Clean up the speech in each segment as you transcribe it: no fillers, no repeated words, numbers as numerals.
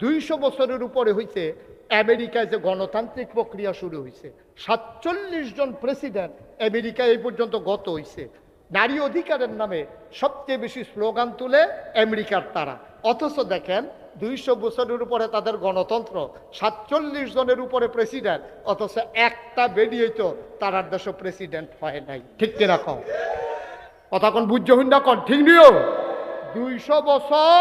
200 বছরের উপরে হয়েছে আমেরিকায় যে গণতান্ত্রিক প্রক্রিয়া শুরু হয়েছে। 47 জন প্রেসিডেন্ট আমেরিকায় এই পর্যন্ত গত হয়েছে। নারী অধিকারের নামে সবচেয়ে বেশি স্লোগান তুলে আমেরিকার তারা। অথচ দেখেন 200 বছরের উপরে তাদের গণতন্ত্র, 47 জনের উপরে প্রেসিডেন্ট, অথচ একটা বেরিয়ে তো তারার দেশে প্রেসিডেন্ট হয় নাই। ঠিক কিনা কম কথা কোন বুঝ না কন ঠিক নিও। 200 বছর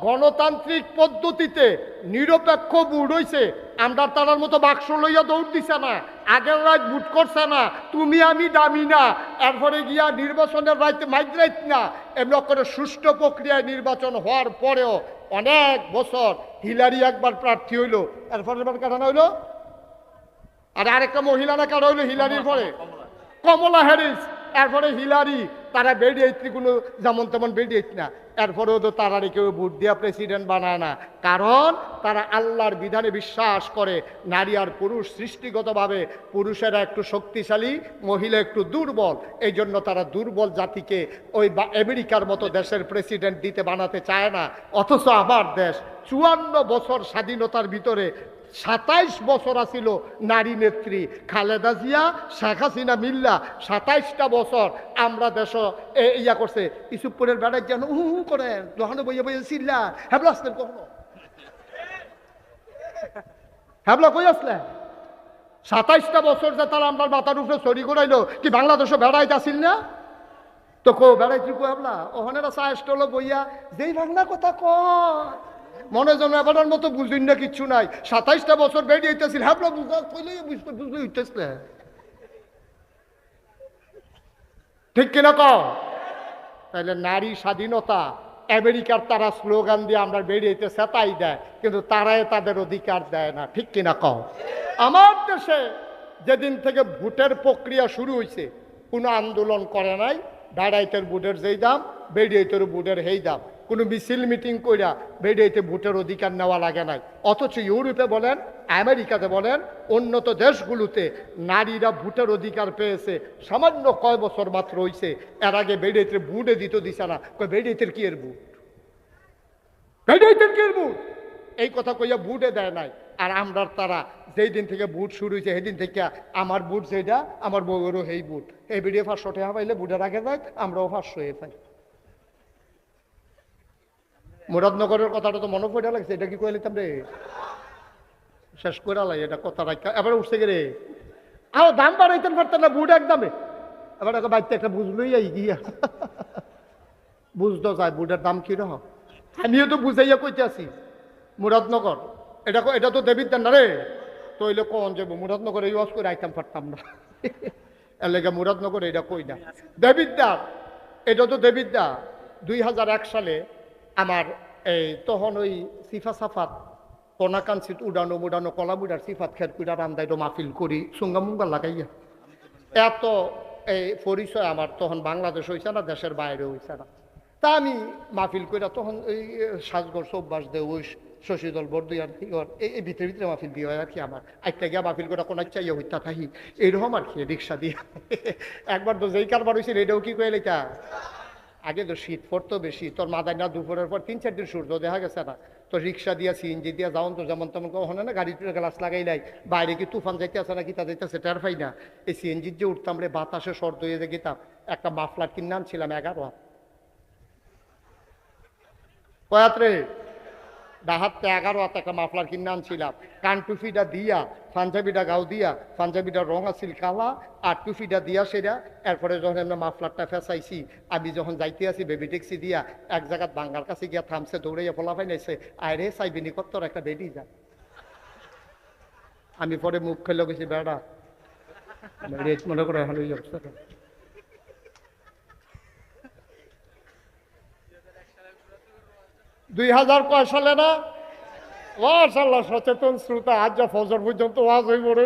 গণতান্ত্রিক পদ্ধতিতে নিরপেক্ষ ভোট হইছে। আমরা তারার মতো বাক্স লইয়া দৌড় দিছে না, আগের রাত ভোট করছে না, তুমি আমি দামি না, এরপরে গিয়া নির্বাচনের রাইতে মাইগ্রাইত না। এমন করে সুষ্ঠু প্রক্রিয়ায় নির্বাচন হওয়ার পরেও অনেক বছর হিলারি একবার প্রার্থী হইল, এরপরে কাটানো হইলো আর আরেকটা মহিলা না কাটা হইলো হিলারির পরে কমলা হ্যারিস, এরপরে হিলারি, তারা বেরিয়েছি কোনো যেমন তেমন বেরিয়েছে না। এরপরেও তো তারা কেউ ভোট দিয়া প্রেসিডেন্ট বানায় না, কারণ তারা আল্লাহর বিধানে বিশ্বাস করে। নারী আর পুরুষ সৃষ্টিগতভাবে পুরুষেরা একটু শক্তিশালী, মহিলা একটু দুর্বল, এই জন্য তারা দুর্বল জাতিকে ওই আমেরিকার মতো দেশের প্রেসিডেন্ট দিতে বানাতে চায় না। অথচ আমার দেশ 54 বছর স্বাধীনতার ভিতরে 27 বছর আসিল নারী নেত্রী খালেদা জিয়া, শেখ হাসিনা মিল্লা। 27টা বছর আমরা দেশ ইয়া করছে। ইসুপুরের বেড়ায় যেন করেন দোকানে বইয়ে বইয়ে চিল্লা হ্যাবলা আসলেন কখনো? হ্যাবলা কই আসলেন? 27টা বছর যে তারা আমার মাথার উপরে চড়ি করাইলো, কি বাংলাদেশে বেড়াইতে আসিল না? তো কো বেড়াইছি কো হ্যাবলা ওখানে চাষটা বইয়া যেই বাংলা কথা কয় মনে যেন এবার মতো বুঝুন না, কিচ্ছু নাই। 27টা বছর বেরিয়ে হইতেছিল, হ্যাবলা বুঝলে হইতেছে ঠিক কিনা কও? তাহলে নারী স্বাধীনতা আমেরিকার তারা স্লোগান দিয়ে আমরা বেরিয়েছে সেটাই দেয়, কিন্তু তারাই তাদের অধিকার দেয় না। ঠিক কিনা কও? আমার দেশে যেদিন থেকে ভোটের প্রক্রিয়া শুরু হয়েছে কোনো আন্দোলন করে নাই। বেড়াইতের ভোটের যেই দাম, বেরিয়েতের ভোটের সেই দাম। কোনো মিছিল মিটিং কইরা বেরিয়েতে ভোটের অধিকার নেওয়া লাগে নাই। অথচ ইউরোপে বলেন, আমেরিকাতে বলেন, উন্নত দেশগুলোতে নারীরা ভোটের অধিকার পেয়েছে সামান্য কয় বছর মাত্র হয়েছে। এর আগে বেরিয়েতে ভোটে দিছে না। বেরিয়েতের কি এর ভোট, বেরিয়েতের কি এর ভোট, এই কথা কইয়া ভোটে দেয় নাই। আর আমরা তারা যেই দিন থেকে ভোট শুরু হয়েছে সেদিন থেকে আমার ভোট যেটা, আমার বউয়েরও সেই ভোট। এই বেরিয়ে 500 টাকা পাইলে ভোটের আগে যায়, আমরাও 500 পাই। মুরাদনগরের কথাটা তো মনে পড়ে লাগছে, এটা কি কয়ে নিতাম রে, শেষ করে লাই এটা কথা রাখা। এবার উঠছে গে রে, আরো দাম বাড়াইতেন পারতেন না বুট একদমে। এবার বাড়িতে একটা বুঝলই আই গিয়া বুঝতে চাই বুটের দাম কিরকম। আমিও তো বুঝাইয়া কইতে আছি মুরাদনগর, এটা তো দেবিদ্যান না রে, তো হইলে কোন যাবো মুরাদনগরে ইউজ করে আইতাম পারতাম না। এর লেগে মুরাদনগরে এটা কই না, দেবিদ্যা, এটা তো দেবিদ্যা। 2001 সালে আমার এই তখন ওই সিফা সাফাত কনাকাঞ্চিত উড়ানো কলামুড়ার সিফাত খেত কুড়া রান্দাইটো মাহফিল করি সুঙ্গা মুঙ্গা লাগাইয়া। এত এই পরিচয় আমার তখন বাংলাদেশ হয়েছে না, দেশের বাইরে হয়েছে না। তা আমি মাহফিল কইরা তখন ওই সাজগর চৌবাস দে ওই শশীদল বরদুয়ার এই ভিতরে ভিতরে মাহফিল দিয়ে হয় আর কি। আমার একটা গিয়া মাহফিল করে কোনো চাইয়া হইতা থাকি এইরকম আর কি, রিক্সা দিয়া। একবার তো যেই কারবার হয়েছিল এটাও কি কয়ে লেখা, আগে তো শীত পড়তো বেশি, তোর মাথায় না দুপুরের পর 3-4 দিন সূর্য দেখা গেছে না, তো রিক্সা দিয়া সিএনজি দিয়া যাওন তো যেমন তেমন ওখানে না গাড়ি গ্লাস লাগাই নাই, বাইরে কি তুফান যাইতে আসে না কি তা যাইতেছে টের পাই না। এই সিএনজির যে উঠতাম রে বাতাসে শর্ত হয়ে যে গেতাম, একটা মাফলার কিনে আনছিলাম 11 হাত। কয়াত রে ডাহাতে 11 হাত একটা মাফলার কিনে আনছিলাম। কান টুফিটা দিয়া, পাঞ্জাবিটা গাও দিয়া, পাঞ্জাবিটা রং আছিল কালা, আর টুফিটা দিয়া সেটা। এরপরে যখন আমরা মাফলারটা ফেসাইছি, আমি যখন যাইতে আছি বেবি ট্যাক্সি দিয়া এক জায়গায় বাঙ্গার কাছে গিয়া থামছে, দৌড়াইয়া ফলা ফাইনাইছে, আরে চাইবিনি কত একটা বেডি যা। আমি পরে মুখ খেলে গেছি বেড়া মনে করে এখন 2000 কয় সালে না, মাশাআল্লাহ সচেতন শ্রোতা, আজ যা ফজর পর্যন্ত ওয়াজ হয়ে পড়ে।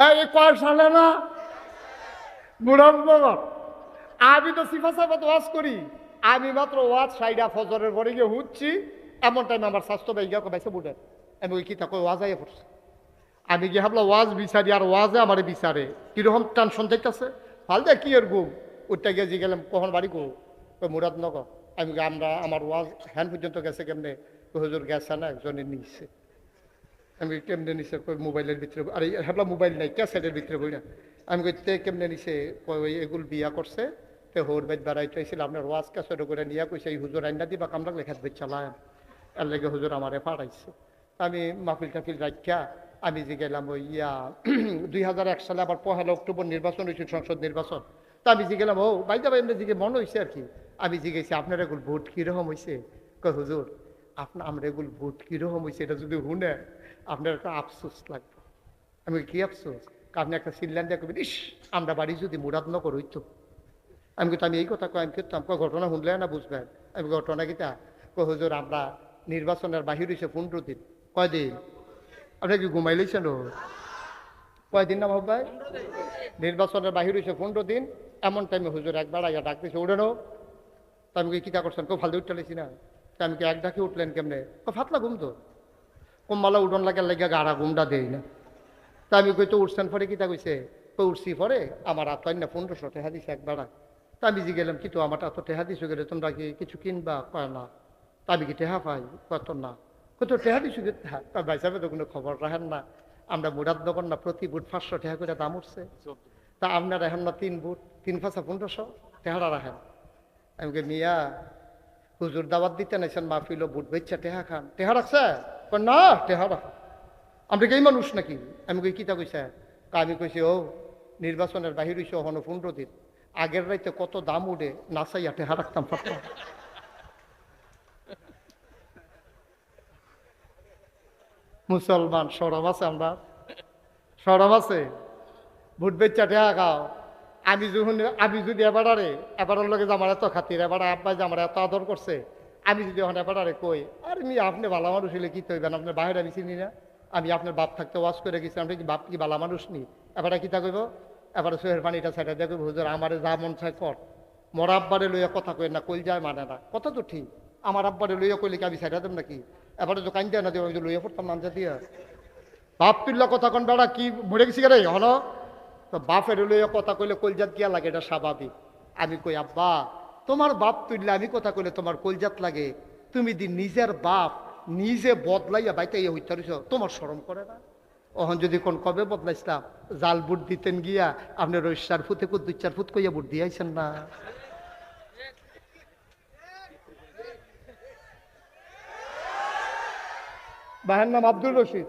এই কয় সালে না মুরাদনগর, আমি তো সিফা সাফাত ওয়াজ করি, আমি মাত্র ওয়াজ সাইডা ফজরের পরে গিয়ে হুচ্ছি, এমন টাইম আমার স্বাস্থ্য ভাইগা কমাইছে বুঝে, আমি ওই কিতা কই ওয়াজ আইয়া পড়ছি। আমি গিয়ে ভাবলাম ওয়াজ বিচারি, আর ওয়াজে আমার বিচারে কিরকম টেনশন যাইতেছে। ভাল দেখ কি এর গুম উঠতে গিয়ে জি গেলাম কখন বাড়ি গো, ওই মুরাদনগর। আমি আমরা আমার ওয়াজ হ্যান্ড পর্যন্ত গেছে কেমনে? হুজুর গেছে না, একজনে নিচ্ছে। আমি কেমনে নিছে? মোবাইলের ভিতরে, আরে হ্যাঁ মোবাইল নাই, ক্যাসেটের ভিতরে বই না। আমি কইতে কেমনে নিছে? ওই এগুল বিয়া করছে, তো হোর বাইত বেড়াইতে হয়েছিল, আপনার ওয়াজ ক্যাসেট করে নিয়ে কইছে এই হুজুর আইনা দিবা কামরা লেখাত বেচ চালায়, এর লেগে হুজুর আমারে পাঠাইছে। আমি মাহফিল টাফিল রাখা আমি যে গেলাম ওই 2001 সালে আবার 1 অক্টোবর নির্বাচন হয়েছিল, সংসদ নির্বাচন। তা আমি যে গেলাম, ও বাইদা ভাই এমনি দিকে মনে হয়েছে আর কি। আমি জিজ্ঞেসি আপনার এগুলো ভোট কীরকম হয়েছে? কয় হুজুর আমরা এগুলো ভোট কীরকম হয়েছে এটা যদি শুনে আপনার একটা আফসোস লাগবে। আমি কি আফসোস? আপনি একটা সিল্লান দিয়ে করবেন, ইস আমরা বাড়ি যদি মুরাদনগর হইতো। আমি কিন্তু আমি এই কথা কয়, আমি করতাম ঘটনা শুনলে না বুঝবেন। আমি ঘটনা কিতা কয় হুজুর আমরা নির্বাচনের বাহির হয়েছে 15 দিন। কয়দিন? আপনি কি ঘুমাইলেছেন? কয়দিন না ভাই? নির্বাচনের বাহির হয়েছে 15 দিন। এমন টাইমে হুজুর একবার আইয়া ডাক দিয়েছে, উঠেনো। তা আমি কিতা করছেন? কেউ ফালতু উঠতে লেছি না। তা আমি কি এক ডাকে উঠলেন কেমনে? ফাতলা ঘুম তো কম্মালা উঠন লাগে লাগে গাড়া ঘুমটা দেই না। তা আমি কই তো উঠছেন পরে কিতা কইছে? উঠছি পরে আমার আত্মায় না 1500 টাকা দিছে একবার। তা আমি যে গেলাম কিন্তু আমার এত টেহা দিছো গেলে তোমরা কি কিছু কিনবা? কয় না। তা আমি কি টেহা পাই? কত না। কত টেহা দিছো? ভাই সাহেব তো কোনো খবর রাখেন না। আমরা মুরাদ দোকান না, প্রতি বুট 500 টাকা করে দাম উঠছে। তা আপনার রাখেন না 3 বুট, 3 5 1500 টেহারা রাখেন। আমি কে মিয়া হুজুর দাওয়াত দিতে নাইছেন মাহফিল, বুট বেচা টেহা খান, টেহা রাখছে? না টেহা রাখ। আমরা কি এই মানুষ নাকি? আমি কই কিতা কইছে? আমি কইছি ও নির্বাচনের বাহির হইছে হন 15 দিন, আগের রাইতে কত দাম উঠে নাচাইয়া টেহা রাখতাম পারতাম। মুসলমান সরম আছে? আমরা সরম আছে? ভোট বেচা টেহা খাও। আমি যদি এবারের লগে আমার এত খাতির, এবার আব্বাই যে আমার এত আদর করছে, আমি যদি এখন এবারে কই আর আপনি ভালো মানুষ হইলে কি তৈবেন? আপনার বাইরে আমি চিনি না? আমি আপনার বাপ থাকতে ওয়াশ করে গেছি, আপনি কি বাপ কি ভালো মানুষ নি? এবারে কিতা কইব? এবারে চোখের পানিটা ছাইটা দেখব, হুজুর আমারে যা মন চায় কর। মোর আব্বারে লইয়া কথা কই না, কইল যায় মানে না, কথা তো ঠিক। আমার আব্বারে লইয়া কইলে কি আমি ছাইটা দেব নাকি? এবারে তো কাইন দেয় না দেব, আমি তো লইয়া পড়তাম নামজা দিয়া। বাপ তুল্লা কথা কন বেড়া কি মরে গেছি রে হলো? তো বাপের লইয়া কথা কইলে কলজাত গিয়া লাগে, এটা স্বাভাবিক। আমি কই আব্বা তোমার বাপ তুললে আমি কথা কইলে তোমার কলজাত লাগে? তুমি দি নিজের বাপ নিজে বদলাইয়া বাইতে ইয়ে হইতে পারিস, তোমার শরম করে না? ওহন যদি কোন কবে বদলাইছিলাম, জাল বুট দিতেন গিয়া আপনি রইসার ফুতে 2-4 ফুট কইয়া বুট দিয়াইছেন না? ভাইয়ের নাম আব্দুল রশিদ,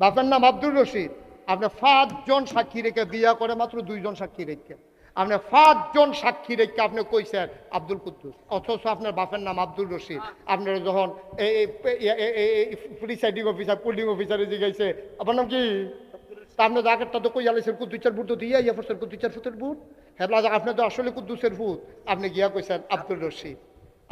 বাপের নাম আব্দুল রশিদ। আপনি 5 জন সাক্ষী রেখে বিয়া করে মাত্র 2 জন সাক্ষী রেখে, আপনি 5 জন সাক্ষী রেখে আপনি কইছেন আব্দুল কুদ্দুস, অথচ আপনার বাপের নাম আব্দুল রশিদ। আপনার যখন প্রিসাইডিং অফিসার পুলিং অফিসারে জিজ্ঞাসে আপনার নাম কি, আপনি আগেরটা তো কই আলাইছেন কুদ্দুসের বুট তো দিয়ে ইয়া পড়ছেন কুদ্দুসের ফুটের বুট, হ্যাঁ আপনি তো আসলে কুদ্দুসের ফুট, আপনি গিয়া কইছেন আব্দুল রশিদ।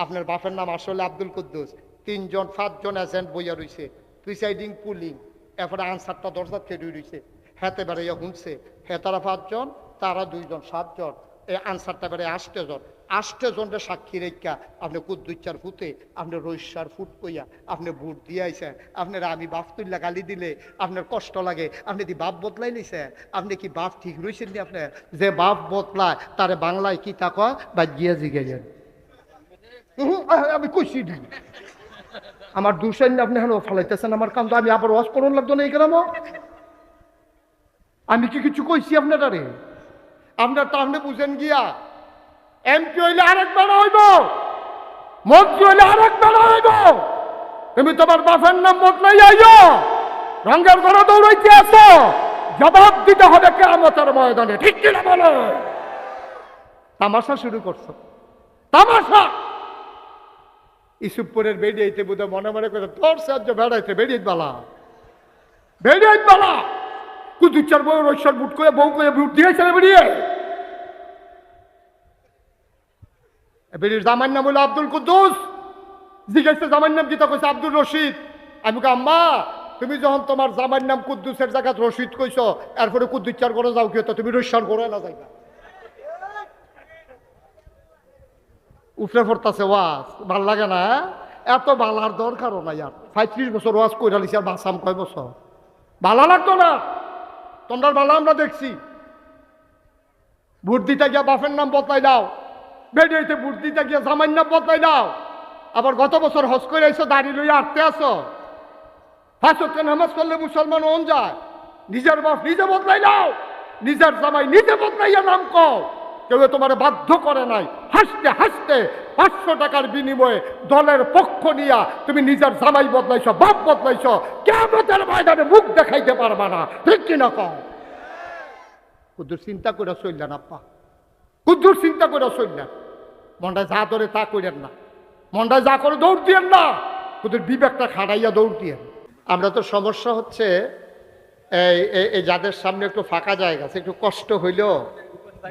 আপনার বাপের নাম আসলে আব্দুল কুদ্দুস। 3 জন 5 জন এজেন্ট বইয়া রইছে, প্রিসাইডিং পুলিং, এরপরে আনসারটা দরজার খেয়ে রইছে, হেতে বেড়াইয়া শুনছে, হ্যাঁ তারা 5 জন, তারা 2 জন, 7 জন, এই আনসারটা বেড়ে 8 জন, 8 জনের সাক্ষী রেখা আপনি কুদ্দুচার ফুটে আপনি রইসার ফুট কইয়া আপনি ভোট দিয়ে আইছেন। আপনারা আমি বাপ তুল্লা গালি দিলে আপনার কষ্ট লাগে, আপনি কি বাপ বদলাই নিছেন? আপনি কি বাপ ঠিক রয়েছেন নি? আপনি যে বাপ বদলায় তারে বাংলায় কি তা কয় বা গিয়া জিগে যান। আমি কইছি আমার দুশাইন আপনি হেন ফালাইতেছেন আমার কাম, তো আমি আবার ওয়াশ করুন লাগতো না এই গ্রাম। আমি কি কিছু কইছি আপনারে? আপনার তো আপনি বুঝেন গিয়া এমপি হইলে আরেকবার হইব, মন্ত্রী হইলে আরেকবার হইব। তুমি তোমার বাপের নাম বদলাই আইও, রঙের ঘরে দৌড়াইতে আসো, জবাব দিতে হবে কিয়ামতের ময়দানে, ঠিক কিনা বলো? তামাশা শুরু করছো, তামাশা। ইসুপুরের বেরিয়েতে বোধ মনে মনে করে তোর সাহায্য বেড়াইতে বেরিয়ে বালা, বেরিয়ে বালা। কুদুচার বউ রৈশ্বর বুট করে বউ করে বুট দিয়েছে বেরিয়ে। বেরিয়ে জামার নাম হলো আব্দুল কুদ্দুস, জিজ্ঞাসা জামার নাম কি? তা কইছে আব্দুল রশিদ। আমি কে আম্মা তুমি যখন তোমার জামার নাম কুদ্দুসের জায়গা রশিদ কইছো, এরপরে কুদ্দুচার করে যাও কি হতো? তুমি রৈশ্বর করে না যাইবা। উঠলে পড়তাছে ওয়াজ, ভাল লাগে না? এত বালার দরকারও না ইয়ার। 35 বছর ওয়াজ কইরা লিছি, আর বাসাম কয় বছর? ভালো লাগতো না? তোমরা ভালো আমরা দেখছি। ভোট দিতে গিয়া বাপের নাম বদলাই দাও, বেরিয়েতে ভোট দিতে গিয়ে জামান্য বদলাই দাও, আবার গত বছর হজ করে আইসো, দাঁড়িয়ে লইয়া আটতে আসো। 5 ওয়াক্ত নামাজ পড়লে মুসলমান হন যায়। নিজের বাপ নিজে বদলাই দাও, নিজের জামাই নিজে বদলাইয়া নাম কও। কেউ তোমার বাধ্য করে নাই। হাসতে হাসতে 500 টাকার বিনিময়ে দলের পক্ষ নিয়া তুমি নিজের জামাই বদলাইছ, বাপ বদলাইছ। কিয়ামতের ময়দানে মুখ দেখাইতে পারবা না, ঠিক কিনা কও? কুদ্দুর চিন্তা করে চললেন আপ্পা, কুদ্দুর চিন্তা করে চললেন। মনটা যা ধরে তা করেন না, মনটা যা করে দৌড় দিয়েন না, কুদ্দুর বিবেকটা খাড়াইয়া দৌড় দিয়েন। আমরা তো সমস্যা হচ্ছে এই যাদের সামনে একটু ফাঁকা জায়গা আছে, একটু কষ্ট হইলেও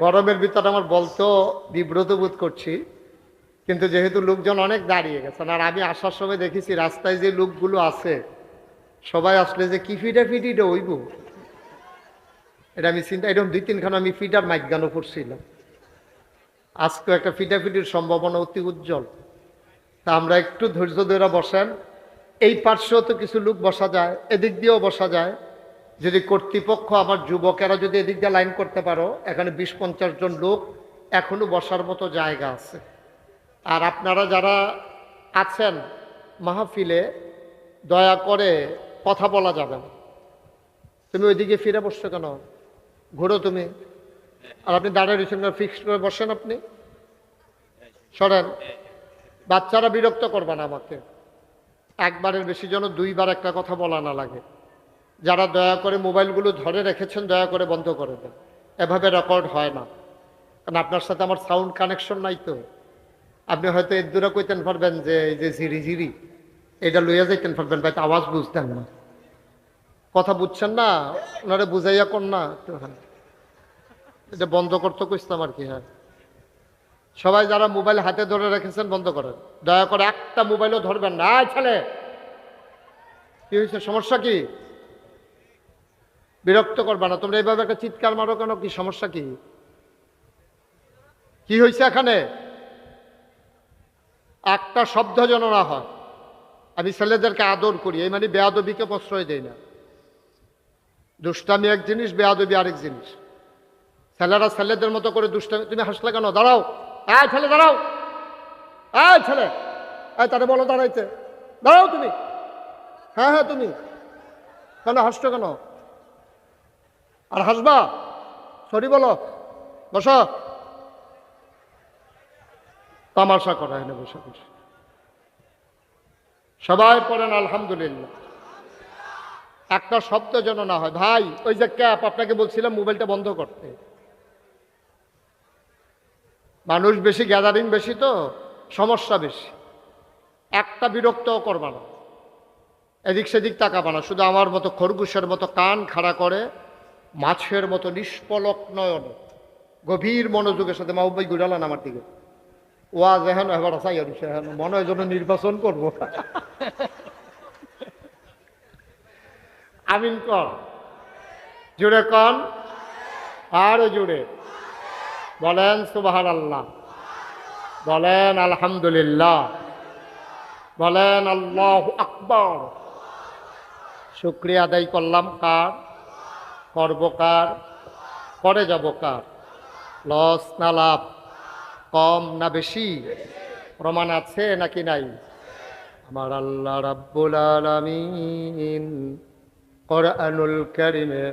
গরমের ভিতরে আমার বলতো বিব্রত বোধ করছি, কিন্তু যেহেতু লোকজন অনেক দাঁড়িয়ে গেছেন, আর আমি আসার সময় দেখেছি রাস্তায় যে লোকগুলো আছে সবাই আসলে যে কি ফিটাফিটিটা হইব, এটা আমি চিন্তা, এরকম 2-3খানা আমি ফিটার মাইক গানও করছিলাম। আজকে একটা ফিটাফিটির সম্ভাবনা অতি উজ্জ্বল। তা আমরা একটু ধৈর্য ধরে বসেন। এই পার্শ্বেও তো কিছু লোক বসা যায়, এদিক দিয়েও বসা যায়। যদি কর্তৃপক্ষ আমার যুবকেরা যদি এদিক দিয়ে লাইন করতে পারো, এখানে 20-50 জন লোক এখনো বসার মতো জায়গা আছে। আর আপনারা যারা আছেন মাহফিলে, দয়া করে কথা বলা যাবে না। তুমি ওইদিকে ফিরে বসছো কেন? ঘুরো তুমি। আর আপনি দাঁড়িয়ে রয়েছেন, ফিক্সড করে বসেন, আপনি সরেন। বাচ্চারা বিরক্ত করবে না আমাকে। একবারের বেশি যেন 2বার একটা কথা বলা না লাগে। যারা দয়া করে মোবাইলগুলো ধরে রেখেছেন দয়া করে বন্ধ করে দেন, এভাবে রেকর্ড হয় না। কারণ আপনার সাথে আমার সাউন্ড কানেকশন নাই তো। আপনি হয়তো এর দূরে কইতেন পারবেন যে এই যে ঝিরি ঝিরি এটা লইয়া যাইতেন পারবেন, ভাই আওয়াজ বুঝতেন না, কথা বুঝছেন না, ওনারে বুঝাইয়া কর না, এটা বন্ধ করতে কইতাম আর কি। হ্যাঁ, সবাই যারা মোবাইল হাতে ধরে রেখেছেন বন্ধ করেন, দয়া করে একটা মোবাইলও ধরবেন না। ছেলে কি হয়েছে, সমস্যা কি? বিরক্ত করবা না। তোমরা এইভাবে একটা চিৎকার মারো কেন? কি সমস্যা? কি কি হয়েছে এখানে? একটা শব্দ যেন না হয়। আমি ছেলেদেরকে আদর করি, এই মানে বেয়াদবিকে প্রশ্রয় দেই না। দুষ্টামি এক জিনিস, বেয়াদবি আরেক জিনিস। ছেলেরা ছেলেদের মতো করে দুষ্টামি। তুমি হাসলে কেন? দাঁড়াও, এই ছেলে দাঁড়াও, এই ছেলে, এই তারে বলো দাঁড়াইতে, দাঁড়াও তুমি। হ্যাঁ হ্যাঁ, তুমি কেন হাসছো কেন? আর হাসবা? সরি বলো, বসো। তামাশা করা হয় না, বসে বসে। সবাই পড়েন আলহামদুলিল্লাহ। একটা শব্দ যেন না হয়। ভাই ওই যে ক্যাপ, আপনাকে বলছিলাম মোবাইলটা বন্ধ করতে। মানুষ বেশি, গ্যাদারিং বেশি, তো সমস্যা বেশি। একটা বিরক্তও করবা না, এদিক সেদিক তাকাবা না। শুধু আমার মতো খরগোশের মতো কান খাড়া করে, মাছের মতো নিষ্পলক নয়ন, গভীর মনোযোগের সাথে মাহবুবাই ঘুরালান আমার দিকে। ওয়াজ এখন এবার চাই এখন মনে হয় যেন নির্বাচন করবো। আমিন কর, জুড়ে কন, আরো জুড়ে বলেন সুবহানাল্লাহ, বলেন আলহামদুলিল্লাহ, বলেন আল্লাহু আকবার। শুকরিয়া আদায় করলাম কার? করব কার? করে যাব কার? লস না লাভ? কম না বেশি? প্রমাণ আছে নাকি নাই? আমার আল্লাহ রাব্বুল আলামিন কোরআনুল কারীমে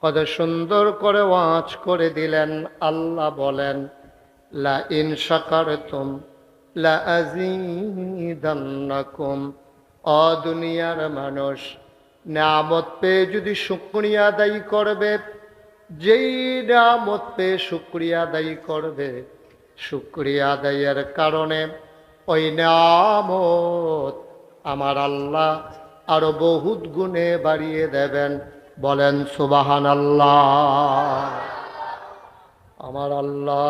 কত সুন্দর করে ওয়াজ করে দিলেন। আল্লাহ বলেন, লা ইন শাকারতুম লা আযীদান্নাকুম। ও দুনিয়ার মানুষ, নিয়ামত পেয়ে যদি শুকরিয়া আদায় করবে, যেই নিয়ামত পেয়ে শুকরিয়া আদায় করবে, শুকরিয়া আদায়ের কারণে ওই নিয়ামত আমার আল্লাহ আরো বহুত গুণে বাড়িয়ে দেবেন। বলেন সুবহানাল্লাহ। আমার আল্লাহ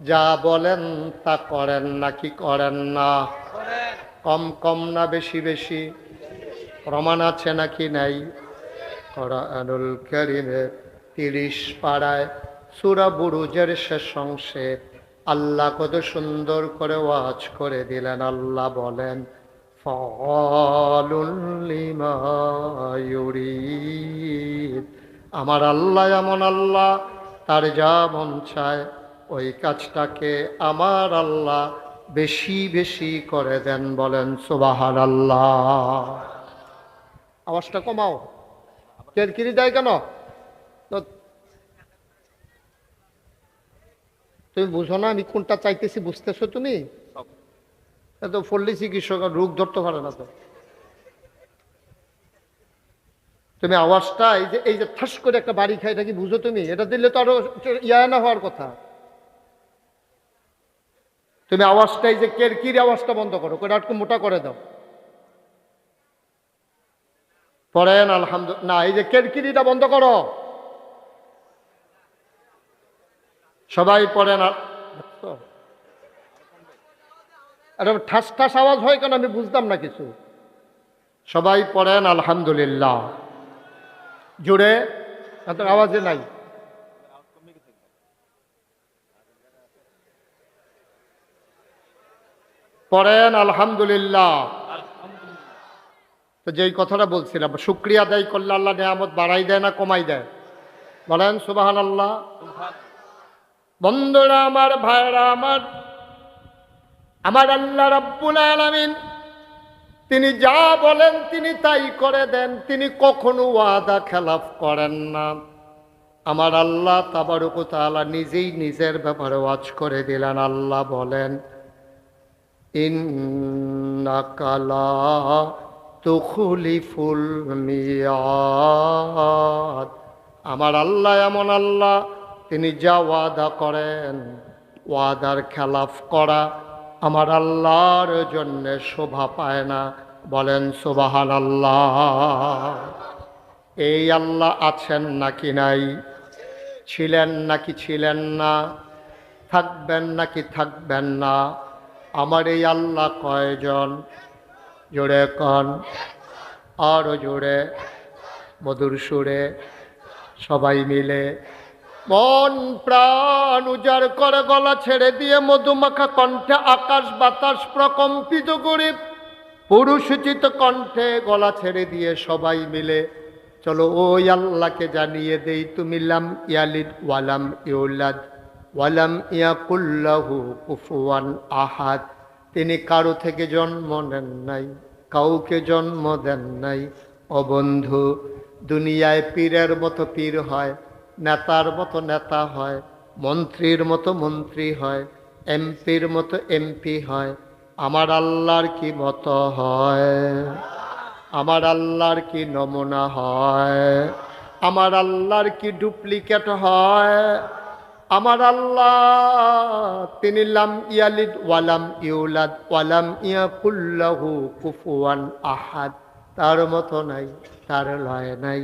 যা বলেন তা করেন নাকি করেন না? কম কম না বেশি বেশি? প্রমাণ আছে নাকি নাই? কোরআনুল কারীমে 30 পারায় সূরা বুরুজের শেষ অংশে আল্লাহ কত সুন্দর করে ওয়াজ করে দিলেন। আল্লাহ বলেন, ফাআলুল লিমা ইউরিদ। আমার আল্লাহ এমন আল্লাহ, তার যা মন চায় ওই কাজটাকে আমার আল্লাহ বেশি বেশি করে দেন। বলেন সুবহানাল্লাহ। আওয়াজটা কমাও, কেরকিরি দেয় কেন? তো তুমি বুঝো না আমি কোনটা চাইতেছি, বুঝতেছো তুমি? এত ফল্লি চিকিৎসক রোগ ধরতে পারে না তো। তুমি আওয়াজটা এই যে ঠাস করে একটা বাড়ি খাই, এটা কি বুঝো তুমি? এটা দিলে তো আরো না হওয়ার কথা। তুমি আওয়াজটা এই যে কেরকির আওয়াজটা বন্ধ করো, ওটা একটু মোটা করে দাও। পড়েন আলহামদুলিল্লাহ। না, এই যে কেরকিরিটা বন্ধ করো, সবাই পড়েন। ঠাস ঠাস আওয়াজ হয় কেন আমি বুঝতাম না কিছু। সবাই পড়েন আলহামদুলিল্লাহ জুড়ে, এত আওয়াজে নাই। পড়েন আলহামদুলিল্লাহ। তো যেই কথাটা বলছিলাম, শুকরিয়া আদায় করলে আল্লাহ নিয়ামত বাড়াই দেয় না কমাই দেয়? বলেন সুবহানাল্লাহ। বন্ধুরা আমার, ভাইরা আমার, আমার আল্লাহ রাব্বুল আলামিন তিনি যা বলেন তিনি তাই করে দেন। তিনি কখনো ওয়াদা খেলাফ করেন না। আমার আল্লাহ তাবারক ওয়া তাআলা নিজেই নিজের ব্যাপারে ওয়াজ করে দিলেন। আল্লাহ বলেন, ইন্নাকা লা তুখলিফুল মিয়াদ। আমার আল্লাহ এমন আল্লাহ, তিনি যা ওয়াদা করেন ওয়াদার খেলাফ করা আমার আল্লাহর জন্য শোভা পায় না। বলেন সুবহানাল্লাহ। এই আল্লাহ আছেন নাকি নাই? ছিলেন নাকি ছিলেন না? থাকবেন নাকি থাকবেন না? আমার এই আল্লাহ কয়জন? জোরে কন, আরো জোরে, মধুর সুরে, সবাই মিলে মন প্রাণ উজাড় করে গলা ছেড়ে দিয়ে মধুমাখা কণ্ঠে আকাশ বাতাস প্রকম্পিত করে পুরুষোচিত কণ্ঠে গলা ছেড়ে দিয়ে সবাই মিলে চলো ওই আল্লাহকে জানিয়ে দেই, তুমি লাম ইয়ালিদ ওয়ালাম ইউলাদ ওয়ালাম ইয়াকুল লাহু কুফুয়ান আহাদ। তিনি কারো থেকে জন্ম নেন নাই, কাউকে জন্ম দেন নাই। ও বন্ধু, দুনিয়ায় পীরের মতো পীর হয়, নেতার মতো নেতা হয়, মন্ত্রীর মতো মন্ত্রী হয়, এমপির মতো এমপি হয়। আমার আল্লাহর কি মতো হয়? আমার আল্লাহর কি নমুনা হয়? আমার আল্লাহর কি ডুপ্লিকেট হয়? আমার আল্লাহ তিনি লাম ইয়ালিদ ওয়ালাম ইউলাদ ওয়ালাম ইয়াকুল লাহু কুফুয়ান আহাদ। তার মতো নাই, তার লয় নাই,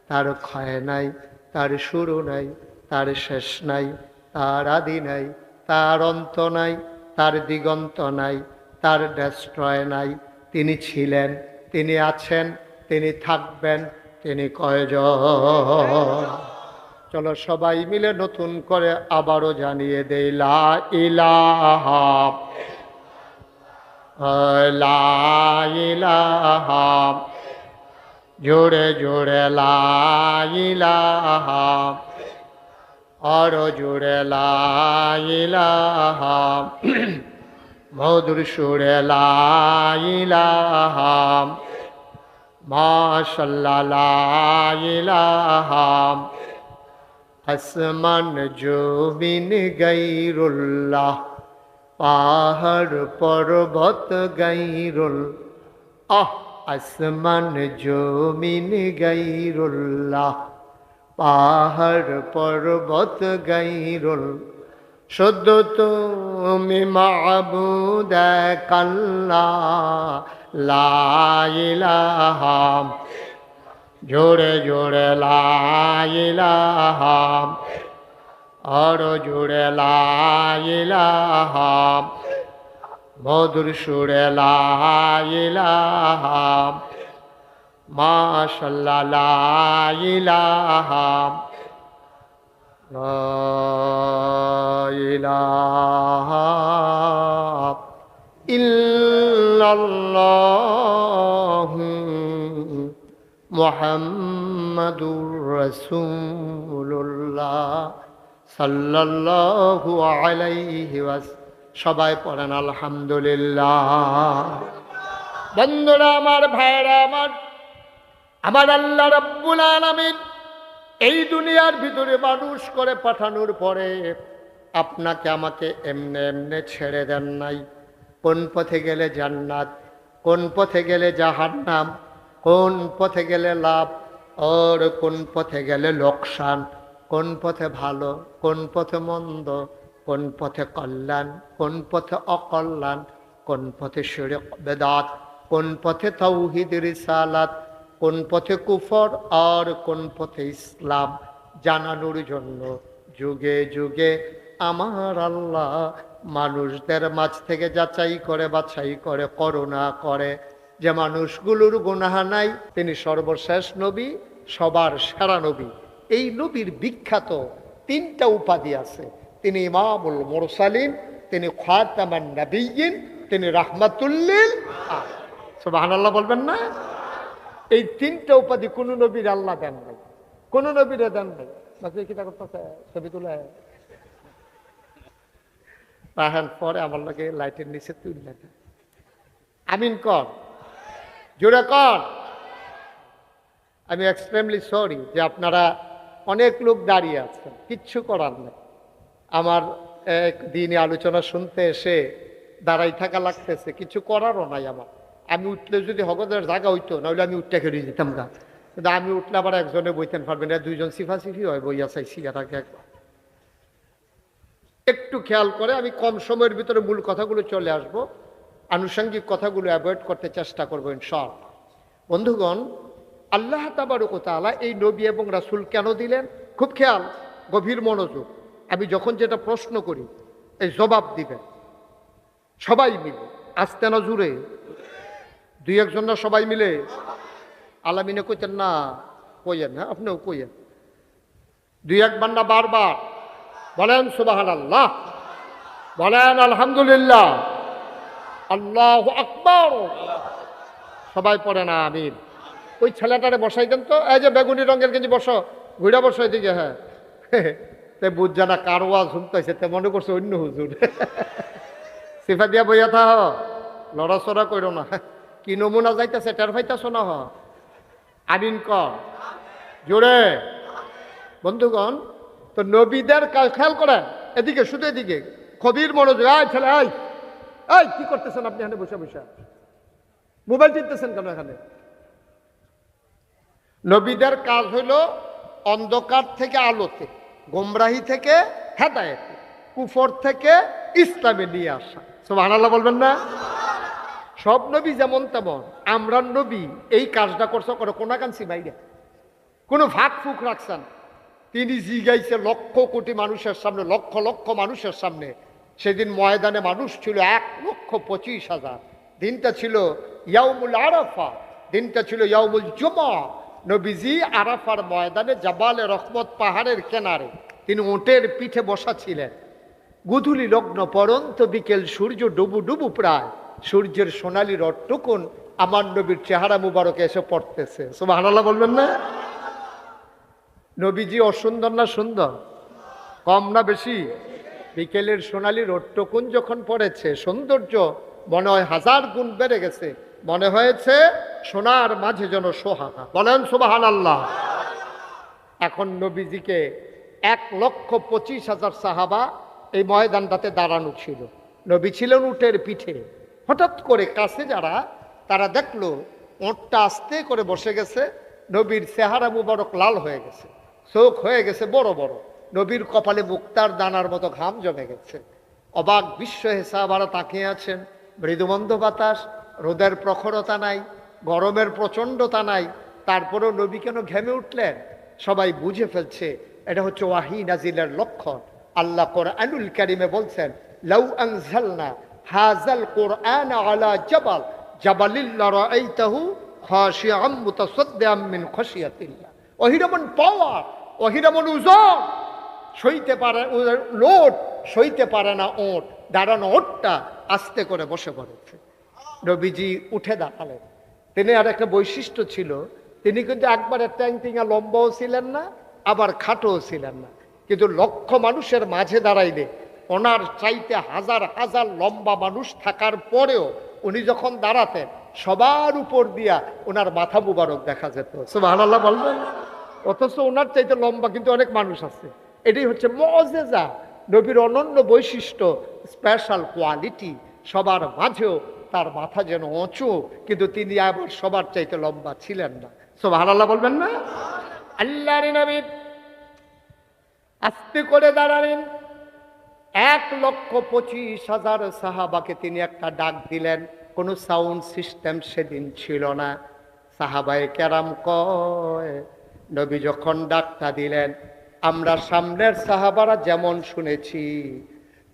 তার ক্ষয় নাই, তার শুরু নাই, তার শেষ নাই, তার আদি নাই, তার অন্ত নাই, তার দিগন্ত নাই, তার ডেস্ট্রয় নাই। তিনি ছিলেন, তিনি আছেন, তিনি থাকবেন, তিনি কয়জন? চলো সবাই মিলে নতুন করে আবারও জানিয়ে দেই, লা ইলাহা লা ইলাহা, জোরে জোরে লা ইলাহা, আরো জোরে লা ইলাহা, মধুর সুরে লা ইলাহা, মাশাআল্লাহ লা ইলাহা। আসমান জমিন গাইরুল্লাহ, পাহাড় পর্বত গাইরুল, আসমান জমিন গাইরুল্লাহ, পাহাড় পর্বত গাইরুল। শুদ্ধ তুমি মাবুদ এক আল্লাহ, লা ইলাহা, জোরে জোরে লা ইলাহা, আরো জোরে লা ইলাহা, মধুর সুরে লা ইলাহা, মাশাআল্লাহ লা ইলাহা, লা ইলাহা ইল্লাল্লাহু মুহাম্মাদুর রাসূলুল্লাহ সাল্লাল্লাহু আলাইহি সবাই পড়েন আলহামদুলিল্লাহ। বন্ধুরা আমার, ভাইরা আমার, আমার আল্লাহ রাব্বুল আলামিন এই দুনিয়ার ভিতরে মানুষ করে পাঠানোর পরে আপনাকে আমাকে এমনে এমনে ছেড়ে দেন নাই। কোন পথে গেলে জান্নাত, কোন পথে গেলে জাহান্নাম, কোন পথে গেলে লাভ আর কোন পথে গেলে লোকসান, কোন পথে ভালো, কোন পথে মন্দ, কোন পথে কল্যাণ, কোন পথে অকল্যাণ, কোন পথে শিরক বেদাত, কোন পথে তাওহীদ রিসালাত, কোন পথে কুফর আর কোন পথে ইসলাম জানানোর জন্য যুগে যুগে আমার আল্লাহ মানুষদের মাঝ থেকে যাচাই করে বাছাই করে করুণা করে। যে মানুষগুলোর গুনাহ নাই তিনি সর্বশেষ নবী, সবার সেরা নবী। এই নবীর বিখ্যাত তিনটা উপাধি আছে। তিনি ইমামুল মুরসালিন, তিনি খাতামান নবিয়্যিন, তিনি রাহমাতুল্লিল আলামিন। সুবহানাল্লাহ বলবেন না? এই তিনটা উপাধি কোন নবীর আল্লাহ দেন নাই, কোন নবীরে দেন নাই। বাকি কিটা করতেছে ছবি তুলে তাহার পরে আমার লাগে লাইটের নিচে তুললে আমিন কর, জোরে কর। আমি এক্সট্রিমলি সরি যে আপনারা অনেক লোক দাঁড়িয়ে আছেন, কিচ্ছু করার নেই। আমার একদিনে আলোচনা শুনতে এসে দাঁড়াই থাকা লাগতেছে, কিছু করারও নাই আমার। আমি উঠলে যদি হগদের জায়গা হইতো, নাহলে আমি উঠতে খেলে যেতাম গা। কিন্তু আমি উঠলে আবার একজনে বইতেন পারবেন না, দুইজন সিফাসিফি হয় বইয়া চাইছি। এটাকে একটু খেয়াল করে আমি কম সময়ের ভিতরে মূল কথাগুলো চলে আসব, আনুষঙ্গিক কথাগুলো অ্যাভয়েড করতে চেষ্টা করবো ইনশাআল্লাহ। বন্ধুগণ, আল্লাহ তাবারক ওয়া তাআলা এই নবী এবং রাসূল কেন দিলেন? খুব খেয়াল, গভীর মনোযোগ। আমি যখন যেটা প্রশ্ন করি এই জবাব দিবেন সবাই মিলে, আস্তে না জুড়ে, দুই একজন না সবাই মিলে। আলামিনে কইতেন না, কইয়েন, হ্যাঁ আপনিও কইয়েন, দুই একবার না বারবার বলেন সুবহানাল্লাহ, বলেন আলহামদুলিল্লাহ, আল্লাহু আকবার। সবাই পড়ে না আমিন। ওই ছেলেটারে বসাই দেন তো, এই যে বেগুনি রঙের গেঞ্জি, বসো, ঘুরে বসো এদিকে। হ্যাঁ তে বুঝ না কার ওয়াজ শুনতেছে, তে মনে করছে অন্য হুজুর। সিফা দিয়া বইয়া থাহ, লড়াচড়া করো না। কি নমুনা যাইতেছে টের পাইতেছ না? আমিন কর জোরে। বন্ধুগণ, তো নবীদের খেয়াল করেন, এদিকে শুধু এদিকে কবির মনোযোগ। আয় ছেলে, আয়, এই কি করতেছেন আপনি এখানে বসে বসে? মোবাইল টিপতেছেন কেন এখানে? নবীদের কাজ হইল অন্ধকার থেকে আলোতে, গোমরাহি থেকে হেদায়েতে, কুফর থেকে ইসলামে নিয়ে আসা। সুবহানাল্লাহ বলবেন না? সব নবী যেমন তেমন, আমরা নবী এই কাজটা করছে করে কোনাকাঞ্চি বাইরে কোনো ফাঁক ফুক রাখছেন। তিনি জিগাইছে লক্ষ কোটি মানুষের সামনে, লক্ষ লক্ষ মানুষের সামনে। সেদিন ময়দানে মানুষ ছিল 1,25,000। দিনটা ছিল ইয়াউমুল আরাফা, দিনটা ছিল ইয়াউমুল জুমা। নবীজি আরাফার ময়দানে জাবালে রহমত পাহাড়ের কিনারে তিনি ওটের পিঠে বসা ছিলেন। গুধুলি লগ্ন পরন্ত বিকেল, সূর্য ডুবু ডুবু প্রায়, সূর্যের সোনালি রটটুকুন আমার নবীর চেহারা মুবারকে এসে পড়তেছে। সুবহানাল্লাহ বলবেন না? নবীজি অসুন্দর না সুন্দর? কম না বেশি? বিকেলের সোনালি রটটুকুন যখন পড়েছে, সৌন্দর্য মনে হয় 1000 গুণ বেড়ে গেছে। মনে হয়েছে সোনার মাঝে যেন সোহাগা। বলেন সুবহানাল্লাহ। এখন নবীজিকে 1,25,000 সাহাবা এই ময়দানটাতে দাঁড়ানো ছিল। নবী ছিলেন উটের পিঠে। হঠাৎ করে কাছে যারা, তারা দেখলো ওঁটটা আস্তে করে বসে গেছে, নবীর চেহারা মুবারক লাল হয়ে গেছে, চোখ হয়ে গেছে বড় বড়, নবীর কপালে মুক্তার দানার মতো ঘাম জমে গেছে। অবাক বিশ্ব সাহাবারা তাকিয়ে আছেন। মৃদুমন্দ বাতাস, রোদের প্রখরতা নাই, গরমের প্রচণ্ডতা নাই, তারপরেও নবী কেন ঘেমে উঠলেন? সবাই বুঝে ফেলছে এটা হচ্ছে ওয়াহি নাজিলের লক্ষণ। আল্লাহ কোরআনুল কারীমে বলছেন, লাউ আনজালনা হাযাল কুরআন আলা জাবাল জাবালিল লারাআইতাহু খাশিআম মুতাসাদ্দিআম মিন খাশিয়াতিল্লাহ। ওহিরমন পাওয়ার, ওহিরমন ওজন, সইতে পারে লোড, সইতে পারে না ওট। দাঁড়ানো ওটটা আস্তে করে বসে পড়েছে। নবীজি উঠে দাঁড়ালেন। তিনি আর একটা বৈশিষ্ট্য ছিল, তিনি কিন্তু একবারে ট্যাংটিঙা লম্বাও ছিলেন না, আবার খাটোও ছিলেন না। কিন্তু লক্ষ মানুষের মাঝে দাঁড়াইলে ওনার চাইতে হাজার হাজার লম্বা মানুষ থাকার পরেও উনি যখন দাঁড়াতেন সবার উপর দিয়া ওনার মাথা মুবারক দেখা যেত। সুবহানাল্লাহ বলবেন। অথচ ওনার চাইতে লম্বা কিন্তু অনেক মানুষ আছে। এটাই হচ্ছে মুআজিজা, নবীর অনন্য বৈশিষ্ট্য, স্পেশাল কোয়ালিটি। সবার মাঝেও তার মাথা যেন উঁচু, কিন্তু তিনি আবার সবার চাইতে লম্বা ছিলেন না। সুবহানাল্লাহ বলবেন না? আল্লাহর নবী আস্তে করে দাঁড়ালেন। 1,25,000 সাহাবাকে তিনি একটা ডাক দিলেন। কোনো সাউন্ড সিস্টেম সেদিন ছিল না। সাহাবায়ে কেরাম কয়, নবী যখন ডাকটা দিলেন, আমরা সামনের সাহাবারা যেমন শুনেছি,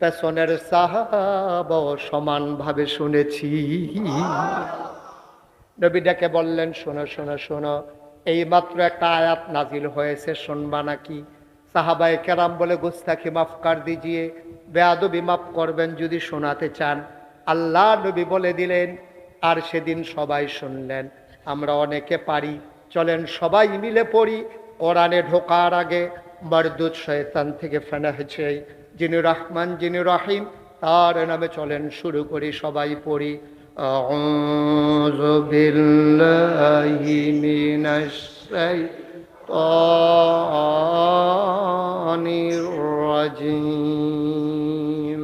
পেছনের সাহাবাও সমানভাবে শুনেছি। নবী ডেকে বললেন, শোনো শোনো শোনো, এই মাত্র একটা আয়াত নাজিল হয়েছে, শুনবা নাকি? সাহাবায়ে কেরাম বলে, গুস্তাখি মাফ কর দিজিয়ে, বেয়াদবি মাফ করবেন যদি শোনাতে চান। আল্লাহ নবী বলে দিলেন, আর সেদিন সবাই শুনলেন। আমরা অনেকে পারি, চলেন সবাই মিলে পড়ি। কোরআনে ঢোকার আগে মারদুদ শয়তান থেকে ফেনাহ চাই, যিনি রহমান যিনি রহিম, তার নামে চলেন শুরু করি, সবাই পড়ি। আউযু বিল্লাহি মিনাশ শাইতানির রাজিম।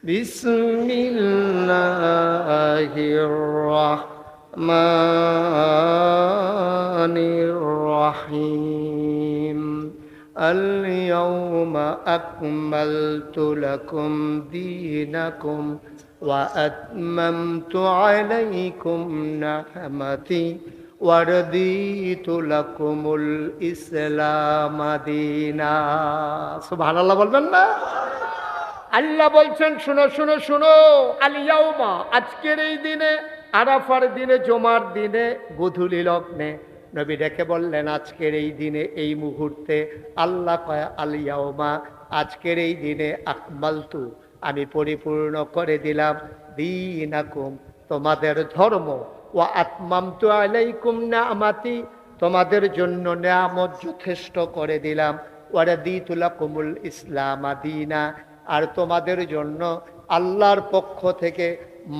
বিসমিল্লাহির রাহমানির রাহিম। আল-ইয়াওমা আকমালতু লাকুম দীনাকুম ওয়া আতমামতু আলাইকুম নি'মাতি ওয়া রাদিতু লাকুমুল ইসলাম দীনা। সুবহানাল্লাহ বলবেন না? আল্লাহ বলছেন, শুনো শুনো শুনো, আল-ইয়াওমা, আজকের এই দিনে, আরাফার দিনে, জুমার দিনে, গোধূলি লগ্নে নবী ডেকে বললেন, আজকের এই দিনে, এই মুহূর্তে। আল্লাহ কয়, আল-ইয়াওমা, আজকের এই দিনে, আকমালতু, আমি পরিপূর্ণ করে দিলাম, দীনাকুম, তোমাদের ধর্ম, ওয়া আতমামতু আলাইকুম নি'মাতি, তোমাদের জন্য নিয়ামত যথেষ্ট করে দিলাম, ওয়া রাদিতু লাকুমুল ইসলাম দীনা, আর তোমাদের জন্য আল্লাহর পক্ষ থেকে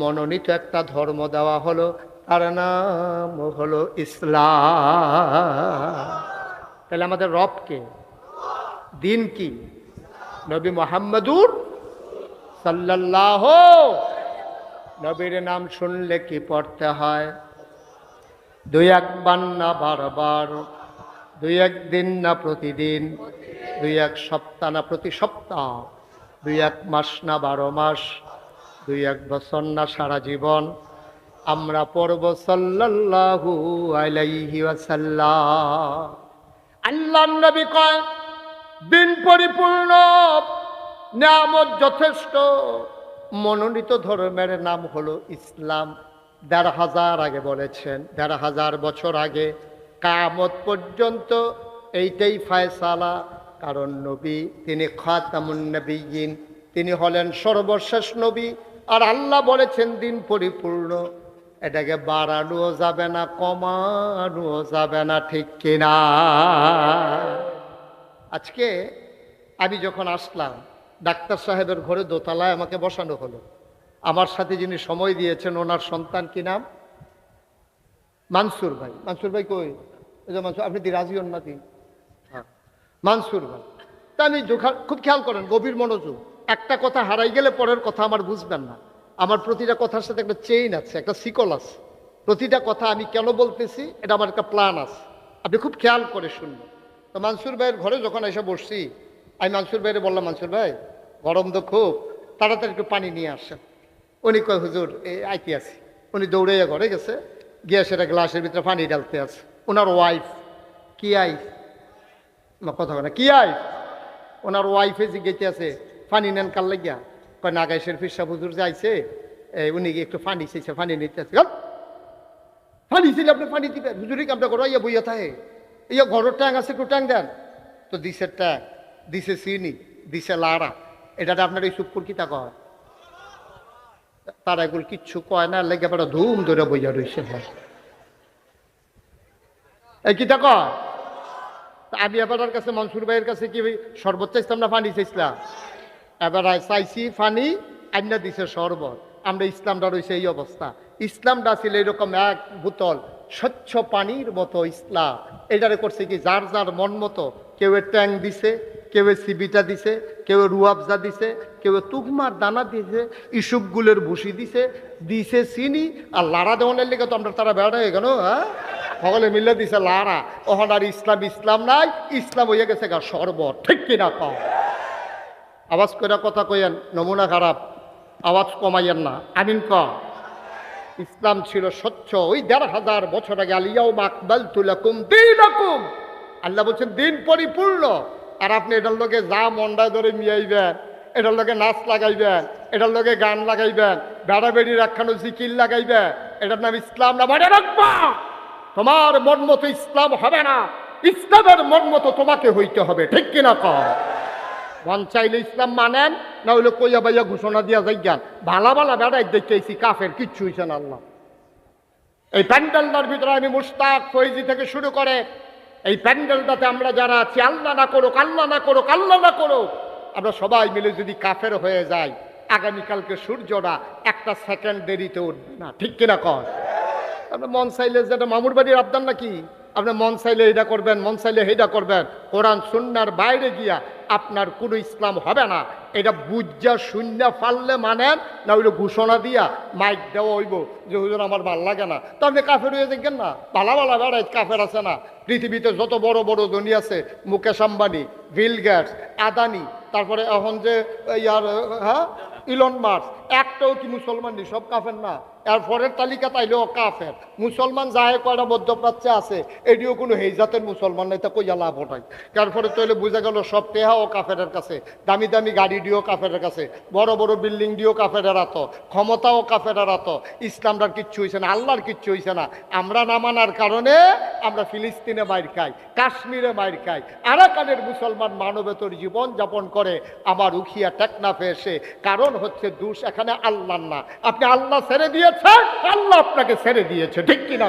মনোনীত একটা ধর্ম দেওয়া হলো, তার নাম হলো ইসলাম। তাহলে আমাদের রব কে? দিন কি? নবী মুহাম্মদুর সাল্লাল্লাহু। নবীর নাম শুনলে কি পড়তে হয়? 2-1 বার না বারবার, 2-1 দিন না প্রতিদিন, 2-1 সপ্তাহ না প্রতি সপ্তাহ, 2-1 মাস না 12 মাস, 2-1 বছর না সারা জীবন। আমরা পড়ব সাল্লাল্লাহু আলাইহি ওয়াসাল্লাম। আল্লাহর নবী কয়, দিন পরিপূর্ণ, নিয়ামত যথেষ্ট, মনোনীত ধর্মের নাম হলো ইসলাম। 1,500 আগে বলেছেন, 1,500 বছর আগে, কিয়ামত পর্যন্ত এইটাই ফয়সালা। কারণ নবী, তিনি খাতামুন নবিয়্যিন, তিনি হলেন সর্বশেষ নবী। আর আল্লাহ বলেছেন দিন পরিপূর্ণ, এটাকে বাড়ানোও যাবে না, কমানোও যাবে না, ঠিক কিনা? আজকে আমি যখন আসলাম, ডাক্তার সাহেবের ঘরে দোতলায় আমাকে বসানো হলো। আমার সাথে যিনি সময় দিয়েছেন, ওনার সন্তান, কি নাম? মানসুর ভাই। মানসুর ভাই কই? ওই যে মানসুর, আপনি রাজি হন না? হ্যাঁ, মানসুর ভাই। তা আমি খুব খেয়াল করেন, গভীর মনোযোগ। একটা কথা হারাই গেলে পরের কথা আমার বুঝবেন না। আমার প্রতিটা কথার সাথে একটা চেইন আছে, একটা শিকল আছে। প্রতিটা কথা আমি কেন বলতেছি, এটা আমার একটা প্ল্যান আছে। আপনি খুব খেয়াল করে শুনবেন। তো মানসুর ভাইয়ের ঘরে যখন এসে বসছি, আমি মানসুর ভাইয়ের বললাম, মানসুর ভাই, গরম তো খুব, তাড়াতাড়ি একটু পানি নিয়ে আসেন। উনি কয়, হুজুর আইতে আছি। উনি দৌড়াইয়া ঘরে গেছে, গিয়ে সেটা গ্লাসের ভিতরে পানি ঢালতে আছে। ওনার ওয়াইফ, কি আইফ, কথা বলে কি আইফ, ওনার ওয়াইফে জিজ্ঞেতে আছে, পানি নেন কার লাগিয়া? কয়, নাগাইশের ফিরসা হুজুর যাইছে, উনি একটু পানি চাইছে, পানি নিতে আছে। পানি ছিল, আপনি পানি দিবেন? হুজুরি কামটা করো, ইয়া বইয়া থাকে, ইয়া ঘরের ট্যাং আছে, একটু ট্যাং দেন তো। দিছে ট্যাং, দিছে চিনি, দিছে লাড়া, এটা আপনার এই সুপুর কিতা কয়? তারা এগুলো কিচ্ছু কয় না, লেগে পড়া ধুম ধরে বইয়া রয়েছে। এই কিতা কয়? আমি এবার কাছে মনসুর ভাইয়ের কাছে কি শরবত চাইছিলাম না পানি চাইছিলাম? এবার চাইছি পানি, আইনা দিছে শরবত। আমরা ইসলামটা রয়েছে এই অবস্থা। ইসলামটা ছিল এরকম এক বোতল স্বচ্ছ পানির মতো ইসলাম। এটারে করছে কি যার যার মন মতো, কেউ ট্যাং দিছে, কেউ সিবিটা দিছে, কেউ রুয়াবজা দিছে, কেউ তুকমার দানা দিছে, ইসুপগুলের ভুসি দিছে, দিছে চিনি। আর লাড়া দেওয়ানের লেগে তো আমরা তারা বেড়া হয়ে গেল। হ্যাঁ, সকলে মিলে দিছে লাড়া। ওখান আর ইসলাম ইসলাম নাই, ইসলাম হয়ে গেছে গা শরবত। ঠিক কিনা কম? আওয়াজ করে কথা কইয়েন, নমুনা খারাপ, আওয়াজ কমাইয়েন না। আমিন ক। ইসলাম ছিল স্বচ্ছ। ওই ১৫০০ বছর আগে আলিয়াও আকবালতু লাকুম দীনাকুম, আল্লাহ বলছেন দিন পরিপূর্ণ। আর আপনি এটার লোকে যা মন্ডায় ধরে মিয়াইবেন, এটার লোকে নাচ লাগাইবেন, এটার লোকে গান লাগাইবেন, বেড়া বেড়ির একখানো জিকির লাগাইবেন, এটার নাম ইসলাম না। মনে রাখবা, তোমার মন মতো ইসলাম হবে না, ইসলামের মন মতো তোমাকে হইতে হবে। ঠিক কিনা কম? মন চাইলে ইসলাম মানেন, না হইলে কইয়া বাইয়া ঘোষণা দিয়া যাইগান ভালা ভালা বেড়াই দেখতেছি কাফের কিচ্ছু হইছে না। আল্লাহ এই প্যান্ডেলটার ভিতরে আমি মুশতাক ফৈজি থেকে শুরু করে এই প্যান্ডেলটাতে আমরা যারা আছি, আল্লাহ না করুক, আল্লাহ না করুক, আল্লাহ না করুক, আমরা সবাই মিলে যদি কাফের হয়ে যাই, আগামীকালকে সূর্যটা একটা সেকেন্ড দেরিতে উঠবে না। ঠিক কিনা কর? আপনার মন চাইলে যেটা মামুর বাড়ির আবদান নাকি, আপনার মন চাইলে এটা করবেন, মন চাইলে সেইটা করবেন। কোরআন সুন্নাহর বাইরে গিয়া আপনার কোনো ইসলাম হবে না। এটা বুঝা শূন্য ফাললে মানেন, না হইলে ঘোষণা দিয়া মাইক দেওয়া হইব যে হুজুর আমার ভাল লাগে না, তো আপনি কাফের হয়ে দেখেন না। ভালা ভালা বেড়াই কাফের আছে না পৃথিবীতে? যত বড় বড় ধনী আছে, মুকেশ আম্বানি, বিল গেটস, আদানি, তারপরে এখন যে ইয়ার হ্যাঁ ইলন মাস্ক, একটাও কি মুসলমান নেই? সব কাফের না? এর পরের তালিকা তাইলেও কাফের। মুসলমান যায় কয়টা মধ্যপ্রাচ্যে আছে, এটিও কোনো হেজাতের মুসলমান নাই, তা কইয়া লাভ ওঠাই। তারপরে তাইলে বোঝা গেল সব টেহাও কাফেরের কাছে, দামি দামি গাড়ি দিয়েও কাফেরের কাছে, বড় বড় বিল্ডিং দিয়েও কাফেরের হাত, ক্ষমতাও কাফেরের হাত। ইসলামটার কিচ্ছু হয়েছে না, আল্লাহর কিচ্ছু হয়েছে না। আমরা না মানার কারণে আমরা ফিলিস্তিনে মাইর খাই, কাশ্মীরে মাইর খাই, আরাকানের মুসলমান মানবেতর জীবন যাপন করে আমার উখিয়া টেকনাফে এসে। কারণ হচ্ছে দোষ এখানে আল্লাহ না। আপনি আল্লাহ ছেড়ে দিয়েছেন, আল্লাহ আপনাকে ছেড়ে দিয়েছে। ঠিক কিনা?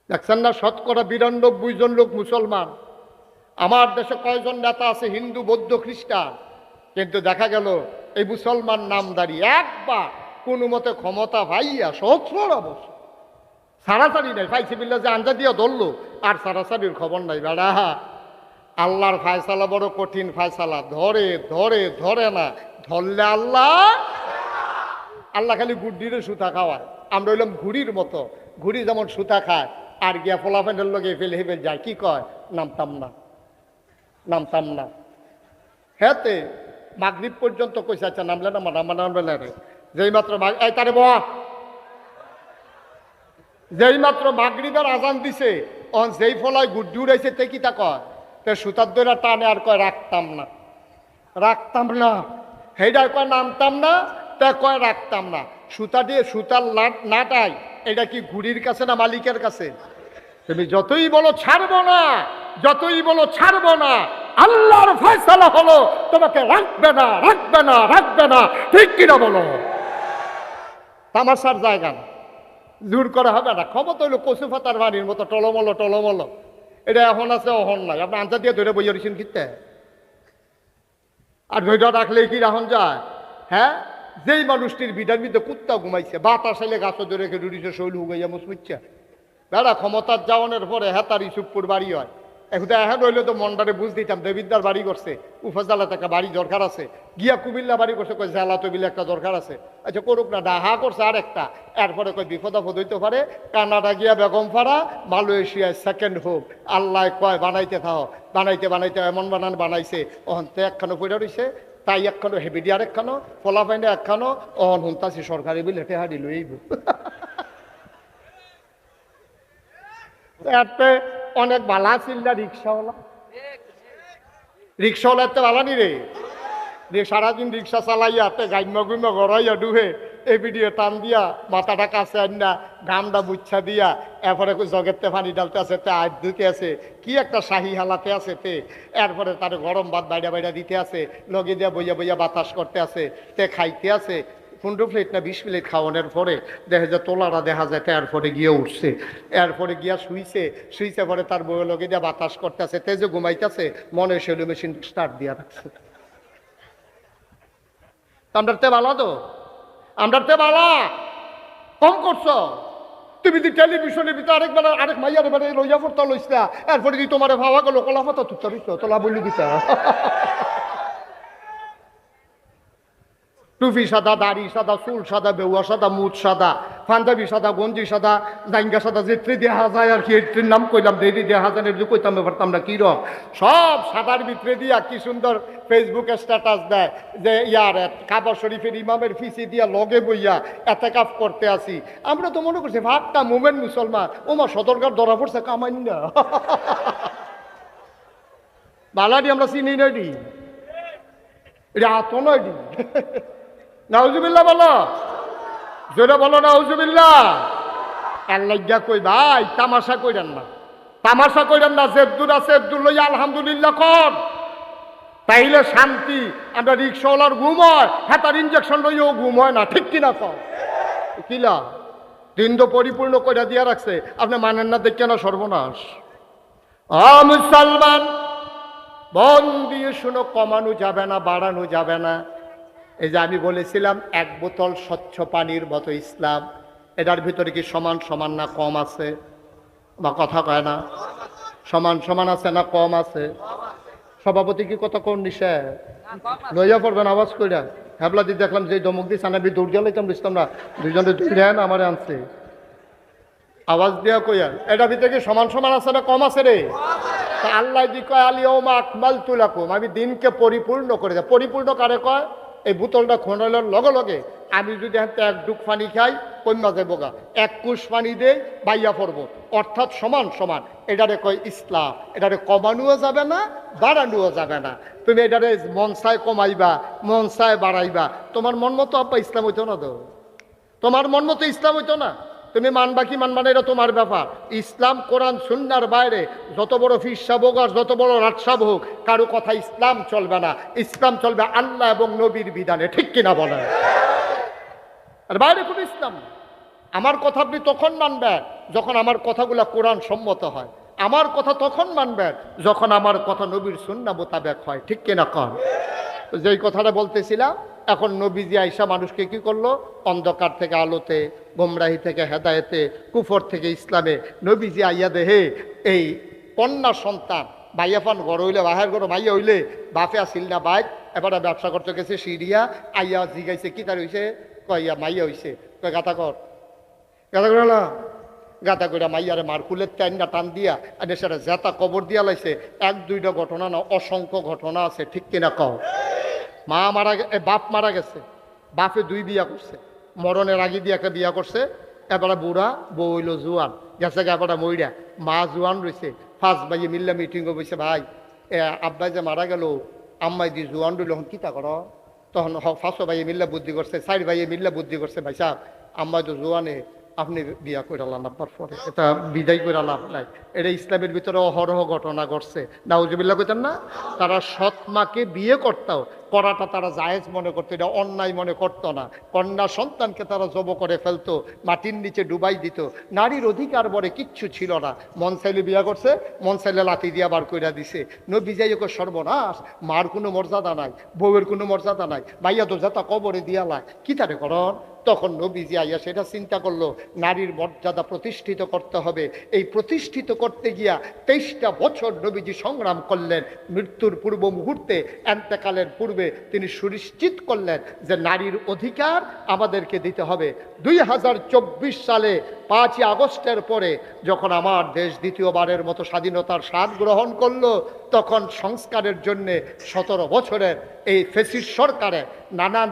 দেখছেন না, ৯২ জন লোক মুসলমান। আমার দেশে কয়জন নেতা আছে হিন্দু, বৌদ্ধ, খ্রিস্টান, কিন্তু দেখা গেল এই মুসলমান নামদারি একবার কোনো মতে ক্ষমতা ভাইয়া সহস্র অবশ্য সারাসারি নাই, ফাইসি বিল্লা যে আঞ্জা দিয়া ধরলো আর সারাসারির খবর নাই। বেড়া আল্লাহর ফায়সালা বড় কঠিন ফায়সালা, ধরে ধরে ধরে না, ধরলে আল্লাহ আল্লাহ খালি গুড্ডিরে সুতা খাওয়ায়। আমরা হইলাম ঘুড়ির মতো, ঘুড়ি যেমন সুতা খায় আর গিয়া ফোলাফেন্ডের লোকে ফেলে হেফে যায়, কি কয় নামতাম না, নামতাম না। হ্যাঁতে মাগরিব পর্যন্ত কইছে আচ্ছা নামলে না, নামবে না রে। যেই মাত্র এই তারে বাহ, যেই মাত্র মাগরিবের আজান দিছে, অন যেই ফলায় গুড্ডি উড়াইছে তে কি তা কয়, তে সুতার দইরা টানে আর কয় রাখতাম না, রাখতাম না। সেইটাই কয় নামতাম না, তা কয় রাখতাম না। সুতা দিয়ে সুতার নাটাই, এটা কি ঘুড়ির কাছে না মালিকের কাছে? তুমি যতই বলো ছাড়বো না, যতই বলো ছাড়বো না, আল্লাহর ফয়সালা হলো তোমাকে রাখবে না, রাখবে না, রাখবে না। ঠিক কিনা বলো? তামাশার জায়গা না, জোর করা হবে না। ক্ষমতা হইলো কচু পাতার বাড়ির মতো টলমলো টলমলো। এটা এখন আছে, অহন নাই। আপনি আঞ্জা দিয়ে ধরে বইয়া দিচ্ছেন কিতে, আর ধৈর্য রাখলে কি রাহন যায়? হ্যাঁ, যেই মানুষটির বিধান মধ্যে কুত্তা ঘুমাইছে, বাতাস আইলে গাছ ধরে রেখে ডুডিছে, শৈল হুগাইয়া মুচমুচ্ছে বেড়া ক্ষমতার যাওয়ানোর পরে হ্যাঁ তার ইসুপুর বাড়ি হয়। এখন এখন হইলে তো মনটারে বুঝ দিতাম, দেবিদ্দার বাড়ি করছে, উপজেলাতে একটা বাড়ি দরকার আছে, গিয়া কুমিল্লা বাড়ি করছে, কই জেলা তবিলে একটা দরকার আছে। আচ্ছা করুক না, ডাহা করছে আর একটা। এরপরে কই বিপদ আপদ হইতে পারে, কানাডা গিয়া বেগমপাড়া, মালয়েশিয়ায় সেকেন্ড হোক, আল্লাহ কয় বানাইতে থাও, বানাইতে বানাইতে এমন বানাইছে, অহন্তে একখানো পড়ে রয়েছে, তাই একখানো হেবিডি আর একখানো, ফলাফাইনে একখানো, অহন হুনতাছি সরকারি বিল হেঁটে হাঁড়ি লইব। অনেক বালা ছিল না রিক্সাওয়ালা, রিক্সাওয়ালা এত বালানি রে, সারাদিন রিক্সা চালাইয়া গাইমা গুইমা গড়াইয়া ডুহে এই ভিডিও টান দিয়া মাথাটা কাছে আন ঘামটা বুচ্ছা দিয়া এরপরে জগেতে পানি ডালতে আছে, তে আজ ধুতে আছে, কি একটা শাহী হালাতে আছে তে, এরপরে তার গরম ভাত বাইরা বাইরা দিতে আছে, লগে দিয়া বইয়া বইয়া বাতাস করতে আছে, তে খাইতে আছে। 15 প্লেট না 20 প্লেট খাওয়ানোর পরে দেখা যায় তোলারা দেখা যায় এরপরে গিয়ে উঠছে, এরপরে গিয়া শুইছে পরে তার বউয়ের লগে দিয়ে বাতাস করতেছে, তেজে ঘুমাইতেছে, মনে সেলু মেশিন স্টার্ট দিয়া রাখছে। আমরাতে বালা তো, আমরাতে বালা কম করছো তুমি। যদি টেলিভিশনের ভিতরে আরেক মাইয়ারে বারে লইয়া পড়তা লইসলা, এরপরে যদি তোমার ভাবা গেল কলা পাতা তুত্তা দিত, তোলা বলি দিতা। টুপি সাদা, দাড়ি সাদা, চুল সাদা, বেউয়া সাদা, মুখ সাদা, পাঞ্জাবি সাদা, গঞ্জি সাদা, জাইঙ্গা সাদা, যেত্রে দেখা যায় আর কি, এটির নাম কইলাম, দেরি দেখা যায় না কইতাম পারতাম না কি রং, সব সাদার ভিতরে দিয়া কি সুন্দর ফেসবুকে স্ট্যাটাস দেয় যে ইয়ার কাবা শরীফের ইমামের ফিসি দিয়া লগে বইয়া এতেকাফ করতে আসি। আমরা তো মনে করছি ভাবটা মোমেন্ট মুসলমান, ওমা সদরকার ধরা পড়ছে কামাই না। বালাডি আমরা চিনি নয়ডি, এটা আত নয়ডি। নাউজুবিল্লাহ বলো, জোরে বলো নাউজুবিল্লাহ। আল্লাহ কই ভাই তামাশা কইরেন না, তামাশা কইরেন না, জেদ্দুর আছে জেদ্দুর লইয়া আলহামদুলিল্লাহ কর, তাইলে শান্তি। আমরা রিক্সাওয়ালার ঘুম হয়, হ্যাঁ তার ইঞ্জেকশন লইয়াও ঘুম হয় না, ঠিক কিনা কর? কিলা দিন তো পরিপূর্ণ করে দিয়া রাখছে, আপনি মানেন না, দেখে না সর্বনাশ। মুসলমান মন দিয়ে শুনো, কমানো যাবে না, বাড়ানো যাবে না। এই যে আমি বলেছিলাম 1 বোতল স্বচ্ছ পানির মতো ইসলাম, এটার ভিতরে কি সমান সমান না কম আছে? বা কথা কয় না, সমান সমান আছে না কম আছে? সভাপতি কি কথা কোন নিশে লইয়া পড়বেন আওয়াজ কইরা? হ্যাবলা দিয়ে দেখলাম যে দমক দিয়ে সানাবি দৌড় জ্বালাইতাম, বুঝতাম না, দুইজনে দেন আমার আনছে আওয়াজ দিয়া কইয়া, এটার ভিতরে কি সমান সমান আছে না কম আছে রে? তা আল্লাহ দি কয় আলিয়াউমা আকমালতু লাকুম, আমি দিনকে পরিপূর্ণ করে দেয়। পরিপূর্ণ কারে কয়? এই বোতলটা খোঁড়ানোর লগে লগে আমি যদি হাতে 1 ডুক পানি খাই কইমা যাবো গা, 1 কুশ পানি দেই বাইয়া পড়বো, অর্থাৎ সমান সমান। এটারে কয় ইসলাম। এটারে কমানোও যাবে না, বাড়ানোও যাবে না। তুমি এটারে মন চায় কমাইবা, মন চায় বাড়াইবা, তোমার মন মতো আপা ইসলাম হইতো না তো, তোমার মন মতো ইসলাম হইতো না। তুমি মানবা কি মানবা না এটা তোমার ব্যাপার। ইসলাম কোরআন সুন্নাহর বাইরে যত বড় ফিরসা হোক আর যত বড় রাজসাব হোক, কারো কথা ইসলাম চলবে না। ইসলাম চলবে আল্লাহ এবং নবীর বিধানে, ঠিক কিনা বলেন? আর বাইরে কোনো ইসলাম না। আমার কথা আপনি তখন মানবেন যখন আমার কথাগুলো কোরআন সম্মত হয়। আমার কথা তখন মানবেন যখন আমার কথা নবীর সুন্নাহ মোতাবেক হয়, ঠিক কিনা কন? যেই কথাটা বলতেছিলাম, এখন নবীজি আইসা মানুষকে কি করলো? অন্ধকার থেকে আলোতে, গোমরাহি থেকে হেদায়েতে, কুফর থেকে ইসলামে। নবীজি আইয়া দেহে এই কন্যা সন্তান ভাইয়াফান ঘর হইলে, বাহের ঘর ভাইয়া হইলে, বাপে আসিল না বাইক, এবারে ব্যবসা করতে গেছে সিরিয়া, আইয়া জিগাইছে কি তার হইছে? কইয়া মাইয়া হইছে, কয় গাতা কর, গাতা করে না, গাতা করে মাইয়ারে মার কুলের টাইনটা টান দিয়া আর সেটা জেতা কবর দিয়া লাইছে। 1-2টা ঘটনা না, অসংখ্য ঘটনা আছে, ঠিক কিনা কও? মা মারা, বাপ মারা গেছে, বাপে 2 বিয়া করছে, মরণের আগে দিয়ে একটা বিয়া করছে। এবারে বুড়া, বউ হইল জোয়ান, গেছে এবারে মইরা, মা জোয়ান রয়েছে। 5 ভাইয়ে মিল্লা মিটিংও বসে, ভাই আব্বাই যে মারা গেল, আম্মাই দিয়ে জোয়ান রইল, এখন কিতা করো? তখন 5 ভাইয়ে মিল্লা বুদ্ধি করছে, 4 ভাইয়ে মিল্লা বুদ্ধি করছে, ভাই সাহেব আম্মাই তো জোয়ানে, আপনি বিয়া করে লান, আপনার পরে এটা বিদায় করে লাভ নাই। এটা ইসলামের ভিতরে অহরহ ঘটনা ঘটছে, নাউজুবিল্লাহ কইতেন না? তারা সৎ মাকে বিয়ে করতাও, করাটা তারা জায়েজ মনে করতো, এটা অন্যায় মনে করতো না। কন্যা সন্তানকে তারা জব করে ফেলতো, মাটির নিচে ডুবাই দিত। নারীর অধিকার বলে কিচ্ছু ছিল না। মন চাইলে বিয়া করছে, মন চাইলে লাথি দিয়া বার কইরা দিছে। নবী যাই ওকে সর্বনাশ, মার কোনো মর্যাদা নাই, বউয়ের কোনো মর্যাদা নাই, ভাইয়া তো যাতা কবরে দিয়ালায়, কি তারে করন? তখন নবীজি আইয়া সেটা চিন্তা করলো, নারীর মর্যাদা প্রতিষ্ঠিত করতে হবে। এই প্রতিষ্ঠিত করতে গিয়া 23টা বছর নবীজি সংগ্রাম করলেন। মৃত্যুর পূর্ব মুহূর্তে, এন্তেকালের পূর্বে তিনি সুনিশ্চিত করলেন যে নারীর অধিকার আমাদেরকে দিতে হবে। 2024 সালে 5ই আগস্টের পরে যখন আমার দেশ দ্বিতীয়বারের মতো স্বাধীনতার স্বাদ গ্রহণ করলো, তখন সংস্কারের জন্যে 17 বছরের এই ফেসিস্ট সরকারে নানান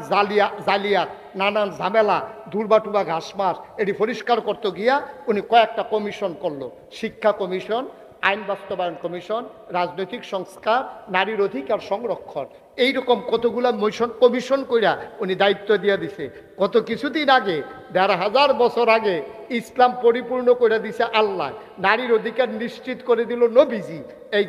জালিয়াত, নানান ঝামেলা, দুর্বাটুবা ঘাসমাস এটি পরিষ্কার করতে গিয়া উনি কয়েকটা কমিশন করলো। শিক্ষা কমিশন, আইন বাস্তবায়ন কমিশন, রাজনৈতিক সংস্কার, নারীর অধিকার সংরক্ষণ, এইরকম কতগুলা কমিশন কইরা উনি দায়িত্ব দিয়ে দিছে। কত কিছুদিন আগে, ১,৫০০ বছর আগে ইসলাম পরিপূর্ণ করে দিছে আল্লাহ, নারীর অধিকার নিশ্চিত করে দিল নবীজি। এই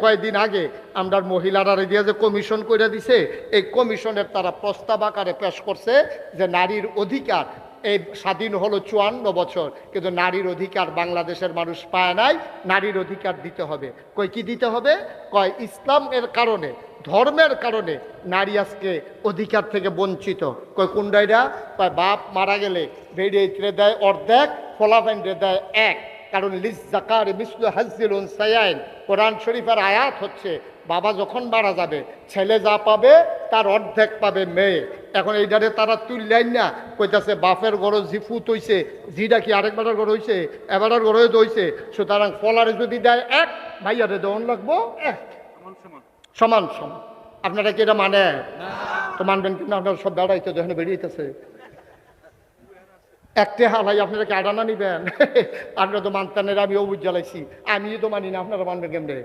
কয়েকদিন আগে আমরা মহিলারা দিয়ে যে কমিশন করে দিছে, এই কমিশনের তারা প্রস্তাব আকারে পেশ করছে যে নারীর অধিকার, এই স্বাধীন হলো ৫৪ বছর, কিন্তু নারীর অধিকার বাংলাদেশের মানুষ পায় নাই, নারীর অধিকার দিতে হবে। কই কি দিতে হবে? কয় ইসলামের কারণে, ধর্মের কারণে নারী আজকে অধিকার থেকে বঞ্চিত। কয় কোনডাইরা? কয় বাপ মারা গেলে বেড়ে দেয় অর্ধেক, ফলাফাইন্ডে দেয় এক। কারণ লিজ জাকার মিসলু হাজ্জিল উনসায়াইন, কোরআন শরীফের আয়াত হচ্ছে বাবা যখন মারা যাবে ছেলে যা পাবে তার অর্ধেক পাবে মেয়ে। এখন এইটারে তারা তুললেন না, কইতাছে বাপের গড় জিফুত হইছে, জিটা কি আরেকবারের গড় হইছে, এবারের গড় হইছে, সুতরাং ফলারে যদি দেয় এক, ভাইয়ারে দেওয়ান লাগবো এক, সমান সমান। আপনারা কি এটা মানে? তো মানবেন কিন্তু আপনারা সব বেড়াইতে যেখানে বেরিয়েছে একটা হালাই, আপনারা কি আডানা নিবেন? আপনারা তো মানতেন, আমি অবুজ জ্বালাইছি, আমি তো মানি না, আপনারা মানবেন কেমনে?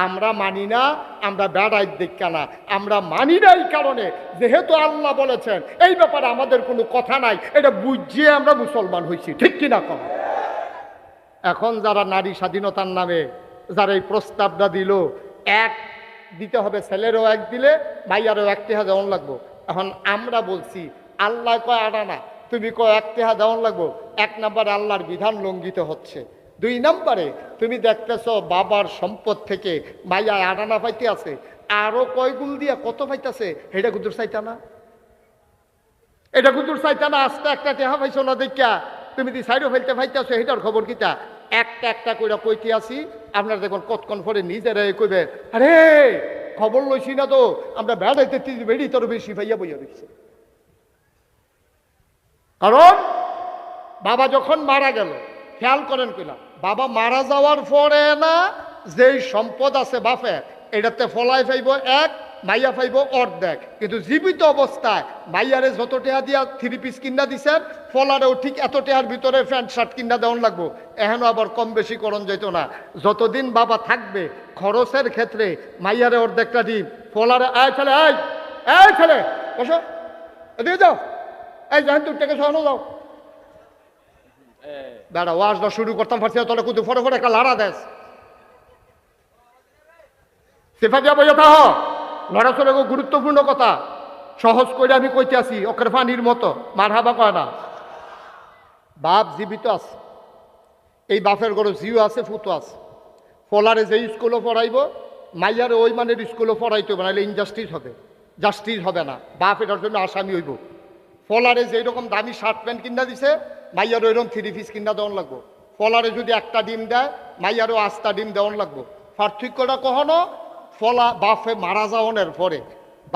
আমরা মানি না, আমরা বেড়াই দেখা না, আমরা মানি না এই কারণে যেহেতু আল্লাহ বলেছেন এই ব্যাপারে আমাদের কোনো কথা নাই, এটা বুঝিয়ে আমরা মুসলমান হয়েছি, ঠিক কিনা কম? এখন যারা নারী স্বাধীনতার নামে যারা এই প্রস্তাবটা দিল, এক দিতে হবে, ছেলেরও এক দিলে ভাইয়ারও ১,০০০ দেওয়ান লাগবো। এখন আমরা বলছি আল্লাহ কয় আডানা, তুমি কয় ১,০০০ দেওয়ান লাগবো। ১ নম্বরে আল্লাহর বিধান লঙ্ঘিত হচ্ছে। ২ নম্বরে তুমি দেখতেছ বাবার সম্পদ থেকে মাইয়া আডানা পাইতে আছে, আরো কয় গুল দিয়া কত পাইতেছে, এটা কুতুর চাইতা না, এটা কুতুর চাইতা না। আস্তে একটা টেহা পাইছো না দেখা তুমি দি সাইডও ফেলতে পাইতেছো, এটার খবর কিতা? একটা একটা কইরা কইতে আসি, আপনারা দেখুন কতক্ষণ পরে নিজেরাই কইবে আরে খবর লইছি না তো, আমরা বেড়াইতে বেড়ি তোর বেশি ভাইয়া বইয়া দিচ্ছে। কারণ বাবা যখন মারা গেল, খেয়াল করেন কিনা, বাবা মারা যাওয়ার পরে না যেই সম্পদ আছে বাপের, এটাতে ফলাই পাইব এক, মাইয়া পাইব অর্ধেক। কিন্তু জীবিত অবস্থায় মাইয়ারে যত টেহা দিয়া 3 পিস কিনা দিছেন, ফলারেও ঠিক এত টেহার ভিতরে প্যান্ট শার্ট কিনা দেওয়ান লাগবো। এখনো আবার কম বেশি করণ যেত না। যতদিন বাবা থাকবে খরচের ক্ষেত্রে মাইয়ারে অর্ধেকটা দিন, ফলারে আয় ছেলে, এই ছেলে বসো, এদিকে যাও, এই জাহেন তোর টাকা সহানো যাও, দাঁড়া ওয়াজটা শুরু করতাম পারছি না, তাহলে কুতু ফটো ফটো একটা লাড়া দেশ সেফা দিয়া বইয়া থাহ। লড়াচড়ে গুরুত্বপূর্ণ কথা সহজ করে আমি কইতে আসি, ওকের পানির মতো মার হাবা কয় না। বাপ জীবিত আছে, এই বাপের ঘরে জিও আছে, ফুতো আছে। ফলারে যে স্কুলে পড়াইব, মাইয়ারে ওই মানের স্কুলে পড়াইতে হবে, নাহলে ইনজাস্টিস হবে, জাস্টিস হবে না, বাপ এটার জন্য আসামি হইব। ফলারে যেই রকম দামি শার্ট প্যান্ট কিনা দিছে, মাইয়ারও এরকম 3 পিস কিনা দেওয়ান লাগবো। ফলারে যদি একটা ডিম দেয়, মাইয়ারও 8টা ডিম দেওয়ান লাগবো। পার্থক্যটা কখনো ফলা বাপে মারা যাওয়ানোর পরে,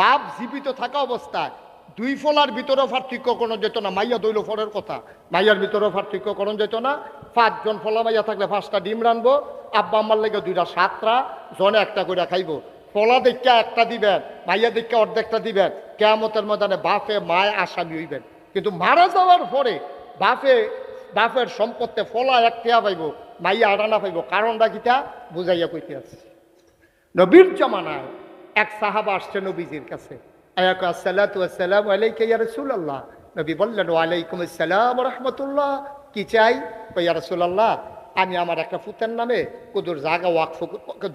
বাপ জীবিত থাকা অবস্থায় 2 ফলার ভিতরেও পার্থক্য কোনো যেত না। মাইয়া দইল ফলের কথা, মাইয়ার ভিতরেও পার্থক্য করণ যেত না। 5 জন ফলা মাইয়া থাকলে 5টা ডিম রানবো, আব্বা আম্মার লেগে 2টা 7টা, জনে একটা করে খাইব। ফলা দেখা একটা দিবেন, মাইয়া দেখা অর্ধেকটা দিবেন, কিয়ামতের ময়দানে বাপে মায় আসামি হইবেন। কিন্তু মারা যাওয়ার পরে বাপের সম্পত্তি ফলা 1 টেয়া পাইব, মাইয়া আড়ানা পাইব। কারণটা কিটা বুঝাইয়া কইতে আছে। নবীর জমানায় এক সাহাবা আসছে নবীজির কাছে, আসসালাতু ওয়াসসালামু আলাইকা ইয়া রাসূলুল্লাহ। নবী বললেন ওয়ালাইকুম আসসালাম ওয়া রাহমাতুল্লাহ। কি চাই? ইয়া রাসূলুল্লাহ, আমি আমার একটা ফুতের নামে কুদুর জায়গা ওয়াকফ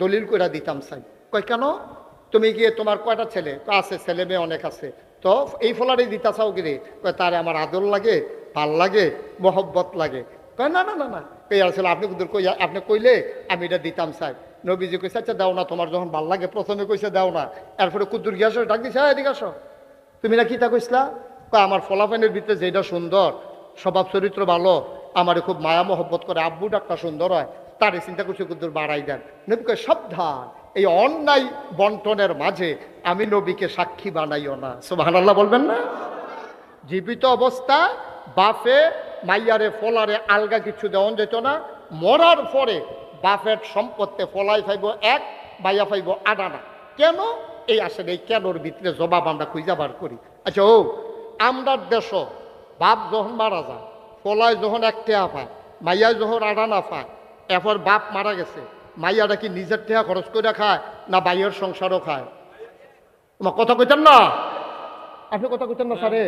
দলিল করে দিতাম চাই। কই কেন? তুমি গিয়ে তোমার কয়টা ছেলে? আছে, ছেলে মেয়ে অনেক আছে, তো এই ফলারই দিতা চাও গিরে? তারে আমার আদর লাগে, ভাল লাগে, মহব্বত লাগে। কয় না না না না, ইয়া রাসূলুল্লাহ আপনি কুদুর কই, আপনি কইলে আমি এটা দিতাম চাই। নবীজি কইছে আচ্ছা দাও না, তোমার যখন ভাল লাগে। প্রথমে কইছে দাও না, এরপরে কুদ্দুর গিয়ে আসো, ডাক দিছে এদিকে আসো, তুমি না কি তা কইসলা? আমার ফলাফানের ভিতরে যেটা সুন্দর, স্বভাব চরিত্র ভালো, আমার খুব মায়া মহব্বত করে, আব্বু ডাকটা সুন্দর হয়, তারে চিন্তা করছে কুদ্দুর বাড়াই দেন। নবী কয় সাবধান, এই অন্যায় বন্টনের মাঝে আমি নবীকে সাক্ষী বানাইও না। সুবহানাল্লাহ বলবেন না? জীবিত অবস্থায় বাপে মাইয়ারে ফলারে আলগা কিছু দেওয়ান যেত না। মরার পরে বাপের সম্পত্তি ফলাই পাইব 1, মাইয়া পাইব আডানা। কেন? এই আসলে এই কেনর ভিতরে জবাব আমরা খুঁজা বার করি। আচ্ছা আমরার দেশ বাপ যখন মারা যায়, ফলায় যখন 1 টেয়া পায়, মাইয়ায় যখন আডানা পায়, এরপর বাপ মারা গেছে, মাইয়াটা কি নিজের টেহা খরচ করে খায় না বাইয়ের সংসারও খায়? তোমার কথা কইতেন না, আপনি কথা কইতেন না স্যারে,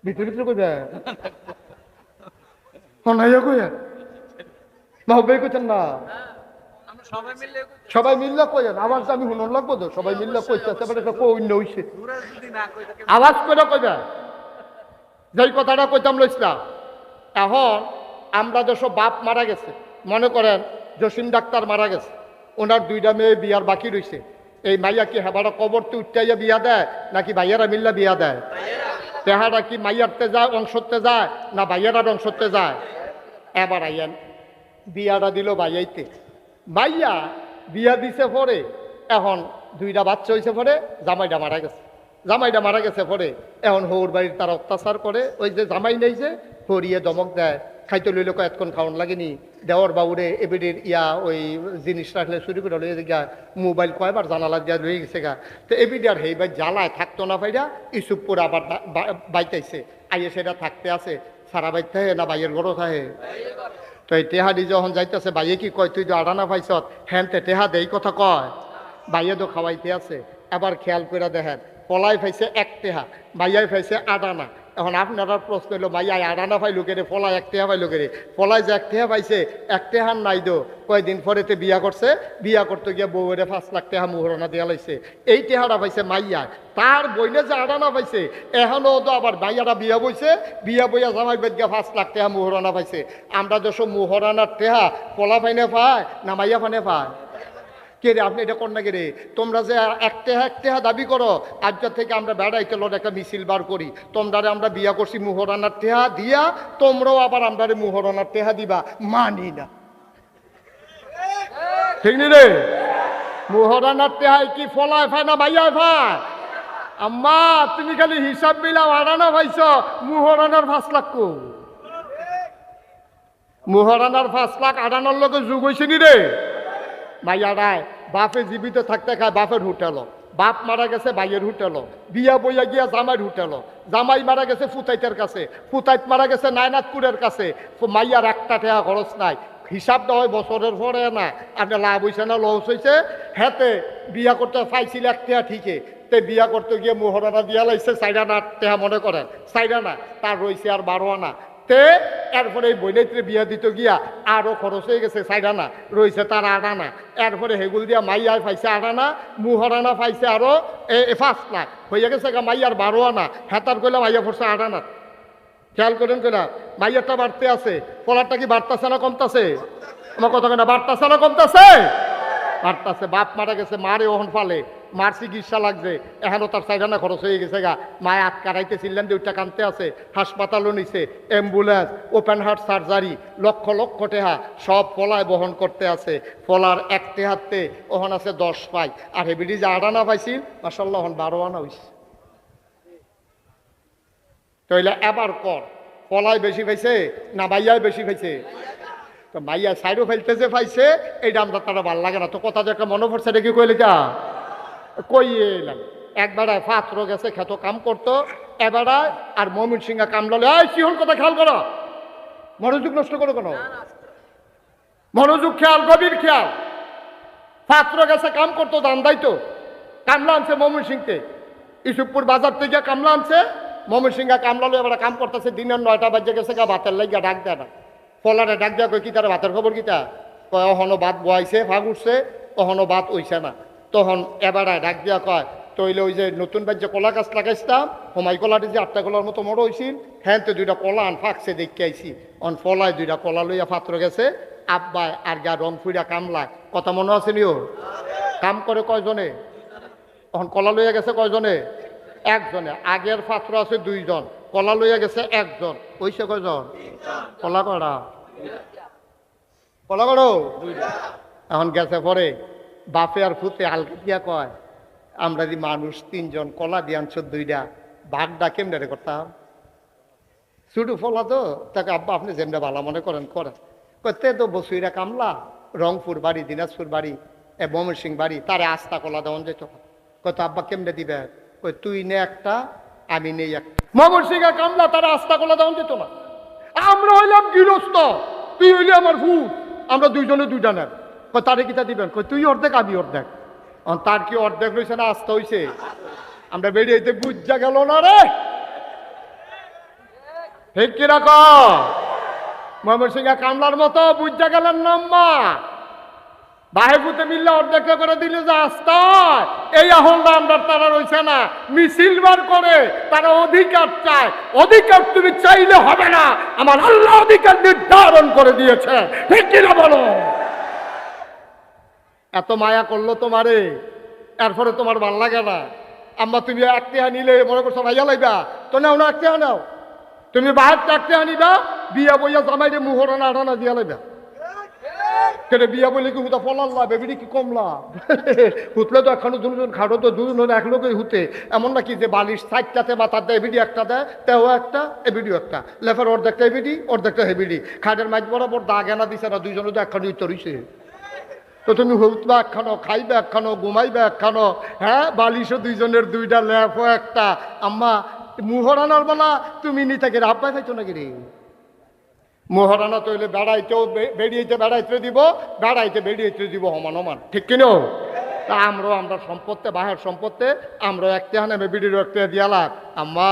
ভিতরে ভিতরে কইবে নাইয়া কইয়া মাহবে কইতেন না, সবাই মিললে কইেন। আওয়াজ আমি শুনুন লাগবো তো, সবাই মিললে কইতে একটা কইন্য হইছে, আওয়াজ করে কইবে। যেই কথাটা কইতাম লইছিলাম, এখন আমরা যেসব বাপ মারা গেছে, মনে করেন জসিম ডাক্তার মারা গেছে, ওনার 2টা মেয়ে বিয়ার বাকি রয়েছে, এই মাইয়া কি হেবারা কবরতে উঠাইয়া বিয়া দেয় নাকি ভাইয়ারা মিল্লা বিয়া দেয়? তেহারা কি মাইয়ারতে যায় অংশতে যায় না ভাইয়ারার অংশতে যায়? এবার আইয়েন বিয়াটা দিল ভাইয়াইতে, ভাইয়া বিয়া দিছে পরে এখন 2টা বাচ্চা হয়েছে পরে জামাইটা মারা গেছে, জামাইটা মারা গেছে পরে এখন হৌর বাড়ির তারা অত্যাচার করে, ওই যে জামাই নেই যে হরিয়ে দমক দেয়, খাইতে লইলে কয়েকক্ষণ খাওয়ান লাগেনি, দেওয়ার বাবুরে এবিডির ওই জিনিস রাখলে শুরু করে লইয়ে গা মোবাইল কয়বার জানালা দিয়া রয়ে গেছে গা, তো এবিডি আর হেইবার জ্বালায় থাকতো না পাইরা ইসুপুর আবার বাইতাইছে, আইয়ে সেটা থাকতে আছে সারা বাইতে থাকে না বাইয়ের গড়ো থাকে? তো এই টেহাদি যখন যাইতেছে বাইয়ে কি কয় তুই তো আড়ানা পাইছ, হ্যাঁ টেহা দেই কথা কয়, বাইয়ে তো খাওয়াইতে আছে। এবার খেয়াল করে দেখেন, পলাই পাইছে 1 টেহা, ভাইয়াই পাইছে আড়ানা। এখন আপনারা প্রশ্ন হলো ভাইয়াই আড়ানা পাইলো কেড়ে, পলাই 1 টেহা পাইলো কেড়ে? পলাই যে 1 টেহা পাইছে, 1 টেহার নাই দো, কয়েকদিন পরেতে বিয়া করছে, বিয়া করতে গিয়ে বউরে 5 লাখ টেহা মোহরণা দেওয়া লাইছে, এই টেহাটা পাইছে মাইয়া। তার বইনে যে আড়ানা পাইছে, এখনও তো আবার ভাইয়ারা বিয়া বইছে, বিয়া বইয়া জামাই বেদ গিয়া 5 লাখ টেহা মোহরণা পাইছে। আমরা যেসব মোহরানার টেহা পলা পাইনে পায় না মাইয়া পানে পায়? কে রে আপনি এটা কর না কে রে? তোমরা যে 1 টেহা দাবি করো, আজকের থেকে আমরা বেড়াইতে লোক একটা মিছিল বার করি, তোমরা আমরা বিয়া করছি মোহরানার টেহা দিয়া, তোমরাও আবার আমরা মোহরানার টেহা দিবা, মানি না। ঠিক নি রে? মোহরানার টেহাই কি ফলায় ফায় না ভাইয়ায় ফায়? আম্মা তুমি খালি হিসাব মিলাও, আড়ানা ভাইছ মোহরানার 5 লাখ কো, মোহরানার 5 লাখ আড়ানার লোকে যুগ হয়েছে নি রে? মাইয়ারায় বাপে জীবিত থাকতে খায় বাপের হোটেল, বাপ মারা গেছে ভাইয়ের হোটেল, বিয়া বইয়া গিয়া জামাইয়ের হোটেল, জামাই মারা গেছে ফুতাইতের কাছে, ফুতাইত মারা গেছে নায়নাথপুরের কাছে, মাইয়ার 1 টেহা খরচ নাই। হিসাব দেওয়া হয় বছরের পরে না, আপনার লাভ হয়েছে না লস হয়েছে? হ্যাঁ বিয়া করতে পাইছিল 1 টেহা ঠিকই, তে বিয়া করতে গিয়ে মোহরানা দিয়া লাইছে 4 আনা টেহা, মনে করেন 4 আনা, তার রয়েছে আর 12 আনা, তে এরপরে এই বইনাইত্রে বিয়া দিত গিয়া আরও খরচ হয়ে গেছে 4 আনা, রয়েছে তার 8 আনা, এরপরে হেগুল দিয়া মাইয়ায় পাইছে 8 আনা, মুহরানা পাইছে আরো 5 লাখ, হয়ে গেছে মাইয়ার 12 আনা, হেতার কইলে মাইয়া পড়ছে 8 আনা। খেয়াল করেন কইলা মাইয়ারটা বাড়তে আছে, পলারটা কি বাড়তাছে না কমতাছে? আমার কথা কেনা বাড়তাছে না কমতাছে? বাড়তাছে। বাপ মারা গেছে, মারে ওহন ফালে, মার চিকিৎসা লাগছে, এখনও তার 4 আনা খরচ হয়ে গেছে গা, মায় আটকারাইতেছিলেন 2টা কানতে আছে, হাসপাতালও নিছে, ambulance, open heart surgery, lakh lakh টেহা সব ফলায় বহন করতে আছে। ফলার 1 টেহাতে ওহন আছে 10 পাই, আর হেবিডি যে 8 আনা পাইছিল মাশাআল্লাহ ওহন 12 আনা হইছে। তাইলে এবার কর, ফলায় বেশি পাইছে না মাইয়ায় বেশি পাইছে? তো মাইয়া সাইডও ফেলতেছে পাইছে, এইটা আমরা তারা ভাল লাগে না। তো কথা যে একটা মনে পড়ছে এটা কি কইলে যা কই এলাম, একবার পাত্র গেছে খেত কাম করতো, এবার আর মমিন সিংহা কামলালে এই সিহন কথা খেয়াল করো, মনোযোগ নষ্ট করো কেন? মনোযোগ খেয়াল, গভীর খেয়াল। পাত্র গেছে কাম করতো, দান দাইতো, কামলা আনছে মমিন সিংকে, ইসুপুর বাজার থেকে কামলা আনছে, মমিন সিংহা কামলালো, এবার কাম করতেছে, দিনের 9টা বাজে গেছে গা, ভাতের লাগিয়া ডাক দেয় না, ফলারে ডাক দেয়া কই কি তার ভাতের খবর কিতা? অহনো ভাত বয়াইছে, ভাগ উঠছে, অহনো ভাত হইছে না। তখন এবার ডাক দিয়া কয় তইলে ওই যে নতুন বাজ্য কলা গাছ লাগাইছিলাম, হোমাই কলাটি যে 8টা কলার মতো বড় হয়েছিল, হ্যাঁ তো 2টা কলা আন ফাঁকছে দেখতে আইছি, অন ফলায় 2টা কলা লইয়া পাত্র গেছে, আব্বায় আর গা রং ফুইরা কামলায়, কথা মনে আছে নি? ওর কাম করে কয়জনে? এখন কলা লইয়া গেছে কয়জনে? 1 জনে। আগের পাত্র আছে 2 জন, কলা লইয়া গেছে 1 জন, হইছে কয়জন? কলা করা, কলা করো 2টা। এখন গেছে পরে বাপে আর ফুতে আলকা দিয়া কয় আমরা যে মানুষ 3 জন, কলা দিয়ে আনছো 2টা, ভাগটা কেমনে করতাম? ছোট ফলা তো, তাকে আব্বা আপনি যেমনি ভালো মনে করেন করেন। কতে তো বসুইরা কামলা, রংপুর বাড়ি, দিনাজপুর বাড়ি, ময়মনসিংহ বাড়ি, তারে আস্তা কলা দেওয়া যেত। কত আব্বা কেমনে দিবে? কই তুই নে একটা, আমি নেই একটা। ময়মনসিংহ কামলা, তারা আস্তা কলা দেওয়া যেত না। আমরা হইলাম গৃহস্থ, তুই হইলি আমার ভূত, আমরা 2 জনে 2টা নেন। তারে কিতা দিবেন, তুই অর্ধেক আমি অর্ধেক। তার কি অর্ধেক হয়েছে না আস্তে হয়েছে? আমরা বেরিয়েতে বুঝা গেল না রে, ঠিক কিরকম ময়মন সিংহা কামলার মতো বুঝা গেলেন না আম্মা? বাহেপুতে মিললে অর্ধেক করে দিলে যে আস্তায় এই আহলটা আমরা তারা রয়েছে না, মিছিল বার করে তারা অধিকার চায়। অধিকার তুমি চাইলে হবে না, আমার আল্লাহ অধিকার নির্ধারণ করে দিয়েছে, ঠিক কিনা বলো? এত মায়া করলো তোমারে, এরপরে তোমার ভাল লাগে না। আম্মা তুমি একটা নিলে মনে করছো ভাইয়া লাইবা, তো নাও না একটা নাও। তুমি বাহার একটা আনিবা, বিয়া বইয়া জামাইরে মুহরানা আটানা দিয়া লাইবা। কেটে বিয়া বলে কি হুতা পলাল্লা বেবিডি কি কমলা হুতলে তো এখনো দুজন খাটো তো দুজন এক লোকেই হুতে। এমন নাকি যে বালিশ সাইডটাতে মাথার দেয় এবিডি একটা দেয়, তেও একটা এবিডিও একটা, লেফার অর্ধেকটা এবিডি অর্ধেকটা হেবিডি, খাটের মাঝ বরাবর দাগ এনা দিছে না, দুইজনে তো একখানো উত্তরিছে। তো তুমি হুতবা একখানো, খাইবে একখানো, ঘুমাইবে একখানো, হ্যাঁ বালিশও দুইজনের দুইটা, লেফও একটা। আম্মা মুহরানার বেলা তুমি নিতে গেলে আব্বাই খাইতো নাকি রে? মহারানা তৈলে বেড়াইতেও বেরিয়েতে বেড়াইতে দিব, বেড়াইতে বেরিয়েতে দিব সমান সমান, ঠিক কিনো? তা আমরা সম্পত্তি বাহের সম্পত্তি আমরা একটা নেমে বিডির একটা দিয়ালাম। আম্মা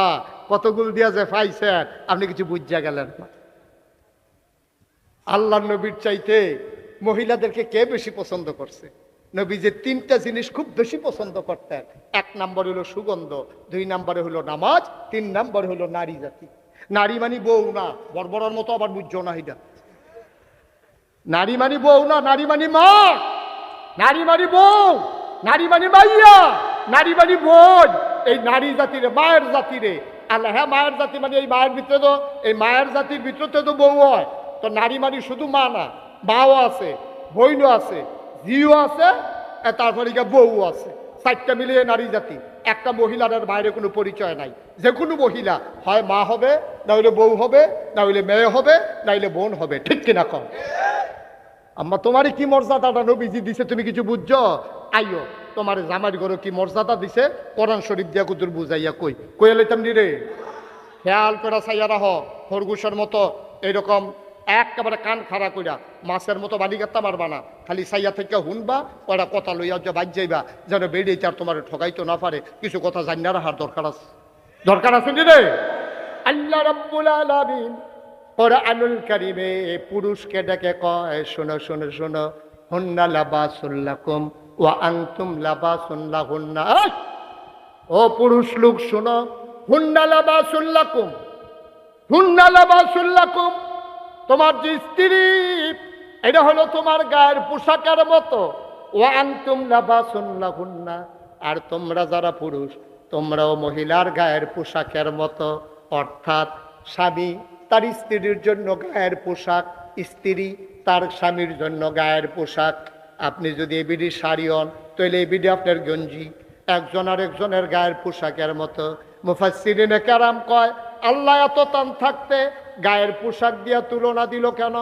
কতগুলো দিয়া যে পাইছেন আপনি কিছু বুঝা গেলেন না। আল্লাহ নবীর চাইতে মহিলাদেরকে কে বেশি পছন্দ করছে? নবী যে তিনটা জিনিস খুব বেশি পছন্দ করতেন, এক নম্বরে হলো সুগন্ধ, দুই নম্বরে হলো নামাজ, তিন নম্বরে হলো নারী জাতি। নারী মানি বউ না, বর্বরের মতো আবার বুঝছো না এটা। নারী মানি বউ না, নারী মানি মা, নারী মানি বউ, নারী মানি মাইয়া, নারী মানি বোন। এই নারী জাতিরে, মায়ের জাতিরে আল্লাহ, হ্যাঁ মায়ের জাতি মানে এই মায়ের ভিতরে তো, এই মায়ের জাতির ভিতরে তো বউ হয়। তো নারী মানি শুধু মা না, মাও আছে, বইনও আছে, জিও আছে, তারপরে বউ আছে। চারটা মিলিয়ে নারী জাতি। একটা মহিলার বাইরে কোনো পরিচয় নাই। যে কোনো মহিলা হয় মা হবে, না হইলে বউ হবে, না হইলে মেয়ে হবে, না হইলে বোন হবে, ঠিক কিনা কম? আম্মা তোমারই কি মর্যাদাটা নবীজি দিছে তুমি কিছু বুঝছো? আইও তোমার জামাইর ঘরে কি মর্যাদা দিছে কোরআন শরীফ দিয়া কুতুর বুঝাইয়া কই লইতাম নি রে। খেয়াল করে চাইয়া রাহ, খরগোশের মতো এইরকম একেবারে কান খাড়া কইরা মাছের মতো বালিগাত্তা মারবা না, খালি সাইয়া থেকে হুনবা, ওরা কথা লইয়া যে বাজ যাইবা, যেন বেড়ে চার তোমার ঠকাইতো না পারে। কিছু কথা জানি না রাখার দরকার আছে নি রে। আল্লাহ রাব্বুল আলামিন কোরআনুল কারীমে পুরুষকে ডেকে কয়, শোনো শোনো শোনো, হুন্না লাবাসুল লাকুম ওয়া আনতুম লাবাসুন লাহুন্না। ও পুরুষ লোক শোনো, হুন্না লাবাসুল লাকুম, হুন্না লাবাসুল লাকুম, তোমার যে স্ত্রী এটা হলো তোমার গায়ের পোশাকের মতো। ওয়া আনতুম লাবাসুন লাহুন্না, আর তোমরা যারা পুরুষ তোমরাও মহিলার গায়ের পোশাকের মতো। অর্থাৎ স্বামী তার স্ত্রীর জন্য গায়ের পোশাক, স্ত্রী তার স্বামীর জন্য গায়ের পোশাক। আপনি যদি এবিডি শাড়ি হন তাহলে এবিডি আপনার গঞ্জি, একজন আর একজনের গায়ের পোশাকের মতো। মুফাসসিরিনে কেরাম কয়, আল্লাহ এত টান থাকতে গায়ের পোশাক দিয়া তুলনা দিল কেন?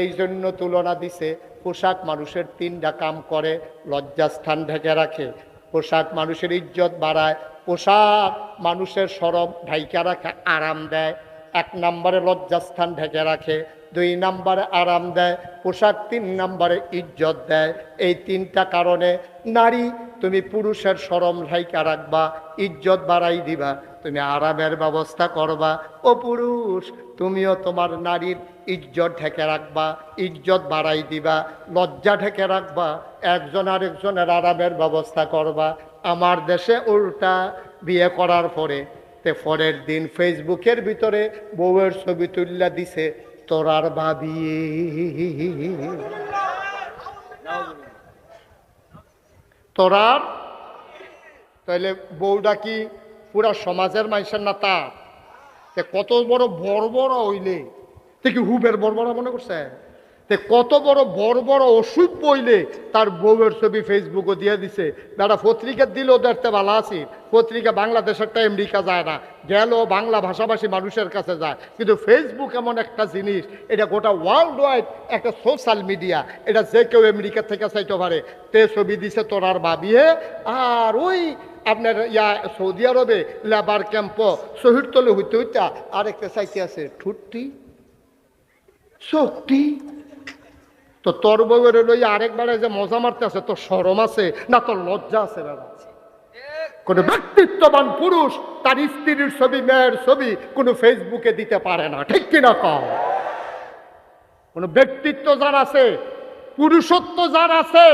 এই জন্য তুলনা দিছে, পোশাক মানুষের তিনটা কাম করে। লজ্জাস্থান ঢেকে রাখে, পোশাক মানুষের ইজ্জত বাড়ায়, পোশাক মানুষের শরম ঢাইকা রাখে, আরাম দেয়। এক নম্বরে লজ্জাস্থান ঢেকে রাখে, দুই নম্বরে আরাম দেয় পোশাক, তিন নম্বরে ইজ্জত দেয়। এই তিনটা কারণে নারী তুমি পুরুষের শরম ঢাইকা রাখবা, ইজ্জত বাড়াই দিবা, তুমি আরামের ব্যবস্থা করবা। ও পুরুষ তুমিও তোমার নারীর ইজ্জত ঢেকে রাখবা, ইজ্জত বাড়াই দিবা, লজ্জা ঢেকে রাখবা, একজন আরেকজনের আরামের ব্যবস্থা করবা। আমার দেশে উল্টা, বিয়ে করার পরে পরের দিন ফেসবুকের ভিতরে বউয়ের ছবি তুল্লা দিছে তোরার ভাবি। তোরার তাইলে বউটা কি পুরা সমাজের মানুষের না? তা কত বড় বড় হইলে কি হুবের বড় মনে করছে? কত বড় অসুখ বইলে তার বউয়ের ছবি ফেসবুকে দিয়ে দিছে। দাদা পত্রিকা দিলেও দেখতে ভালো আছি, পত্রিকা বাংলাদেশেরটা আমেরিকা যায় না, গেল বাংলা ভাষাভাষী মানুষের কাছে যায়। কিন্তু ফেসবুক এমন একটা জিনিস, এটা গোটা ওয়ার্ল্ড ওয়াইড একটা সোশ্যাল মিডিয়া, এটা যে কেউ আমেরিকা থেকে চাইতে পারে। তে ছবি দিছে তোরার ভাবিয়ে, আর ওই আপনার সৌদি আরবে লেবার ক্যাম্প শহীদ তলে হইতে হইতা আরেকটা চাইতে আছে ঠুট্টি শক্তি। তো তোর বউয়ের লই আরেকবারে যে মজা মারতে আছে, তোর শরম আছে না, তোর লজ্জা আছে? কোন ব্যক্তিত্ববান পুরুষ তার স্ত্রীর ছবি, মেয়ের ছবি কোনো ফেসবুকে দিতে পারে না, ঠিক কিনা কও? কোন ব্যক্তিত্ব যার আছে, পুরুষত্ব যার আছে,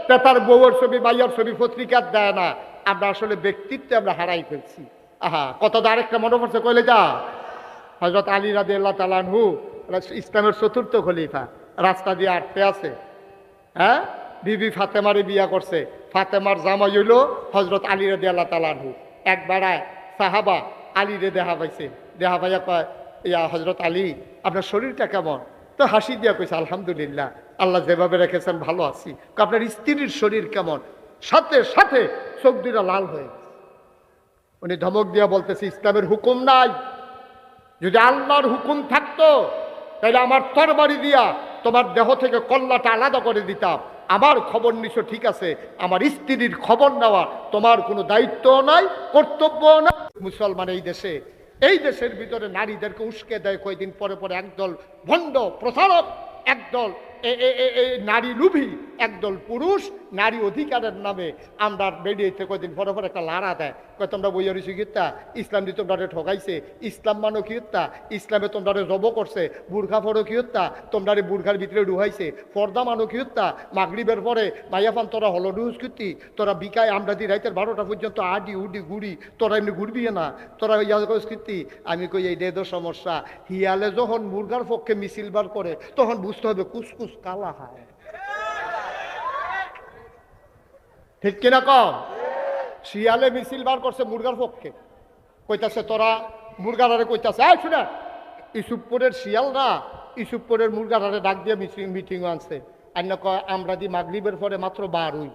তা তার বউয়ের ছবি, মাইয়ার ছবি পত্রিকার দেয় না। আমরা আসলে ব্যক্তিত্ব আমরা হারাই ফেলছি। আহা, কত আরেকটা মনে পড়ছে, কইলে যা হযরত আলী রাদিয়াল্লাহু তাআলা আনহু, ইসলামের চতুর্থ খলিফা, রাস্তা দিয়ে আটতে আছে, হ্যাঁ, বিবি ফাতেমারে বিয়া করছে। ফাতেমার জামাই হইল হযরত আলী রাদিয়াল্লাহু তাআলা আনহু। একবারায় সাহাবা আলীরে দেখা পাইছে, দেখা পাইয়া কয়, ইয়া হযরত আলী, আপনার শরীরটা কেমন? তো হাসি দিয়া কইছে, আলহামদুলিল্লাহ, আল্লাহ যেভাবে রেখেছেন ভালো আছি। আপনার স্ত্রীর শরীর কেমন? সাথে সাথে চোখ দুটা লাল হয়ে গেছে। উনি ধমক দিয়া বলতেছে, ইসলামের হুকুম নাই। যদি আল্লাহর হুকুম থাকতো তাহলে আমার তরবারি দিয়া তোমার দেহ থেকে কল্লাটা আলাদা করে দিতাম। আমার খবর নিছো, ঠিক আছে, আমার স্ত্রীর খবর নেওয়া তোমার কোনো দায়িত্ব নাই, কর্তব্য না। মুসলমান এই দেশের ভিতরে নারীদেরকে উস্কে দেয় কয়েকদিন পরে পরে একদল ভণ্ড প্রচারক, একদল নারী লুভি, একদল পুরুষ নারী অধিকারের নামে আমরা বেরিয়েছে কয়েকদিন পরে পরে একটা লাড়া দেয়, কয় তোমরা বইয়া রয়েছি কিত্তা, ইসলাম দিয়ে তোমরা ঠকাইছে, ইসলাম মানো কি হত্যা, ইসলামে তোমরা জব করছে, বুর্খা ফরো কি হত্যা, তোমরা বুর্খার ভিতরে ডুহাইছে, পর্দা মানো কি হত্যা, মাগরিবের পরে মাইয়াফান তোরা হলো ডুজ কীর্তি, তোরা বিকায় আমরা দি রাইতের 12টা পর্যন্ত আডি উডি গুড়ি, তোরা এমনি ঘুরবি না, তোরা ইয়া কীর্তি। আমি কই এই দেদ সমস্যা, হিয়ালে যখন মুরগার পক্ষে মিছিল বার করে তখন বুঝতে হবে কুসকুস কালা হয়, ঠিক কিনা কম? শিয়ালে মিছিল বার করছে মুরগার পক্ষে, কইতাছে তোরা মুরগারে কইতাছে, এই শুনে, ইসুফপুরের শিয়ালরা ইসুফপুরের মুরগারে ডাক দিয়ে মিটিং আনছে, আর না কয় আমরা দি মাগরিবের পরে মাত্র 12,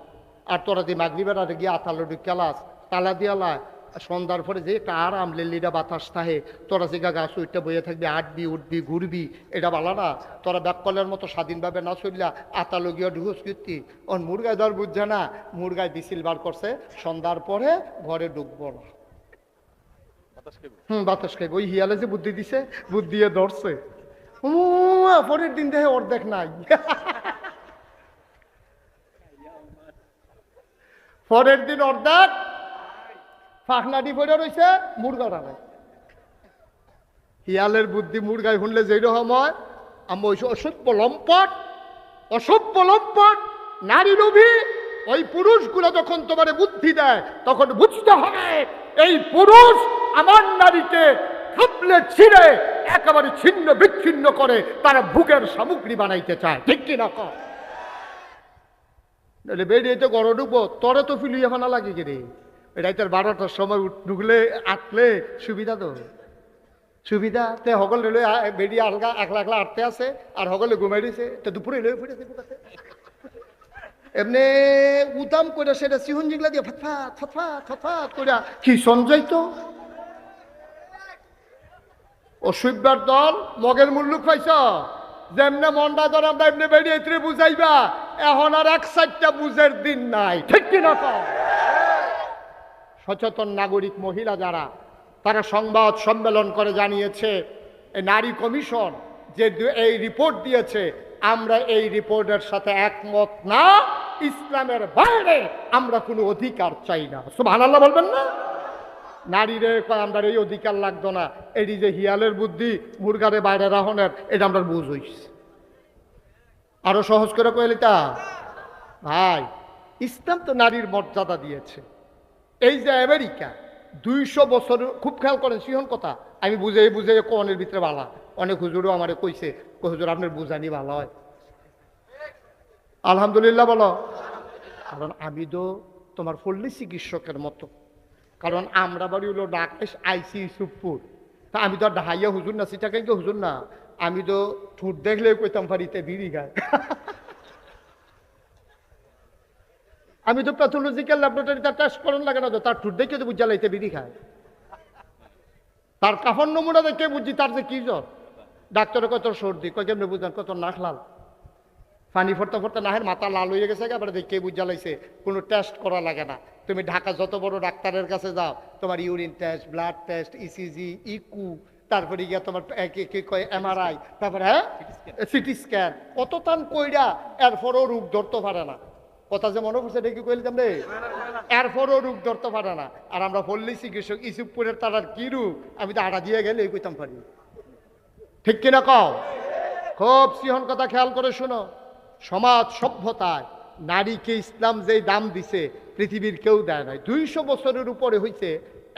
আর তোরা দি মাগরিবের আগে গিয়ে আতালডি ক্লাস তালা দিয়ালা, সন্ধ্যার পরে যে একটা আরাম লেলিটা বাতাস থাকে, তোরা যে গাছ উঠতে বইয়ে থাকবি, আটবি উঠবি ঘুরবি, এটা ভালো না। তোরা ব্যাককলের মতো স্বাধীনভাবে না চললা আতালগিয়া ঢুস কীর্তি। ওর মুরগায় ধর বুঝছে না, মুরগায় মিছিল বার করছে, সন্ধ্যার পরে ঘরে ঢুকবো না, বাতাস খাইব। ওই হিয়ালে যে বুদ্ধি দিছে, বুদ্ধি দিয়ে ধরছে, পরের দিন দেখে অর্ধেক নাই, পরের দিন অর্ধেক ফাঁকনাটি পড়ে রয়েছে, মুরগাটা নাই। হিয়ালের বুদ্ধি মুরগায় শুনলে যেরকম হয়, আমি ওই অসভ্য লম্পট নারী লোভী ওই পুরুষগুলো যখন তোমার বুদ্ধি দেয় তখন বুঝতে হবে এই পুরুষ আমার নারীকে থাপলে ছিঁড়ে একেবারে ছিন্ন বিচ্ছিন্ন করে তারা ভোগের সামগ্রী বানাইতে চায়, ঠিক কিনা কর? নাহলে বেরিয়ে তো গড় ঢুকবো, তরে তো ফিলিয়ে ফানা লাগে রে, রাইতের 12টার সময় ঢুকলে আটলে সুবিধা, তো সুবিধা তে সকলে লই বেরিয়ে আলগা একলা একলা আটতে আছে, আর সকলে ঘুমাই দিছে, তো দুপুরে লই ফুটেছে এমনি উদাম করে সেটা সিহন জিগলা দিয়ে ফটফাট ফটফাট ফটফাট করে কি সঞ্জয় তো অসুবিধার দল মগের মুল্লুক পাইছ, যেমনে মন্ডা ধর আমরা এমনি বেরিয়ে বুঝাইবা, এখন আর এক সাইডটা বুঝের দিন নাই, ঠিক কিনা কর? সচেতন নাগরিক মহিলা যারা, তারা সংবাদ সম্মেলন করে জানিয়েছে নারী কমিশন যে এই রিপোর্ট দিয়েছে, আমরা এই রিপোর্টের সাথে একমত না, ইসলামের বাইরে আমরা কোনো অধিকার চাই না। সুবহানাল্লাহ বলবেন না? নারীরে আমরা এই অধিকার লাগতো না, এটি যে হিয়ালের বুদ্ধি মুরগারে বাইরে রাহনের, এটা আমরা বুঝ হইছি। আরো সহজ করে কইলি তা ভাই, ইসলাম তো নারীর মর্যাদা দিয়েছে। এই যে আমেরিকা 200 বছর, খুব খেয়াল করেন সিহন কথা, আমি বুঝে কোনের ভিতরে বালা, অনেক হুজুরও আমারে কইছে, হুজুর আপনার বুঝানি ভালো হয়, আলহামদুলিল্লাহ বলো। কারণ আমি তো তোমার পল্লী চিকিৎসকের মতো, কারণ আমরা বাড়ি হলো আইসি ইসুফপুর, তা আমি তো ঢাইয়া হুজুর না, সেটা কিন্তু হুজুর না, আমি তো ঠুট দেখলে কইতাম পারিতে বিড়ি গায়। আমি তো প্যাথোলজিক্যাল ল্যাবরেটরিতে টেস্ট করার লাগে না, তো তার ঠুট দেখে তো বুঝা লাইতে বিড়ি খায়, তার কাফন নমুনা দেখে বুঝছি তার যে কি জ্বর। ডাক্তারে কত সর্দি, কয় কেমনি বুঝলেন, কত নাক লাল, পানি ফোরতে ফোরতে নাহের মাথা লাল হয়ে গেছে, এবার দেখে বুঝা লাইছে, কোনো টেস্ট করা লাগে না। তুমি ঢাকা যত বড় ডাক্তারের কাছে যাও, তোমার urine test, blood test, ECG, echo, তারপরে গিয়া তোমার কি কয় এমআরআই, তারপরে হ্যাঁ সিটি স্ক্যান, কত তান কইরা এরপরও রোগ ধরতে পারে না। কথা যে মনে পড়ছে দেখি কইলাম রে, এরপরও রোগ ধরতে পারে না। আর আমরা পল্লী চিকিৎসক ইসুফপুরের তারার কি রোগ আমি তো আড়া দিয়ে গেলে কইতাম পারি, ঠিক কিনা কও? খুব সিহন কথা খেয়াল করে শোনো, সমাজ সভ্যতায় নারীকে ইসলাম যেই দাম দিছে পৃথিবীর কেউ দেয় নাই। 200 বছরের উপরে হয়েছে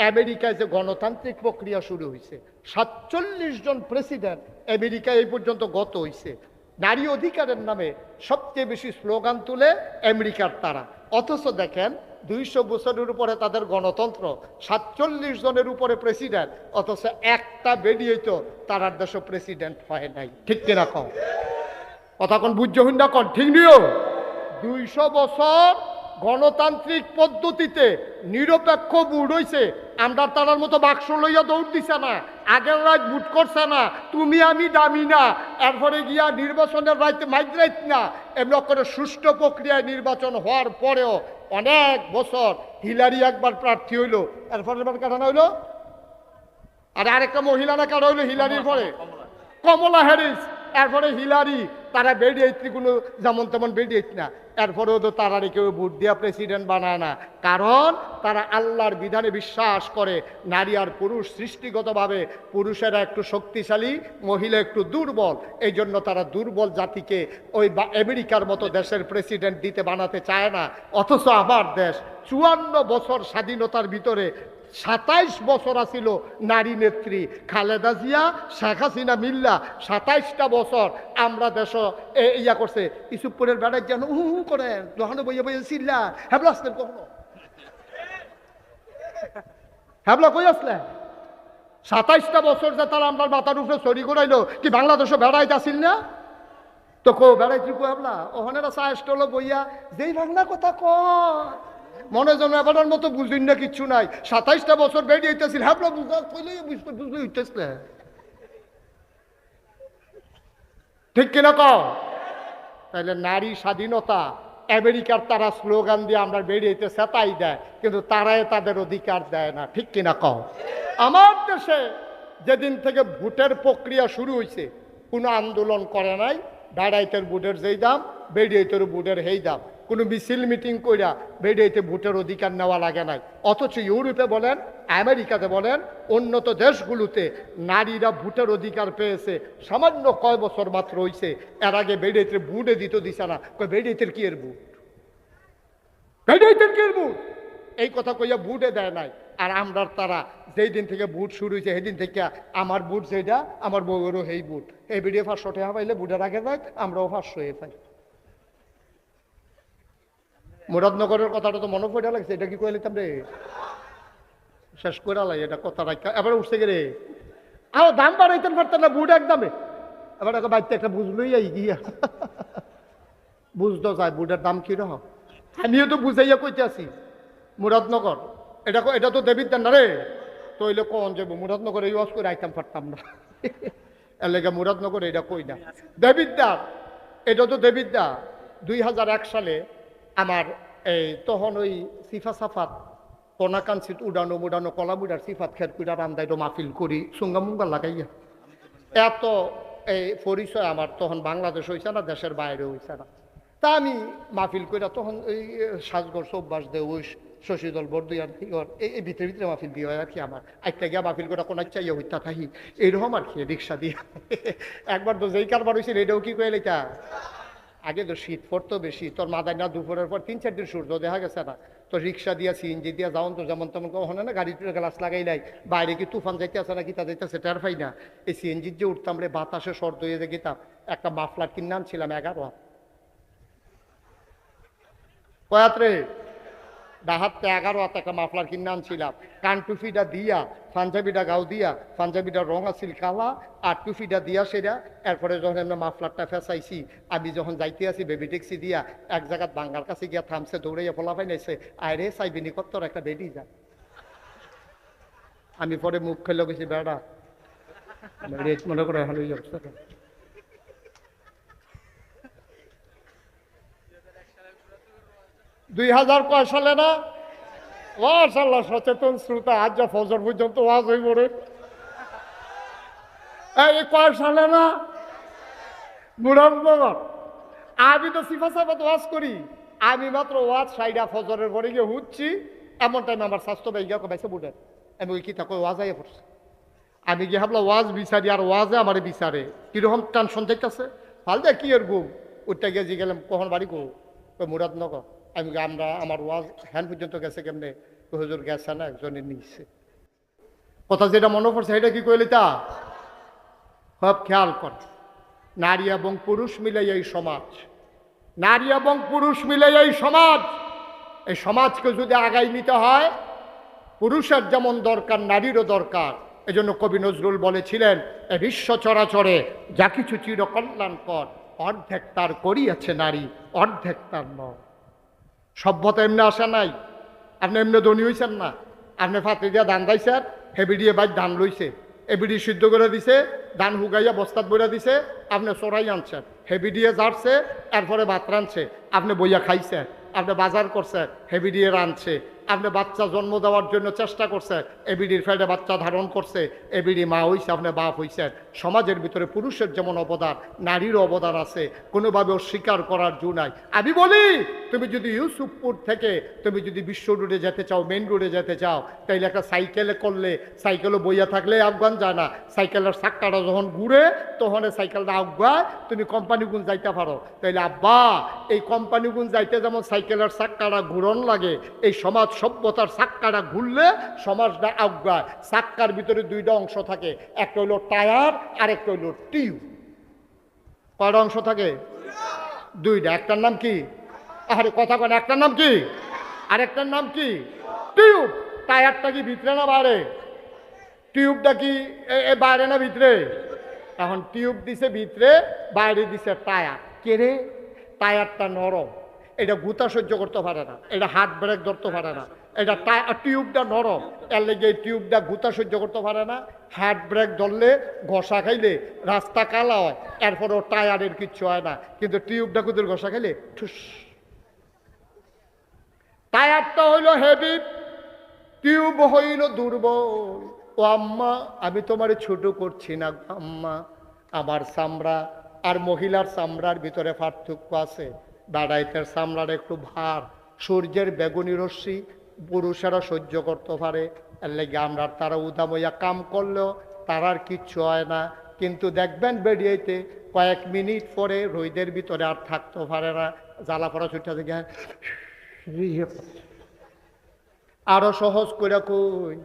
আমেরিকায় যে গণতান্ত্রিক প্রক্রিয়া শুরু হয়েছে, 47 জন প্রেসিডেন্ট আমেরিকায় এই পর্যন্ত গত হয়েছে। নারী অধিকারের নামে সবচেয়ে বেশি স্লোগান তুলে আমেরিকার তারা, অথচ দেখেন 200 বছরের উপরে তাদের গণতন্ত্র, 47 জনের উপরে প্রেসিডেন্ট, অথচ একটা বেরিয়েই তো তারার দেশে প্রেসিডেন্ট হয় নাই, ঠিক কিনা কম? কথা কোন বুঝ্য হইন না কোন ঠিক নিও? 200 বছর গণতান্ত্রিক পদ্ধতিতে নিরপেক্ষ ভোট হইছে, আমরা তারার মতো বাক্স লইয়া দৌড় দিছে না, আগের রাত ভোট করছে না, তুমি আমি দামি না, এরপরে গিয়া নির্বাচনের রাইতে মাইগ্রাইত না, এমন করে সুষ্ঠু প্রক্রিয়ায় নির্বাচন হওয়ার পরেও অনেক বছর হিলারি একবার প্রার্থী হইলো, এরপরে কাটানো হইলো, আর আরেকটা মহিলা না কাটা হইলো হিলারির পরে কমলা হ্যারিস, এরপরে হিলারি, তারা বেরিয়েছি কোনো যেমন তেমন বেরিয়েছি না, এরপরেও তো তারা কেউ ভোট দিয়া প্রেসিডেন্ট বানায় না, কারণ তারা আল্লাহর বিধানে বিশ্বাস করে। নারী আর পুরুষ সৃষ্টিগতভাবে পুরুষেরা একটু শক্তিশালী, মহিলা একটু দুর্বল, এই জন্য তারা দুর্বল জাতিকে ওই আমেরিকার মতো দেশের প্রেসিডেন্ট দিতে বানাতে চায় না। অথচ আমার দেশ 54 বছর স্বাধীনতার ভিতরে 27 বছর আসিল নারী নেত্রী খালেদা জিয়া, শেখ হাসিনা মিল্লা, 27টা বছর আমরা দেশ ইয়া করছে। ইসুফপুরের বেড়ার যেন করেন দোকানে বইয়ে বইয়ে চিল্লা হ্যাবলা আসলেন, কখনো হ্যাবলা কই আসলেন? 27টা বছর যে তারা আমরা মাথার উপরে চড়ি করাইলো, কি বাংলাদেশে বেড়াইতে আসিল না? তো কো বেড়াইছি কো হ্যাবলা ওখানেরা চাষটা বইয়া যেই বাংলা কথা কয় মনে যেন এবার মতো বুঝুন না, কিচ্ছু নাই। 27টা বছর বেরিয়ে হইতেছিল, হ্যাঁ বুঝতে বুঝতে হইতেছিল, ঠিক কিনা কও? তাহলে নারী স্বাধীনতা আমেরিকার তারা স্লোগান দিয়ে আমরা বেরিয়েতে সেটাই দেয়, কিন্তু তারাই তাদের অধিকার দেয় না, ঠিক কিনা কও? আমার দেশে যেদিন থেকে ভোটের প্রক্রিয়া শুরু হয়েছে কোনো আন্দোলন করে নাই, বেড়াইতের ভোটের যেই দাম বেরিয়েতের ভোটের সেই দাম, কোনো মিছিল মিটিং কইরা বেরিয়েতে ভোটের অধিকার নেওয়া লাগে নাই। অথচ ইউরোপে বলেন, আমেরিকাতে বলেন, উন্নত দেশগুলোতে নারীরা ভোটের অধিকার পেয়েছে সামান্য কয় বছর মাত্র হয়েছে। এর আগে বেরিয়েতে ভোটে দিছে না, বেরিয়েতের কি এর ভোট, বেরিয়েতের কি এর ভোট, এই কথা কইয়া ভোটে দেয় নাই। আর আমরা তারা যেই দিন থেকে ভোট শুরু হয়েছে সেদিন থেকে আমার ভোট যেটা আমার বউয়েরও সেই ভোট, এই বেরিয়ে 500 টাকা পাইলে ভোটের আগে যায়, আমরাও 500 পাই। মুরাদনগরের কথাটা তো মনে পড়ে লাগছে, এটা কি কয়ে লিতাম রে, শেষ করে লাই এটা কথা রাখা, এবার উঠছে রে আরো দাম বাড়াইতেন পারতেন না বুট একদমে, এবার বাড়িতে একটা বুঝলই আই গিয়া বুঝতে চাই বুটের দাম কিরকম। আমিও তো বুঝাইয়া কইতে আছি মুরাদনগর, এটা তো দেবীর দেন না রে, তো হইলে কন যাবো মুরাদনগর এই ওয়াজ করে আইতাম পারতাম না, এর লেগে মুরাদনগর এটা কই না। দেবিদ্যার, এটা তো দেবিদ্যা। 2001 সালে আমার এই তখন ওই সিফা সাফাত কনাকাঞ্চিত উড়ানো মুড়ানো কলা বুড়ার সিফাত খেত কুড়া রান্দাইতো মাহফিল করি সুঙ্গা মুঙ্গা লাগাইয়া, এত এই পরিচয় আমার তখন বাংলাদেশ হয়েছে না, দেশের বাইরে হয়েছে না। তা আমি মাহফিল কইরা তখন ওই সাজগর চৌবাস দে ওই শশীদল বরদুয়ার এই ভিতরে ভিতরে মাহফিল দিয়ে আর কি, আমার একটা গিয়া মাহফিল করে কোন চাইয়া হইতা থাকি এইরকম আর কি রিক্সা দিয়ে। একবার তো যেই কারবার হয়েছিল এটাও কি কয়ে লেখা, আগে তো শীত পড়তো বেশি, তোর মাদায় না দুপুরের পর 3-4 দিন সূর্য দেখা গেছে না, তো রিক্সা দিয়া সিএনজি দিয়া যাওন তো যেমন তেমন কখনো না, গাড়িতে গ্লাস লাগাই নাই, বাইরে কি তুফান যাইতে আসে না কি তা যাইতেছে টের পাই না। এই সিএনজির যে উঠতাম রে বাতাসে শর্ত হয়ে যে গেতাম, একটা মাফলার কিনে আনছিলাম 11 হাত, কয়াত রে ডাহাতে 11 হাত একটা মাফলার কিনে আনছিলাম, কান টুফিটা দিয়া পাঞ্জাবিটা গাও দিয়া, পাঞ্জাবিটা রং আছিল কালা আর টুফিটা দিয়া সেটা, এরপরে যখন আমরা মাফলারটা ফেসাইছি, আমি যখন যাইতে আছি বেবি ট্যাক্সি দিয়া এক জায়গায় বাঙ্গার কাছে গিয়া থামছে, দৌড়াইয়া ফলা পাই নাইছে, আরে চাইবিনি কত একটা বেডি যায়। আমি পরে মুখ খেলে গেছি বেড়া রেট মনে করে এখন ওই অবস্থাটা। 2000 কয় সালে না, মাশাআল্লাহ সচেতন শ্রোতা, আজ যা ফজর পর্যন্ত ওয়াজ হইব রে। এই কয় সালে না মুরাদনগর। আমি তো সিফা সাফাত ওয়াজ করি, আমি মাত্র ওয়াজ সাইডা ফজরের পরে গিয়ে হুচ্ছি, এমন টাইম আমার স্বাস্থ্য ভাই গিয়ে বাইসে বুঝেন আমি ওই কি থাকো ওয়াজ আইয়া পড়ছি। আমি গিয়ে ভাবলাম ওয়াজ বিচারি, আর ওয়াজে আমার বিচারে কিরকম টেনশন দেখতেছে, ফালদা কি এর ঘুম। ওইটা গিয়ে গেলাম কখন বাড়ি গো, ওই মুরাদনগর। আমি আমরা আমার ওয়াজ হ্যান্ড পর্যন্ত গেছে কেমনে, হুজুর গেছে না একজনের নিচ্ছে। কথা যেটা মনে পড়ছে এটা কি কইলি তা সব খেয়াল কর। নারী এবং পুরুষ মিলে এই সমাজ, নারী এবং পুরুষ মিলে এই সমাজ, এই সমাজকে যদি আগাই নিতে হয় পুরুষের যেমন দরকার নারীরও দরকার। এজন্য কবি নজরুল বলেছিলেন, এ বিশ্ব চরাচরে যা কিছু চিরকল্যাণকর, অর্ধেক তার করিয়াছে নারী, অর্ধেক তার নয়। সভ্যতা এমনি আসা নাই, আপনি এমনি ধনী হয়েছেন না। আপনি ফাতে দিয়া ধান দাইছেন, হেবিডিয়ে বাইক ধান লইছে, এবিডি সিদ্ধ করে দিছে, ধান হুগাইয়া বস্তাত বইরা দিছে, আপনি চড়াই আনছেন, হেবিডিয়ে জারছে, এরপরে ভাত রানছে, আপনি বইয়া খাইছেন, আপনি বাজার করছেন, হেবিডিয়ে রানছে, আপনি বাচ্চা জন্ম দেওয়ার জন্য চেষ্টা করছেন, এবিডির ফেডে বাচ্চা ধারণ করছে, এবিডি মা হইছে, আপনি বাপ হইছেন। সমাজের ভিতরে পুরুষের যেমন অবদান নারীরও অবদান আছে, কোনোভাবে অস্বীকার করার জো নাই। আমি বলি তুমি যদি ইউসুফপুর থেকে তুমি যদি বিশ্ব রোডে যেতে চাও, মেন রোডে যেতে চাও, তাইলে একটা সাইকেলে করলে, সাইকেলও বইয়া থাকলে আফগান যায় না, সাইকেলের চাক্কাটা যখন ঘুরে তখন সাইকেলটা আফগায়, তুমি কোম্পানিগুন যাইতে পারো। তাইলে আব্বা এই কোম্পানিগুন যাইতে যেমন সাইকেলের চাক্কাটা ঘুরন লাগে, এই সমাজ সভ্যতার চাক্কাটা ঘুরলে সমাজটা আজ্ঞায়। চাক্কার ভিতরে দুইটা অংশ থাকে, একটা হইল টায়ার আর একটা হইল টিউব। কয়টা অংশ থাকে? দুইটা। একটার নাম কি? আরে কথা কন, একটার নাম কি আর একটার নাম কি? টিউব। টায়ারটা কি ভিতরে না বাইরে? টিউবটা কি বাইরে না ভিতরে? এখন টিউব দিছে ভিতরে, বাইরে দিছে টায়ার। কে রে? টায়ারটা নরম, এটা গুতা সহ্য করতে পারে না, এটা হাত ব্রেক ধরতে পারে না। এটা টিউবটা নরম, এর লেগে এই টিউবটা গুতা সহ্য করতে পারে না। হাত ব্রেক ধরলে ঘষা খাইলে রাস্তা কালা হয়, এরপরেও টায়ারের কিচ্ছু হয় না। কিন্তু টিউবটা কুদের ঘষা খাইলে ঠুস। টায়ারটা হইল হেভি, টিউব হইল দুর্বল। ও আম্মা আমি তোমার ছোট করছি না আম্মা, আমার চামড়া আর মহিলার চামড়ার ভিতরে পার্থক্য আছে। বেড়াইতের চামড়ার একটু ভার, সূর্যের বেগুনি রশ্মি পুরুষেরা সহ্য করতে পারে, এর লেগে আমরা তারা উদামইয়া কাম করলেও তার আর কিচ্ছু হয় না। কিন্তু দেখবেন বেরিয়েতে কয়েক মিনিট পরে রোদের ভিতরে আর থাকতে পারে না, জ্বালা পড়া ছুটে থেকে আরো সহজ করে কই।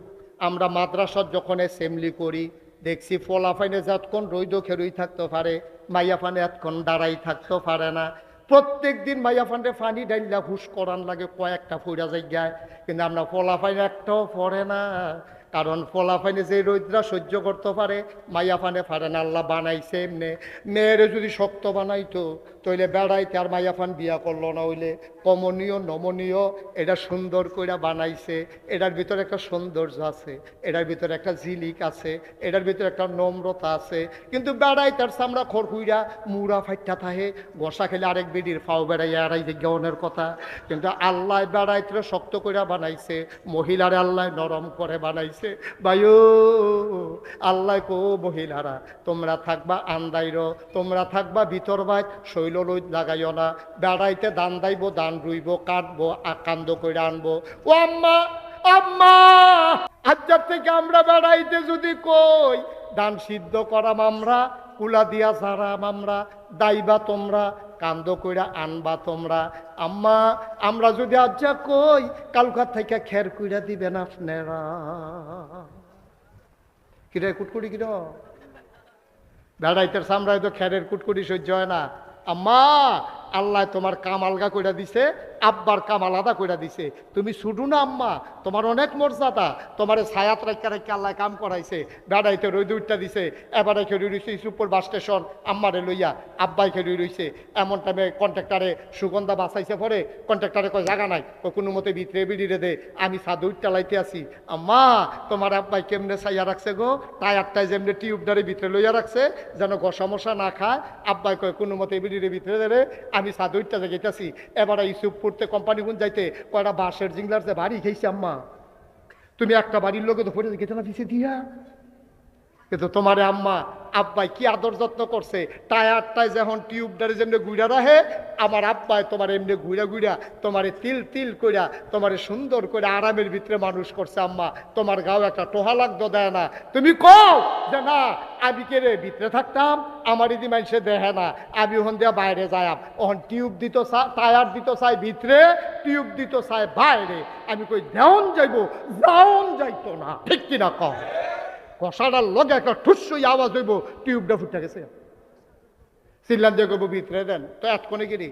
আমরা মাদ্রাসার যখন অ্যাসেম্বলি করি দেখছি ফলাফাইনে যতক্ষণ রইদ খেরুই থাকতে পারে, মাইয়া ফানে এতক্ষণ দাঁড়াই থাকতে পারে না। প্রত্যেক দিন মাইয়া ফান্ডে ফানি ডাইলা ঘুষ করান লাগে, কয়েকটা ফুরা জায়গায়। কিন্তু আমরা ফলাফাইনে একটাও পড়ে না, কারণ ফলাফাইনে যে রৌদ্রা সহ্য করতে পারে মাইয়া ফানে পারে না। আল্লাহ বানাইছে এমনি। মেয়েরে যদি শক্ত বানাইতো তইলে বেড়াইতে আর মাইয়া ফান বিয়া করলো না, হইলে কমনীয় নমনীয় এটা সুন্দর করে বানাইছে। এটার ভিতরে একটা সৌন্দর্য আছে, এটার ভিতরে একটা ঝিলিক আছে, এটার ভিতরে একটা নম্রতা আছে। কিন্তু বেড়াই তার চামড়া খড়কুইরা মুড়া ফাইটা থাহে, বসা খেলে আরেক বেডির ফাও বেড়াইয়া আড়াই যে জ্ঞানের কথা। কিন্তু আল্লাহ বেড়াইতে শক্ত করে বানাইছে, মহিলারে আল্লাহ নরম করে বানাইছে। ভাইও আল্লাহ কো মহিলারা তোমরা থাকবা আন্দাইর, তোমরা থাকবা ভিতর বাইত, শৈল লই লাগাইও না। বেড়াইতে দান দাইব, দান রুইব, কাটবো কান্দ করে আনবো। ও আম্মা আম্মা আজ্জার থেকে আমরা বেড়াইতে যদি কই ধান সিদ্ধ করাম আমরা, কুলা দিয়া ঝাড়াম আমরা, দাইবা তোমরা, কান্দ কইরা আনবা তোমরা। আম্মা আমরা যদি আজ্জা কই কালকার থেকে খের কইরা দিবেন আপনারা। কিরে কুটকুটি কির বেড়াইতের সামরায় তো খেরের কুটকুটি সহ্য হয় না। আম্মা আল্লাহ তোমার কাম আলগা কইরা দিছে, আব্বার কাম আলাদা কইরা দিছে। তুমি ছুটু না আম্মা, তোমার অনেক মর্যাদা, তোমার ছায়াত রাখা রেখে আল্লাহ কাম করাইছে। বেড়াইতে রই দুইটা দিছে, এবারে খেয়ে রইছে ইসুপুর বাস স্টেশন, আম্মারে লইয়া আব্বাই খেয়ে রইছে। এমন টাইমে কন্ট্রাক্টারে সুগন্ধা বাঁচাইছে, পরে কন্ট্রাক্টারে কয় জায়গা নাই, ও কোনো মতে ভিতরে বিড়িরে দে, আমি সাদু চালাইতে আসি। আম্মা তোমার আব্বাই কেমনে ছাইয়া রাখছে গো, টায়ারটায় যেমনি টিউবটারে ভিতরে লইয়া রাখছে যেন গসা মশা না খায়। আব্বাই কয় কোনো মতে বিড়িরে ভিতরে দে, আমি সাদুইটা যাইতেছি। এবারে ইসুপুরতে কোম্পানি গুণ যাইতে কয়টা বাঁশের জিংলার যে বাড়ি খেয়েছি আম্মা, তুমি একটা বাড়ির লোকে তো পড়ে গেছে না পিছিয়ে দিয়া। কিন্তু তোমারে আম্মা আব্বাই কি আদর যত্ন করছে, টায়ারটায় যখন টিউবটারে যেমনি গুইরা রাখে, আমার আব্বাই তোমার এমনি গুইরা গুইরা তোমারে তিল তিল কইরা তোমারে সুন্দর করে আরামের ভিতরে মানুষ করছে। আম্মা তোমার গাও একটা টোহা লাগতো দেয় না, তুমি কও যে না আমি কে রে ভিতরে থাকতাম, আমার ইদি মানুষে দেখে না, আমি ওখান দিয়ে বাইরে যাইম, ওখান টিউব দিত টায়ার দিত চাই ভিতরে, টিউব দিত চাই বাইরে, আমি কই দেওন যাইব, যাওন যাইতো না, ঠিক কিনা কম। কষাটার লগে একটা ঠুসই আওয়াজ হইব, টিউবটা ফুটে গেছে, চিল্লাম দিয়ে করবো ভিতরে দেন, তো এতক্ষণে গেলে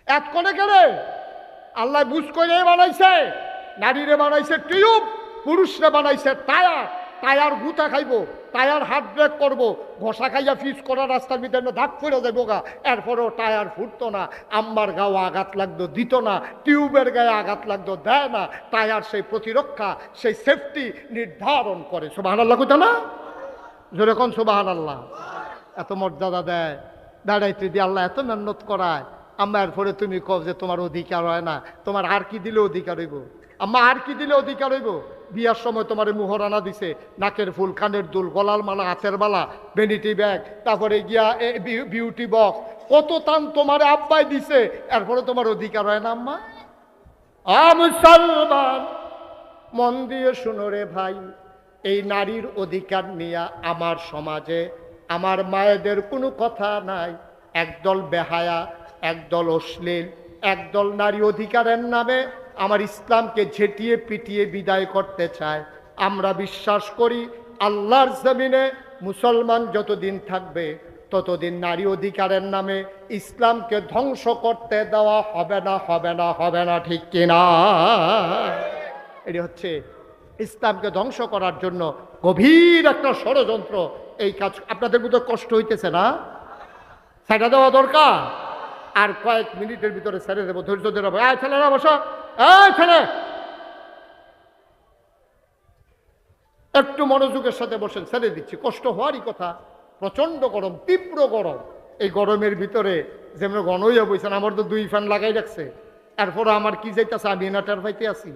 এতক্ষণে গেলে আল্লাহ বুঝ করে বানাইছে, নারীরে বানাইছে টিউব, পুরুষরে বানাইছে টায়ার, টায়ার গুতা খাইব, টায়ার হাত ব্রেক করবো, ঘষা খাইয়া ফিস করা রাস্তার ভিতরে দাগ পড়ে যাবো গা, এরপরেও টায়ার ফুটতো না, আম্মার গাও আঘাত লাগতো দিত না, টিউবের গায়ে আঘাত লাগতো দেয় না, টায়ার সেই প্রতিরক্ষা সেই সেফটি নির্ধারণ করে। সুবহানাল্লাহ কইতো না, যেরকম সুবহানাল্লাহ। এত মর্যাদা দেয়, দাঁড়াইতে দিয়ে আল্লাহ এত মেহনত করায়, আম্মা এরপরে তুমি কও যে তোমার অধিকার হয় না, তোমার আর কি দিলে অধিকার হইব? আম্মা আর কি দিলে অধিকার হইব? বিয়ার সময় তোমার মুহরানা দিছে, নাকের ফুল, কানের দুল, গলার মালা, হাতের মালা, ভ্যানিটি ব্যাগ, তারপরে গিয়া বিউটি বক্স, কত তান তোমার আব্বাই দিছে, এরপরে তোমার অধিকার হয় না আম্মা? মুসলমান মন দিয়ে শুনো রে ভাই, এই নারীর অধিকার নিয়ে আমার সমাজে আমার মায়েদের কোনো কথা নাই। একদল বেহায়া, একদল অশ্লীল, একদল নারী অধিকারের নামে আমার ইসলামকে ঝেঁটিয়ে পিটিয়ে বিদায় করতে চায়। আমরা বিশ্বাস করি আল্লাহর জমিনে মুসলমান যতদিন থাকবে ততদিন নারী অধিকারের নামে ইসলামকে ধ্বংস করতে দেওয়া হবে না, হবে না, হবে না, ঠিক কিনা? এটি হচ্ছে ইসলামকে ধ্বংস করার জন্য গভীর একটা ষড়যন্ত্র। এই কাজ আপনাদের মতো কষ্ট হইতেছে না? সেটা দেওয়া দরকার। আর কয়েক মিনিটের ভিতরে ছেড়ে দেবো, ধৈর্য ধরে। ছেলেরা বসো, ছেলে একটু মনোযোগের সাথে বসেন, ছেড়ে দিচ্ছি, কষ্ট হওয়ারই কথা। প্রচন্ড গরম, তীব্র গরম। এই গরমের ভিতরে যেমন গণইয়া বইছেন, আমার তো 2 ফ্যান লাগাই রাখছে, এরপরে আমার কি যাইতেছে আমি এনাটার পাইতে আছি,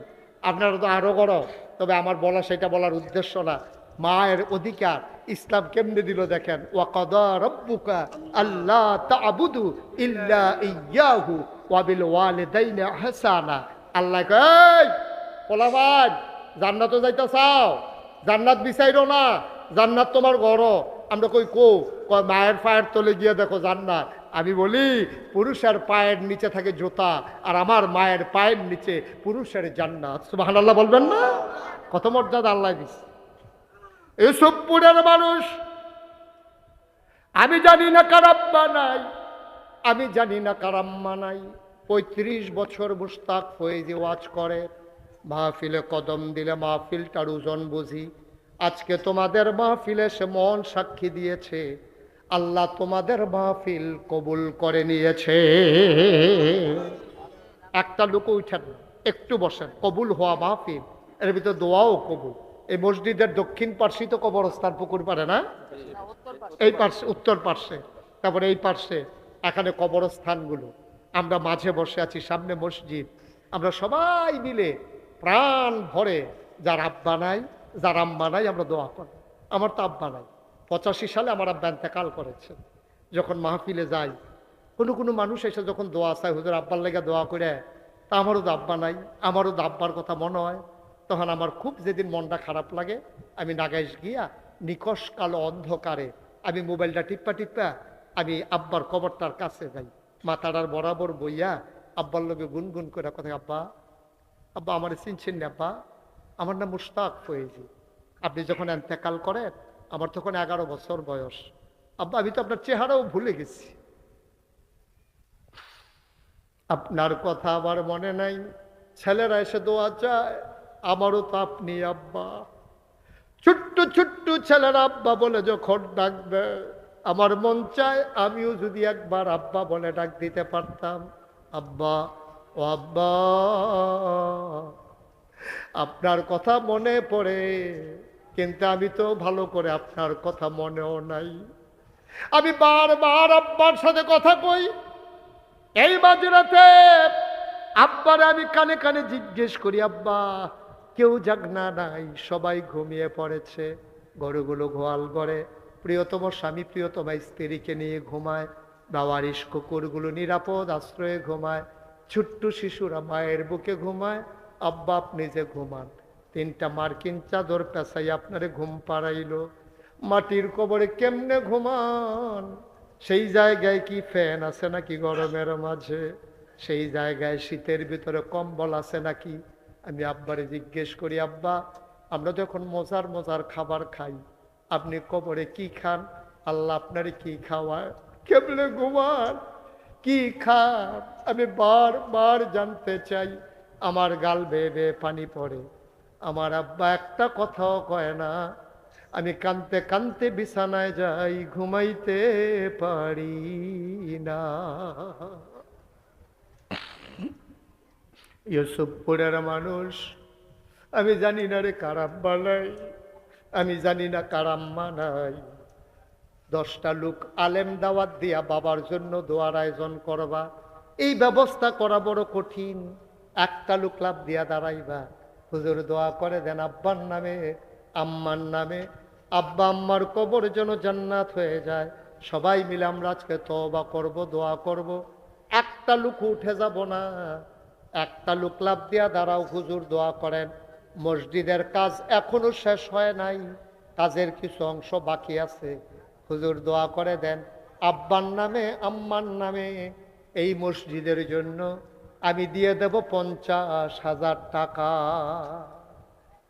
আপনারা তো আরো গরম। তবে আমার বলা সেটা বলার উদ্দেশ্য না। মায়ের অধিকার ইসলাম কেমনে দিল দেখেন, ওয়াকাদা রাব্বুকা আল্লা তা'বুদু ইল্লা ইয়্যাহু ওয়া বিল ওয়ালিদাইনি ইহসানা। আল্লাহ কয় পোলাপান জান্নাতে যাইতে চাও, জান্নাত বিচাইরো না, জান্নাত তোমার ঘর। আমরা কই কয় মায়ের পায়ের তলে গিয়ে দেখো জান্নাত। আমি বলি পুরুষের পায়ের নিচে থাকে জুতা, আর আমার মায়ের পায়ের নিচে পুরুষের জান্নাত। সুবহানাল্লাহ বলবেন না? কত মর্যাদা আল্লাহ দিছে। এসব পুরের মানুষ, আমি জানি না কার আব্বা নাই, আমি জানি না কার আম্মা নাই। 35 বছর মুস্তাক হয়ে যে ওয়াজ করে, মাহফিলে কদম দিলে মাহফিলটার ওজন বুঝি। আজকে তোমাদের মাহফিলে সে মন সাক্ষী দিয়েছে, আল্লাহ তোমাদের মাহফিল কবুল করে নিয়েছে। একটা লোক উঠেন, একটু বসেন, কবুল হওয়া মাহফিল, এর ভিতরে দোয়াও কবুল। এই মসজিদের দক্ষিণ পার্শ্বে তো কবরস্থান পুকুর পারে না, এই পার্শ্বে, উত্তর পার্শ্বে, তারপরে এই পার্শ্বে এখানে কবরস্থানগুলো। আমরা মাঝে বসে আছি, সামনে মসজিদ। আমরা সবাই মিলে প্রাণ ভরে, যার আব্বা নাই, যার আম্মা নাই, আমরা দোয়া করি। আমার তো আব্বা নাই, 85 সালে আমার আব্বা ইন্তেকাল করেছেন। যখন মাহফিলে যাই, কোনো মানুষ এসে যখন দোয়া চায়, হুজুর আব্বার লেগে দোয়া করে, তা আমারও তো আব্বা নাই, আমারও তো আব্বার কথা মনে হয়। তখন আমার খুব যেদিন মনটা খারাপ লাগে, আমি নাগাইশ গিয়া নিকশ কালো অন্ধকারে আমি মোবাইলটা টিপ্পা টিপ্পা আমি আব্বার কবরটার কাছে যাই, মাথাটার বরাবর বইয়া আব্বার লোকে গুনগুন করে কথা, আব্বা আব্বা আমার চিনছেন না আব্বা, আমার নাম মুশতাক ফয়েজি, আপনি যখন ইন্তেকাল করেন আমার তখন 11 বছর বয়স, আব্বা আমি তো আপনার চেহারাও ভুলে গেছি, আপনার কথা আমার মনে নাই। ছেলেরা এসে দোয়া চায়, আমারও তো আপনি আব্বা। ছোট্ট ছোট্ট ছেলেরা আব্বা বলে যখন ডাকবে, আমার মন চায় আমিও যদি একবার আব্বা বলে ডাক দিতে পারতাম, আব্বা ও আব্বা। আপনার কথা মনে পড়ে, কিন্তু আমি তো ভালো করে আপনার কথা মনেও নাই। আমি বারবার আব্বার সাথে কথা কই। এই মাঝরাতে আব্বারে আমি কানে কানে জিজ্ঞেস করি, আব্বা কেউ জাগনা নাই, সবাই ঘুমিয়ে পড়েছে, গরুগুলো গোয়াল ঘরে, প্রিয়তম স্বামী প্রিয়তমা স্ত্রীকে নিয়ে ঘুমায়, বাওয়ারিশ কুকুরগুলো নিরাপদ আশ্রয়ে ঘুমায়, ছোট্ট শিশুরা মায়ের বুকে ঘুমায়, আব্বা আপনি যে ঘুমান, 3টা মার্কিন চাদর পেঁচাই আপনারে ঘুম পাড়াইলো, মাটির কবরে কেমনে ঘুমান? সেই জায়গায় কি ফ্যান আছে নাকি গরমের মাঝে? সেই জায়গায় শীতের ভিতরে কম্বল আছে নাকি? আমি আব্বারে জিজ্ঞেস করি, আব্বা আমরা যখন মজার মজার খাবার খাই, আপনি কবরে কি খান? আল্লাহ আপনারে কি খাওয়ায়? কেমনে ঘুমান? কি খান? আমি বারবার জানতে চাই। আমার গাল বেয়ে বেয়ে পানি পড়ে। আমার আব্বা একটা কথাও কয় না। আমি কানতে কানতে বিছানায় যাই, ঘুমাইতে পারি না। ইউসুফপুরের মানুষ, আমি জানি না রে কার আব্বা নাই, আমি জানি না কার আম্মা নাই। 10টা লোক আলেম দাওয়াত দিয়া বাবার জন্য দোয়ার আয়োজন করবা, এই ব্যবস্থা করা বড় কঠিন। একটা লোক লাভ দিয়া দাঁড়াইবা, হুজুর দোয়া করে দেন আব্বার নামে আম্মার নামে, আব্বা আম্মার কবর যেন জান্নাত হয়ে যায়। সবাই মিলে আমরা আজকে তওবা করব, দোয়া করব। একটা লোক উঠে যাব না, একটা লোক লাভ দিয়া দাঁড়াও, হুজুর দোয়া করেন। মসজিদের কাজ এখনো শেষ হয় নাই, কাজের কিছু অংশ বাকি আছে, হুজুর দোয়া করে দেন আব্বার নামে আম্মার নামে এই মসজিদের জন্য আমি দিয়ে দেব 50,000 টাকা।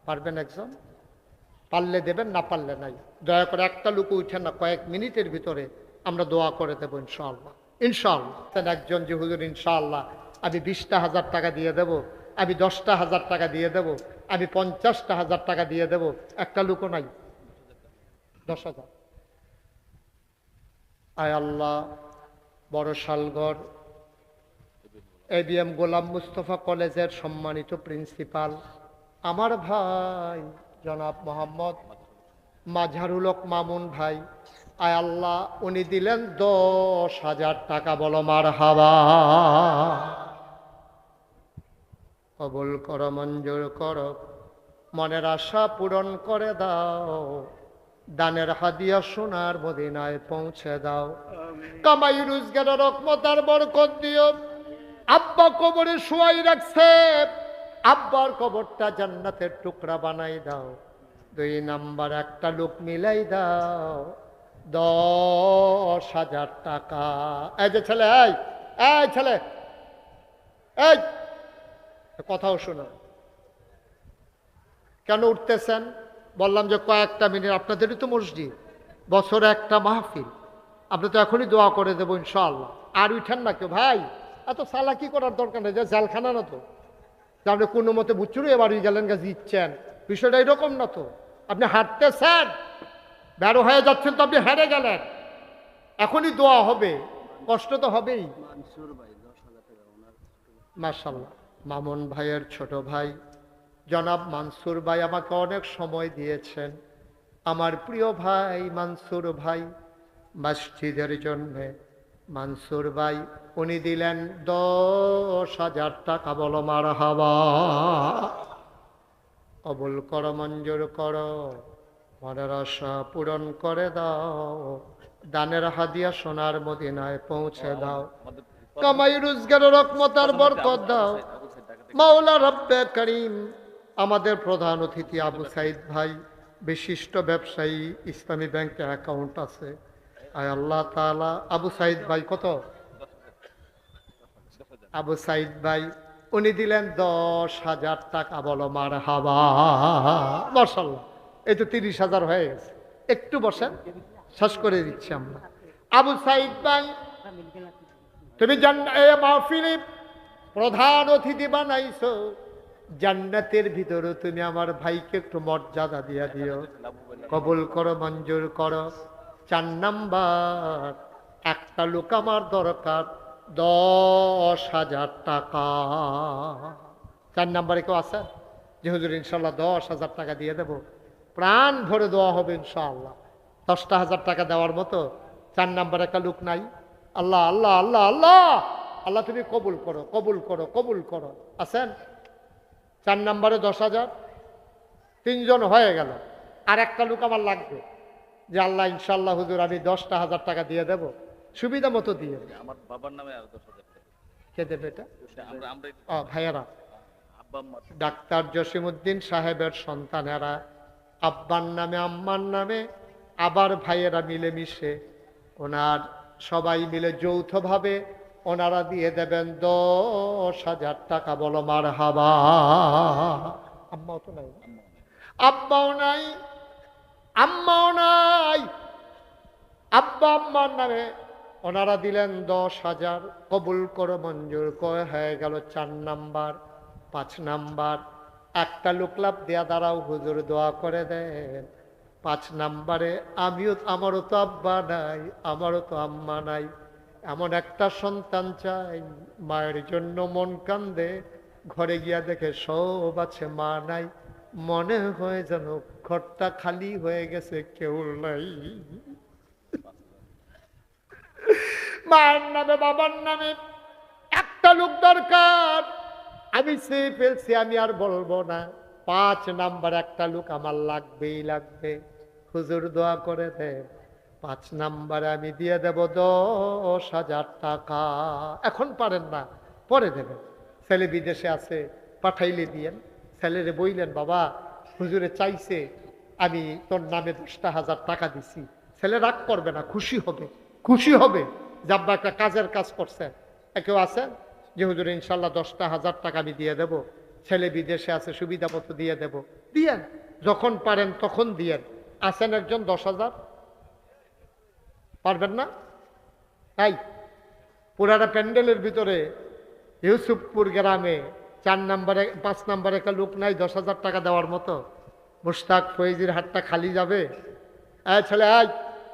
পারবেন একজন? পারলে দেবেন, না পারলে নাই। দয়া করে একটা লোক উঠেন না, কয়েক মিনিটের ভিতরে আমরা দোয়া করে দেবো ইনশাআল্লাহ। ইনশাআল্লাহ একজন যে হুজুর ইনশাআল্লাহ আমি 20,000 টাকা দিয়ে দেব, আমি 10,000 টাকা দিয়ে দেব, আমি 50,000 টাকা দিয়ে দেব, একটা লোকও নাই। 10,000। আয় আল্লাহ, বড় শালগড় ABM গোলাম মুস্তফা কলেজের সম্মানিত প্রিন্সিপাল আমার ভাই জনাব মোহাম্মদ মাঝহারুল হক মামুন ভাই, আয় আল্লাহ উনি দিলেন 10,000 টাকা। বলো মারহাবা। কবুল করো, মঞ্জুর করো, মনের আশা পূরণ করে দাও, দানের হাদিয়া সোনার মদিনায় পৌঁছে দাও। কামাই রোজগারের রহমত আর বরকত দিও। আব্বা কবরে শুয়াই রাখছে, আব্বার কবরটা জান্নাতের টুকরা বানাই দাও। 2 নাম্বার একটা লোক মিলাই দাও, 10,000 টাকা। এই যে ছেলে, এই ছেলে, এই কথাও শোনো। কেন উঠতেছেন? বললাম যে কয়েকটা মিনিট, আপনাদেরই তো মসজিদ, বছরে একটা মাহফিল, আপনি তো এখনই দোয়া করে দেবো ইনশাআল্লাহ। আর উঠেন না কেউ ভাই, এত চালাকি করার দরকার নেই, যে জেলখানা না তো যে আপনি কোনো মতে বুচ্চুরু এবারই গেলেন গাছ দিচ্ছেন, বিষয়টা এরকম না তো। আপনি হাঁটতেছেন, বেরো হয়ে যাচ্ছেন তো আপনি হেরে গেলেন, এখনই দোয়া হবে, কষ্ট তো হবেই। মাশাআল্লাহ, মামুন ভাইয়ের ছোট ভাই জনাব মানসুর ভাই আমাকে অনেক সময় দিয়েছেন। আমার প্রিয় ভাই মানসুর ভাই, মসজিদের জন্য মানসুর ভাই উনি দিলেন 10,000 টাকা। বলো মারহাবা। কবুল করো, মঞ্জুর করো, মনের আশা পূরণ করে দাও, দানের হাদিয়া সোনার মদিনায় পৌঁছে দাও। কামাই রোজগারের রহমত আর বরকত দাও মাওলা রব্বে করিম। আমাদের প্রধান অতিথি আবু সাইদ ভাই, বিশিষ্ট ব্যবসায়ী, ইসলামী ব্যাংকে অ্যাকাউন্ট আছে। আয় আল্লাহ তাআলা, আবু সাইদ ভাই কত? আবু সাইদ ভাই উনি দিলেন 10,000 টাকা। বলো মারহাবা। মাশাআল্লাহ, এই তো 30,000 হয়ে গেছে। একটু বসেন, শেষ করে দিচ্ছি আমরা। আবু সাইদ ভাই, তুমি মাহফিলে প্রধান অতিথি বানাইছো, জান্নাতের ভিতরে তুমি আমার ভাইকে একটু মর্যাদা দিয়া দিও। কবুল করো, মঞ্জুর করো। 4 নাম্বার একটা লোক আমার দরকার, 10,000 টাকা। 4 নাম্বারে কেউ আছে যে হুজুর ইনশাল্লাহ 10,000 টাকা দিয়ে দেব? প্রাণ ভরে দোয়া হবে ইনশাআল্লাহ। 10,000 টাকা দেওয়ার মতো 4 নাম্বার একটা লোক নাই? আল্লাহ আল্লাহ আল্লাহ আল্লাহ আল্লাহ, তুমি কবুল করো, কবুল করো, কবুল করো। আছেন? 4 নাম্বারে 10,000, 3 জন হয়ে গেল। আর একটা লোক আমার লাগবে, যে আল্লাহ ইনশাল্লাহ হুজুর আমি 10,000 টাকা দিয়ে দেব, সুবিধা মতো দিয়ে দেব। আমার বাবার নামে আর 10,000 টাকা। কে দেবে এটা? আমরা আমরা ভাইয়ারা, আব্বা আম্মা ডাক্তার জসিমউদ্দিন সাহেবের সন্তানেরা আব্বার নামে আম্মার নামে আবার ভাইয়েরা মিলেমিশে ওনার সবাই মিলে যৌথভাবে ওনারা দিয়ে দেবেন 10,000 টাকা। বলো মারহাবা। আম্মাও তো নাই, আব্বাও নাই, আম্মাও নাই, আব্বা আম্মার নামে ওনারা দিলেন 10,000। কবুল করো, মঞ্জুর করে হয়ে গেল 4 নাম্বার। 5 নাম্বার, একটা লোক লাভ দেয়া দাঁড়াও হুজুর দোয়া করে দেন। 5 নাম্বারে আমারও তো আব্বা নাই, আমারও তো আম্মা নাই, এমন একটা সন্তান চাই। মায়ের জন্য মন কান্দে, ঘরে গিয়া দেখে সব আছে, মা নাই। মনে হয় যেন ঘরটা খালি হয়ে গেছে, কেউ নাই। মায়ের নামে বাবার নামে একটা লোক দরকার। আমি চেয়ে ফেলছি, আমি আর বলবো না। 5 নাম্বার একটা লোক আমার লাগবেই লাগবে। হুজুর দোয়া করে দেন। 5 নাম্বারে আমি দিয়ে দেব 10,000 টাকা। এখন পারেন না, পরে দেবেন। ছেলে বিদেশে আছে, পাঠাইলে দিয়েন। ছেলেরে বইলেন, বাবা হুজুরে চাইছে আমি তোর নামে 10,000 টাকা দিছি। ছেলে রাগ করবে না, খুশি হবে, খুশি হবে যে আব্বা একটা কাজের কাজ করছেন। কেউ আছেন যে হুজুর ইনশাল্লাহ 10,000 টাকা আমি দিয়ে দেব, ছেলে বিদেশে আছে, সুবিধা মতো দিয়ে দেব। দিয়েন, যখন পারেন তখন দিয়েন। আছেন একজন 10,000? পারবেন না? তাই পুরাটা প্যান্ডেলের ভিতরে ইউসুফপুর গ্রামে 4 নাম্বারে 5 নাম্বারে একটা লোক নাই 10,000 টাকা দেওয়ার মতো? মুশতাক ফয়েজির হাতটা খালি যাবে? ছেলে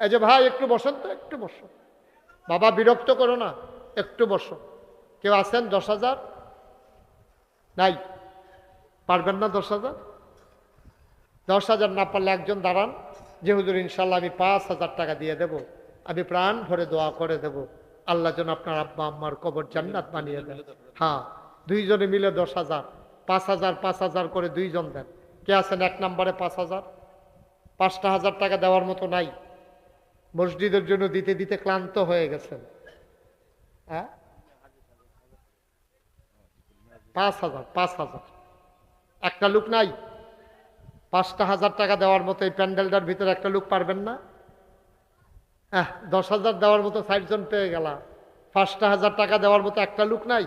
এই যে ভাই একটু বসেন তো, একটু বসো। বাবা বিরক্ত করো না, একটু বসো। কেউ আছেন 10,000? নাই? পারবেন না 10,000? 10,000 না পারলে একজন দাঁড়ান যে হুজুর ইনশাল্লাহ আমি 5,000 টাকা দিয়ে দেব, আমি প্রাণ ভরে দোয়া করে দেব, আল্লাহ যেন আপনার আব্বা আম্মার কবর জান্নাত বানিয়ে দেন। হ্যাঁ, 2 জনে মিলে 10,000, 5,000 5,000 করে 2 জন দেন। কে আছেন 1 নম্বরে 5,000? 5,000 টাকা দেওয়ার মতো নাই? মসজিদের জন্য দিতে দিতে ক্লান্ত হয়ে গেছেন। হ্যাঁ, 5,000 5,000 একটা লোক নাই? 5,000 টাকা দেওয়ার মতো এই প্যান্ডেলটার ভিতরে একটা লোক পারবেন না? 10,000 দেওয়ার মতো 60 জন পেয়ে গেলা, 5,000 টাকা দেওয়ার মতো একটা লোক নাই?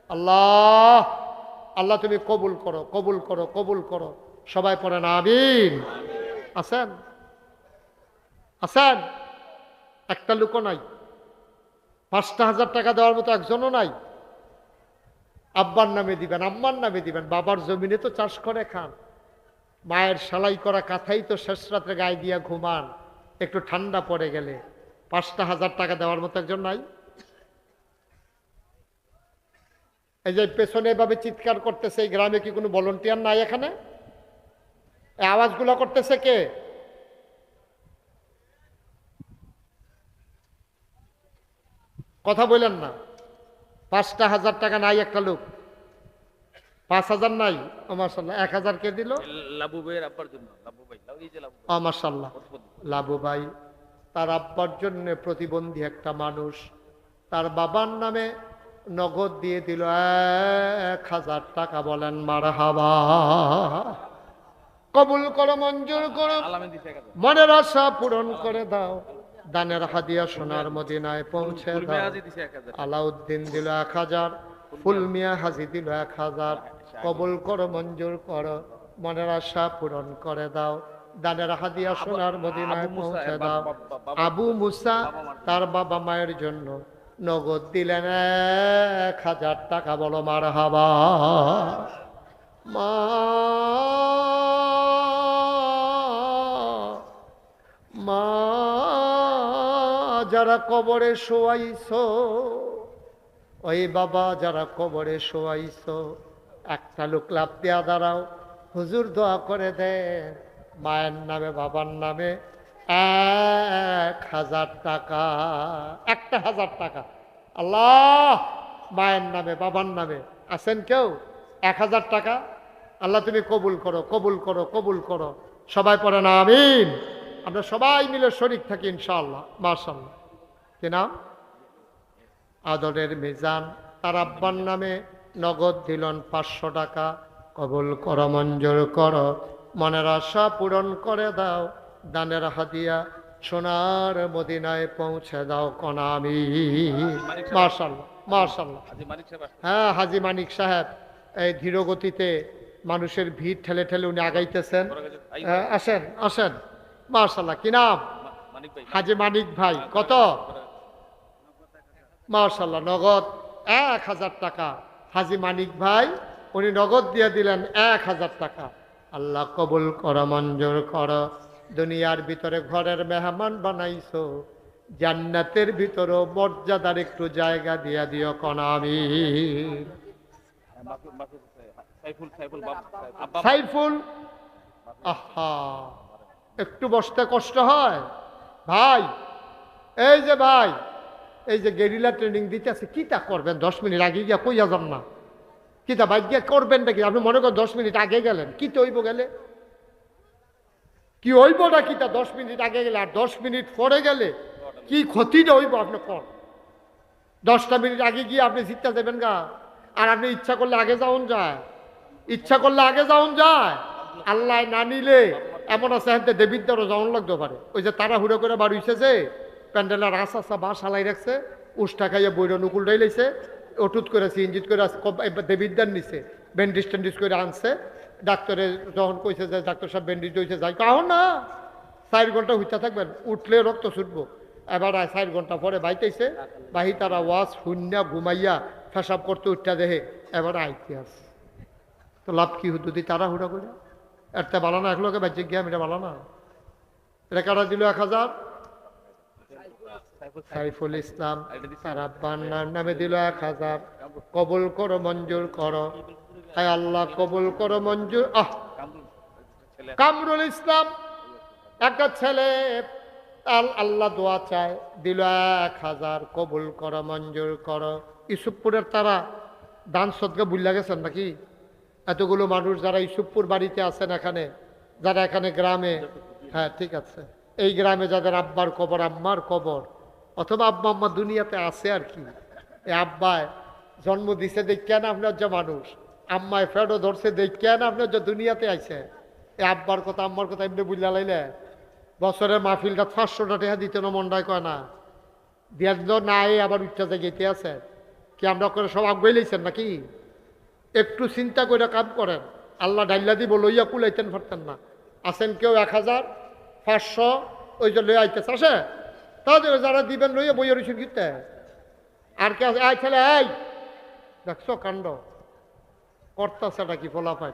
আল্লাহ, আল্লাহ তুমি কবুল করো, কবুল করো, কবুল করো। সবাই পড়েন আমিন। আছেন? আছেন? একটা লোকও নাই? 5,000 টাকা দেওয়ার মতো একজনও নাই? আব্বার নামে দিবেন, আম্মার নামে দিবেন। বাবার জমিনে তো চাষ করে খান, মায়ের সেলাই করা কাঁথাই তো শেষ রাত্রে গায়ে দিয়া ঘুমান, একটু ঠান্ডা পড়ে গেলে। 5,000 টাকা দেওয়ার মতো একজন নাই? এই যে পেছনে এভাবে চিৎকার করতেছে, এই গ্রামে কি কোনো ভলেন্টিয়ার নাই এখানে? এই আওয়াজগুলো করতেছে কে? কথা বললেন না। 5,000 টাকা নাই একটা লোক? 5,000 নাই? ও মাশাআল্লাহ। 1,000 কে দিল? লাবু ভাইয়ের আব্বার জন্য। লাবু ভাই, এই যে লাবু ও মাশাআল্লাহ। লাবু ভাই তার আব্বার জন্য প্রতিবন্ধী একটা মানুষ, তার বাবার নামে নগদ দিয়ে দিল 1,000 টাকা। বলেন মারহাবা। কবুল করো, মঞ্জুর করো, মনের আশা পূরণ করে দাও। দানের হাদিয়া সোনার মদিনায় পৌঁছে দাও। আলাউদ্দিন দিল 1,000, ফুলমিয়া হাজি দিল 1,000। কবুল করো, মঞ্জুর করো, মনের আশা পূরণ করে দাও। দানের হাদিয়া সোনার মদিনায় পৌঁছে দাও। আবু মুসা তার বাবা মায়ের জন্য নগদ দিলেন 1,000 টাকা। বলো মারহাবা। মা মা যারা কবরে শোয়াইছো, ওই বাবা যারা কবরে শোয়াইছো, একটা লোক লাভ দেয়া দাঁড়াও, হুজুর দোয়া করে দেন। মায়ের নামে বাবার নামে 1,000 টাকা। 1,000 টাকা। আল্লাহ, মায়ের নামে বাবার নামে আছেন কেউ? 1,000 টাকা। আল্লাহ তুমি কবুল করো, কবুল করো, কবুল করো। সবাই পড়েন আমিন। আমরা সবাই মিলে শরীক থাকি ইনশাআল্লাহ। মাশাআল্লাহ। কি নাম? আদরের মিজান। তার আব্বার নামে নগদ দিলেন 500 টাকা। কবুল কর, মঞ্জুর কর, মনের আশা পূরণ করে দাও, দানের হাদিয়া সোনার মদিনায় পৌঁছে দাও কনা আমি। মাশাআল্লাহ, মাশাআল্লাহ। আজি মানিক সাহেব আসছে। হ্যাঁ, হাজী মানিক সাহেব এই ধীর গতিতে মানুষের ভিড় ঠেলে ঠেলে উনি আগাইতেছেন। আসেন আসেন। মাশাআল্লাহ। কি নাম? মানিক ভাই। হাজী মানিক ভাই। কত? মাশাআল্লাহ। নগদ 1000 টাকা। হাজী মানিক ভাই উনি নগদ দিয়ে দিলেন 1000 টাকা। আল্লাহ কবুল কর, মঞ্জুর কর। দুনিয়ার ভিতরে ঘরের মেহমান বানাইছো, জান্নাতের ভিতরেও মর্যাদার একটু জায়গা দিয়া দিও কনা আমি। সাইফুল সাইফুল আব্বা সাইফুল। আহা, একটু বসতে কষ্ট হয় ভাই। এই যে ভাই, এই যে গেরিলা ট্রেনিং দিতেছে, কিতা করবেন? 10 মিনিট আগে গিয়া কইয়া যান না, কিতা ভাই গিয়া করবেন নাকি? আপনি মনে করেন 10 মিনিট আগে গেলেন, কি তো হইব গেলে? কি হইব না কিতা? 10 মিনিট আগে গেলে আর 10 মিনিট পরে গেলে কি ক্ষতিটা হইব? আপনি কর 10টা মিনিট আগে গিয়ে আপনি জিততে যাবেন গা। আর আপনি ইচ্ছা করলে আগে যাওন যায়, ইচ্ছা করলে আগে যাওন যায়। আল্লাহ না নিলে এমন আছে হ্যাঁ দেবিদ্যারও যাওন লাগতে পারে। ওই যে তারা হুড়ো করে বাড়ি হইছে যে প্যান্ডেলের আশা বাস হালাই রাখছে, উষ্টা খাইয়া বইরা নুকুল ডাইলাইছে, অটুত করেছে ইঞ্জিত করে দেবিদ্যার নিছে, ব্যান্ডিজ ট্যান্ডিজ করে আনছে। ডাক্তারে যখন কইছে যে ডাক্তার সাহেব ব্যান্ডিজ হয়েছে, যাই কাহ না 4 ঘন্টা হইতে থাকবেন, উঠলে রক্ত ছুটবো। এবার 4 ঘন্টা পরে বাইতেছে, বাহি তারা ওয়াজ শূন্য ঘুমাইয়া ফেসাব করতে উঠা দেহে, এবার আইতে আছে। তো লাভ কি হতো যদি তারা হুড়া করে? একটা ভালো না, একলোকে বাচ্চা গিয়া এটা ভালো না। এটা কারা দিল 1000? সাইফুল ইসলাম। তার আব্বার নামে দিল 1000। কবুল করো, মঞ্জুর করো। হায় আল্লাহ কবুল করো, মঞ্জুর। কামরুল ইসলাম একটা ছেলে, আল্লাহ দোয়া চায়, দিল 1000। কবুল করো, মঞ্জুর করো। ইউসুফপুরের তারা দান সদকা বুঝলা গেছেন নাকি? এতগুলো মানুষ যারা ইউসুফপুর বাড়িতে আছেন, এখানে যারা এখানে গ্রামে, হ্যাঁ ঠিক আছে, এই গ্রামে যাদের আব্বার কবর, আম্মার কবর, অথবা আব্বা আম্মা দুনিয়াতে আছে আর কি, এই আব্বায় জন্ম দিছে দেখেন আপনার যে মানুষ, আম্মায় ফেডো ধরছে দেখেন আপনার যে দুনিয়াতে আইছে। এই আব্বার কথা আম্মার কথা এমনি বুঝলা লাইলে বছরের মাহফিলটা 500টা টাকা দিতে না মন্ডায় কয় না দিয়া দিল না, এই আবার উচ্চাতে গেতে আছে কি? আমরা করে সব আগুয়ে লইছেন নাকি? একটু চিন্তা করে কাম করেন। আল্লাহ ডাইল্লা দিব লইয়া কুলাইতেন পারতেন না। আছেন কেউ 1500 ওই যে লইয়া আইতেছে, আসে তাদের যারা দিবেন লইয়া বইয়া রয়েছেন কিনতে। আর কে আছে? আয় ছেলে, এই দেখছো কাণ্ড করতেছে নাকি ফোলাফাই?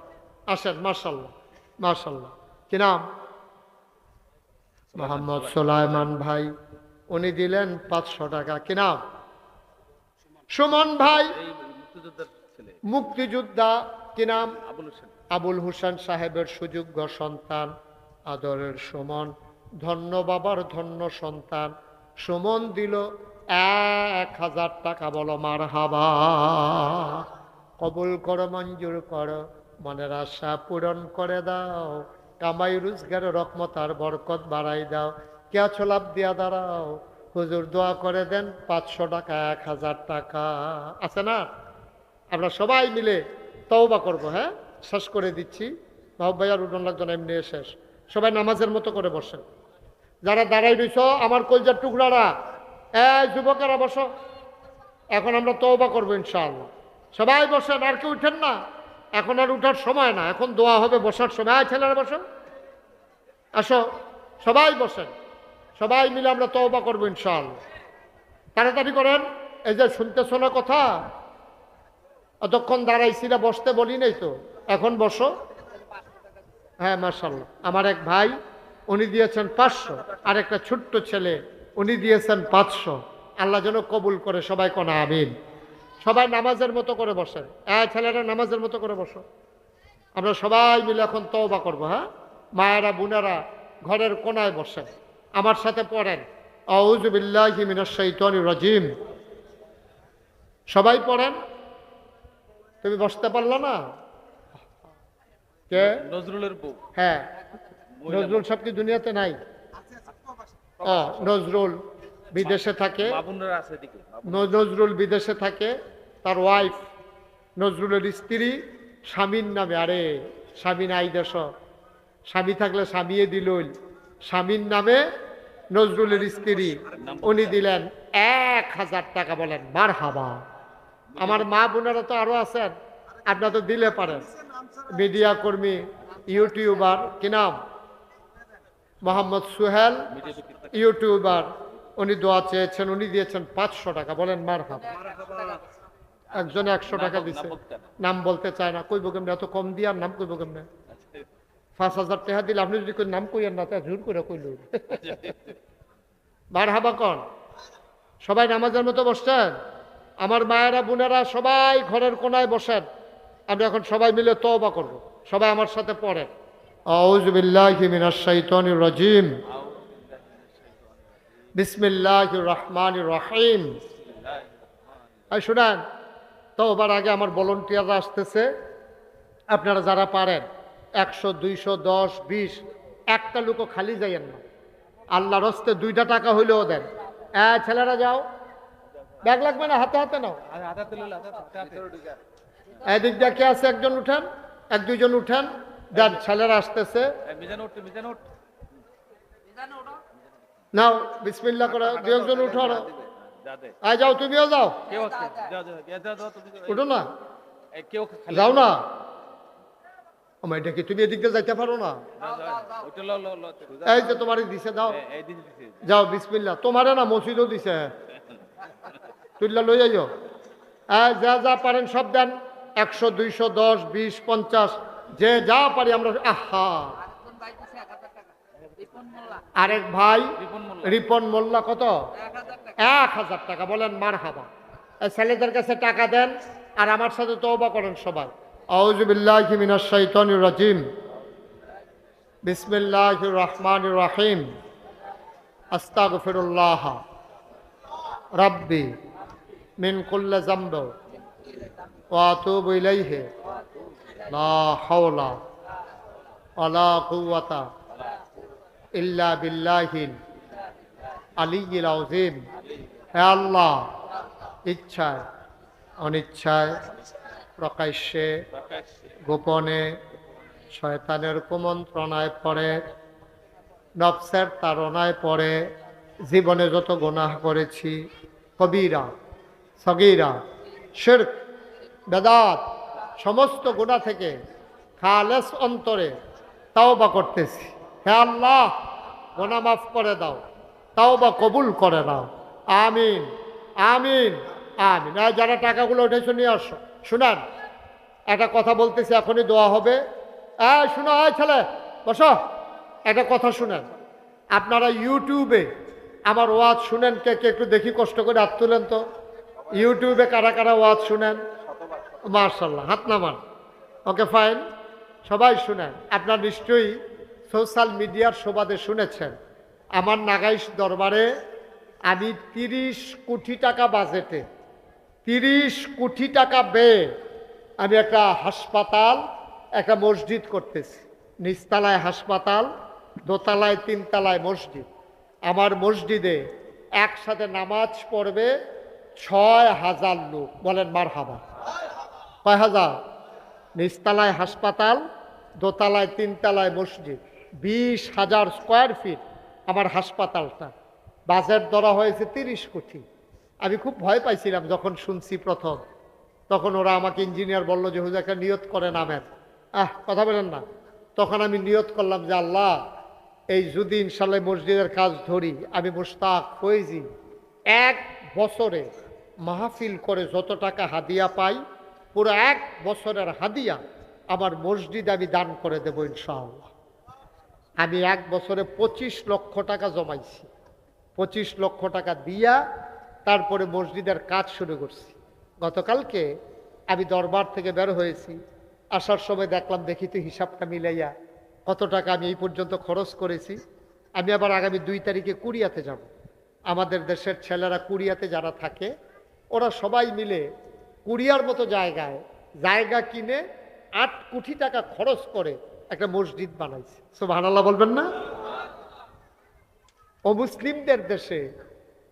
আসেন। মার্শাল্লাহ, মার্শাল্লাহ। কি নাম? মোহাম্মদ সোলাইমান ভাই, উনি দিলেন 500 টাকা। কি নাম? সুমন ভাই, এই মুক্তিযোদ্ধার ছেলে মুক্তিযোদ্ধা। কি নাম? আবুল হোসেন। আবুল হোসেন সাহেবের সুযোগ্য সন্তান আদরের সুমন। ধন্য বাবার ধন্য সন্তান। সুমন দিল 1000 টাকা। বলো মারহাবা। কবুল করো, মঞ্জুর করো, মনের আশা পূরণ করে দাও, কামাই রোজগার রহমত আর বরকত বাড়াই দাও। কে আছো লাভ দিয়া দাঁড়াও, হুজুর দোয়া করে দেন 500 টাকা, 1000 টাকা। আছে না? আমরা সবাই মিলে তওবা করব। হ্যাঁ, শেষ করে দিচ্ছি। বাবু ভাই আর উঠন লাগতো না, এমনি শেষ। সবাই নামাজের মতো করে বসেন। যারা দাঁড়াই রইছ আমার কলজার টুকরারা, যুবকেরা বসো। এখন আমরা তওবা করবো ইনশাআল্লাহ। সবাই বসেন, আর কেউ উঠেন না। এখন আর উঠার সময় না, এখন দোয়া হবে, বসার সময়। ছেলেরা বসো, আসো, সবাই বসেন। সবাই মিলে আমরা তওবা করবো ইনশাআল্লাহ। তাড়াতাড়ি করেন। এই যে শুনতেছো না কথা, অতক্ষণ দাঁড়াইছিলা, বসতে বলি নাই তো, এখন বসো। হ্যাঁ মাশাআল্লাহ। আমার এক ভাই উনি দিয়েছেন 500, আর একটা ছোট্ট ছেলে উনি দিয়েছেন 500। আল্লাহ যেন কবুল করে। সবাই কোন আমিন। সবাই নামাজের মতো করে বসেন। ছেলেরা নামাজের মতো করে বসো। আমরা সবাই মিলে এখন তওবা করবো। হ্যাঁ, মায়েরা বোনেরা ঘরের কোনায় বসেন, আমার সাথে পড়েন আউযু বিল্লাহি মিনাশ শাইতানির রাজিম। সবাই পড়েন। তুমি বসতে পারলা না? কে? নজরুলের বউ। হ্যাঁ, নজরুল সাহেব কি দুনিয়াতে নাই? নজরুল বিদেশে থাকে, বাবুনরা আছে এদিকে নজরুল বিদেশে থাকে, তার ওয়াইফ নজরুলের স্ত্রী স্বামীর নামে, আরে স্বামী নাই দেশ, স্বামী থাকলে স্বামীয়ে দিল, স্বামীর নামে নজরুলের স্ত্রী উনি দিলেন 1000 টাকা। বলেন মারহাবা। আমার মা বোনেরা তো আরো আছেন, আপনারা তো দিলে পারেন। মিডিয়া কর্মী, ইউটিউবার, কি নাম, মোহাম্মদ সুহেল, ইউটিউবার, উনি দোয়া চেয়েছেন, উনি দিয়েছেন 500 টাকা। বলেন মারহাবা। একজনে 100 টাকা দিছে, নাম বলতে চায় না। কইব কেমনে, এত কম দিয়ার নাম কইব কেমনে? 5000 টাকা দিলে আপনি যদি নাম কইয়েন না, তা জোর করে কইল। মারহাবা কন। সবাই নামাজের মতো বসছেন? আমার মায়েরা বোনেরা সবাই ঘরের কোনায় বসেন। আমরা এখন সবাই মিলে তওবা করব। সবাই আমার সাথে পড়েন। আউযু বিল্লাহি মিনাশ শাইতানির রাজিম। বিসমিল্লাহির রহমানির রহিম। এই শুনেন, তওবার আগে আমার ভলান্টিয়াররা আসতেছে। আপনারা যারা পারেন 100, 200, 10, 20, একটা লোকও খালি যাইয়েন না। আল্লাহর হস্তে 2টা টাকা হইলেও দেন। ছেলেরা যাও, ব্যাগ লাগবে না, হাতে হাতে নাও। এদিক দিয়ে কে আছে? একজন উঠেন, 1-2 জন উঠেন, দেন। ছেলেরা আসতেছে, নাও বিসমিল্লাহ করে 2-1 জন উঠো। যাও, তুমিও যাও, উঠো না, যাও না। আমার এটা কি, তুমি এদিক দিয়ে যাইতে পারো না? এই যে তোমারই দিছে, দাও, যাও বিসমিল্লাহ। তোমারে না, মসজিদও দিছে, তুইলা লই যাইও। যা যা পারেন সব দেন। 100, 200, 10, 20, 50, যে যা পারি আমরা। আহা, আরেক ভাই রিপন মোল্লা কত? 1000 টাকা। বলেন মারহাবা। ছেলেদের কাছে টাকা দেন আর আমার সাথে তওবা করেন সবাই। আউযু বিল্লাহি মিনাশ শাইতানির রাজিম। বিসমিল্লাহির রহমানির রহিম। আস্তাগফিরুল্লাহ রাব্বি মিন কুল্লি যামব ওয়া আতুবু ইলাইহি লা হাওলা ওয়ালা কুওয়াতা ইল্লা বিল্লাহিল আলিয়্যিল আযীম। হে আল্লাহ, ইচ্ছায় অনিচ্ছায়, প্রকাশ্যে গোপনে, শয়তানের কুমন্ত্রণায় পড়ে, নফসের তাড়নায় পড়ে জীবনে যত গুনাহ করেছি, কবিরা সগীরা, শিরক, বেদাত, সমস্ত গুনাহ থেকে খালেস অন্তরে তাওবা করতেছি। হে আল্লাহ, গুনাহ মাফ করে দাও, তাওবা কবুল করে নাও। আমিন আমিন আমিন। যারা টাকাগুলো উঠেছে নিয়ে আসো। শুনেন, একটা কথা বলতেছি, এখনই দোয়া হবে। শুনো, ছেলে বসো, একটা কথা শুনেন। আপনারা ইউটিউবে আমার ওয়াজ শুনেন কে কে? একটু দেখি, কষ্ট করে হাত তুলেন তো। ইউটিউবে কারা কারা ওয়াজ শুনেন? মাশাআল্লাহ, হাত নামান। ওকে, ফাইন, সবাই শুনেন। আপনারা নিশ্চয়ই সোশ্যাল মিডিয়ার সুবাদে শুনেছেন, আমার নাগাইশ দরবারে আমি 30 কোটি টাকা বাজেটে, 30 কোটি টাকা ব্যয়ে আমি একটা হাসপাতাল, একটা মসজিদ করতেছি। নিচতলায় হাসপাতাল, দোতলায় 3 তলায় মসজিদ। আমার মসজিদে একসাথে নামাজ পড়বে 6000 লোক। বলেন মারহাবা। কয় হাজার? নিচতলায় হাসপাতাল, দোতলায় 3 তলায় মসজিদ, 20,000 স্কোয়ার ফিট আমার হাসপাতালটা। বাজেট ধরা হয়েছে 30 কোটি। আমি খুব ভয় পাইছিলাম যখন শুনছি প্রথম। তখন ওরা আমাকে ইঞ্জিনিয়ার বলল যে হুজুর একটা নিয়ত করে নামেন। কথা বলেন না। তখন আমি নিয়ত করলাম যে আল্লাহ, এই যদি ইনশাল্লাহ মসজিদের কাজ ধরি, আমি মুশতাক ফয়েজি 1 বছরে মাহফিল করে যত টাকা হাদিয়া পাই, পুরো 1 বছরের হাদিয়া আমার মসজিদে আমি দান করে দেবো ইনশাআল্লাহ। আমি 1 বছরে 25 লক্ষ টাকা জমাইছি। 25 লক্ষ টাকা দিয়া তারপরে মসজিদের কাজ শুরু করছি। গতকালকে আমি দরবার থেকে বের হয়েছি, আসার সময় দেখলাম, দেখি তো হিসাবটা মিলাইয়া কত টাকা আমি এই পর্যন্ত খরচ করেছি। আমি আবার আগামী 2 তারিখে কোরিয়াতে যাব। আমাদের দেশের ছেলেরা কোরিয়াতে যারা থাকে, ওরা সবাই মিলে কোরিয়ার মতো জায়গা কিনে 8 কোটি টাকা খরচ করে একটা মসজিদ বানাইছে। সুবহানাল্লাহ বলবেন না? অমুসলিমদের দেশে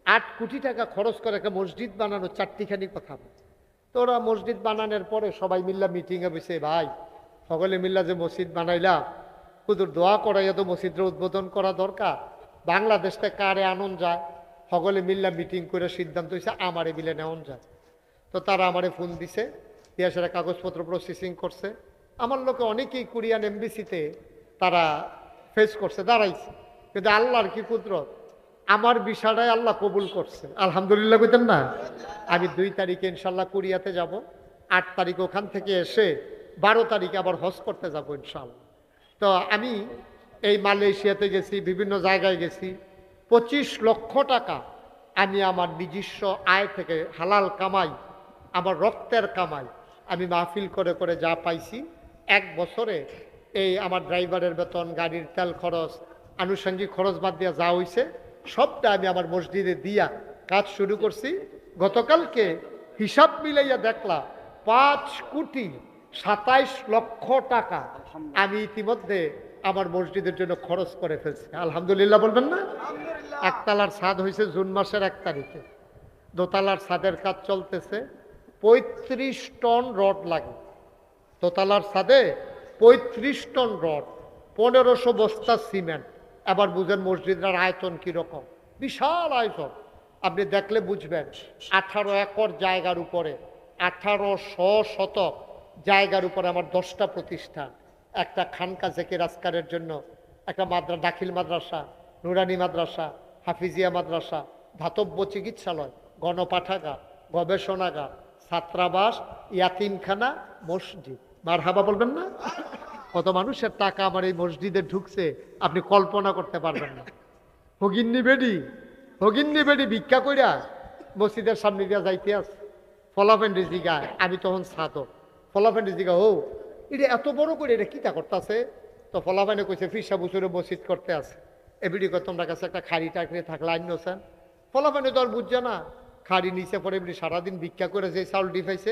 8 কোটি টাকা খরচ করে একটা মসজিদ বানানো, 4টিখানি কথা বলে। তো ওরা মসজিদ বানানোর পরে সবাই মিল্লা মিটিংয়ে বসে, ভাই সকলে মিল্লা যে মসজিদ বানাইলা, হুজুর দোয়া করাইয়া তো মসজিদের উদ্বোধন করা দরকার, বাংলাদেশটা কারে আনন্দ যায়, সকলে মিল্লা মিটিং করে সিদ্ধান্ত হয়েছে আমারে মিলে নেওয়া যায়। তো তারা আমারে ফোন দিছে, দিয়া সেটা কাগজপত্র প্রসেসিং করছে। আমার লোকে অনেকেই কোরিয়ান এমবিসিতে তারা ফেস করছে, দাঁড়াইছে, কিন্তু আল্লাহর কি কুদরত, আমার বিষয়টাই আল্লাহ কবুল করছে, আলহামদুলিল্লাহ কইতেন না। আমি 2 তারিখে ইনশাল্লাহ কোরিয়াতে যাব, 8 তারিখ ওখান থেকে এসে 12 তারিখে আবার হজ করতে যাব ইনশাল্লাহ। তো আমি এই মালয়েশিয়াতে গেছি, বিভিন্ন জায়গায় গেছি, 25 লক্ষ টাকা আমি আমার নিজস্ব আয় থেকে হালাল কামাই, আমার রক্তের কামাই, আমি মাহফিল করে করে যা পাইছি, 1 বছরে এই আমার ড্রাইভারের বেতন, গাড়ির তেল খরচ, আনুষঙ্গিক খরচ বাদ দিয়া যা হয়েছে সবটা আমি আমার মসজিদে দিয়া কাজ শুরু করছি। গতকালকে হিসাব মিলাইয়া দেখলাম 5,27,00,000 টাকা আমি ইতিমধ্যে আমার মসজিদের জন্য খরচ করে ফেলছি, আলহামদুলিল্লাহ বলবেন না। একতলার ছাদ হয়েছে জুন মাসের 1 তারিখে, দোতলার ছাদের কাজ চলতেছে, 35 টন রড লাগে দোতলার ছাদে, 35 টন রড, 1500 বস্তা সিমেন্ট। আবার বুঝেন মসজিদের আয়তন কিরকম, বিশাল আয়তন, আপনি দেখলে বুঝবেন। 18 একর জায়গার উপরে, 1800 শতক জায়গার উপরে আমার 10টা প্রতিষ্ঠান, একটা খানকা জেকের আজকারের জন্য, একটা দাখিল মাদ্রাসা, নুরানি মাদ্রাসা, হাফিজিয়া মাদ্রাসা, ধাতব্য চিকিৎসালয়, গণপাঠাগার, গবেষণাগার, ছাত্রাবাস, ইয়াতিমখানা, মসজিদ। মারহাবা বলবেন না। কত মানুষের টাকা আমার এই মসজিদে ঢুকছে আপনি কল্পনা করতে পারবেন না। হগিন্নি বেডি ভিক্ষা কইরা মসজিদের সামনে দিয়া যাইতে আস, ফলাফেন্ডি জিগায়, আমি তখন সাধক, ফলাফেন্ডি জিগা ও এটা এত বড় করে এটা কিতা করতেছে, তো ফলাফেন্ডে কইছে ফিসা বুচুরে মসজিদ করতে আছে। এবিডি কয় তোমরা কাছে একটা খাড়ি টাকরি থাকলে আইনছেন, ফলাফেন্ডে তো আর বুঝছে না, খাড়ি নিচে পরে এমনি সারাদিন ভিক্ষা করে যে চাউল ডিফাইছে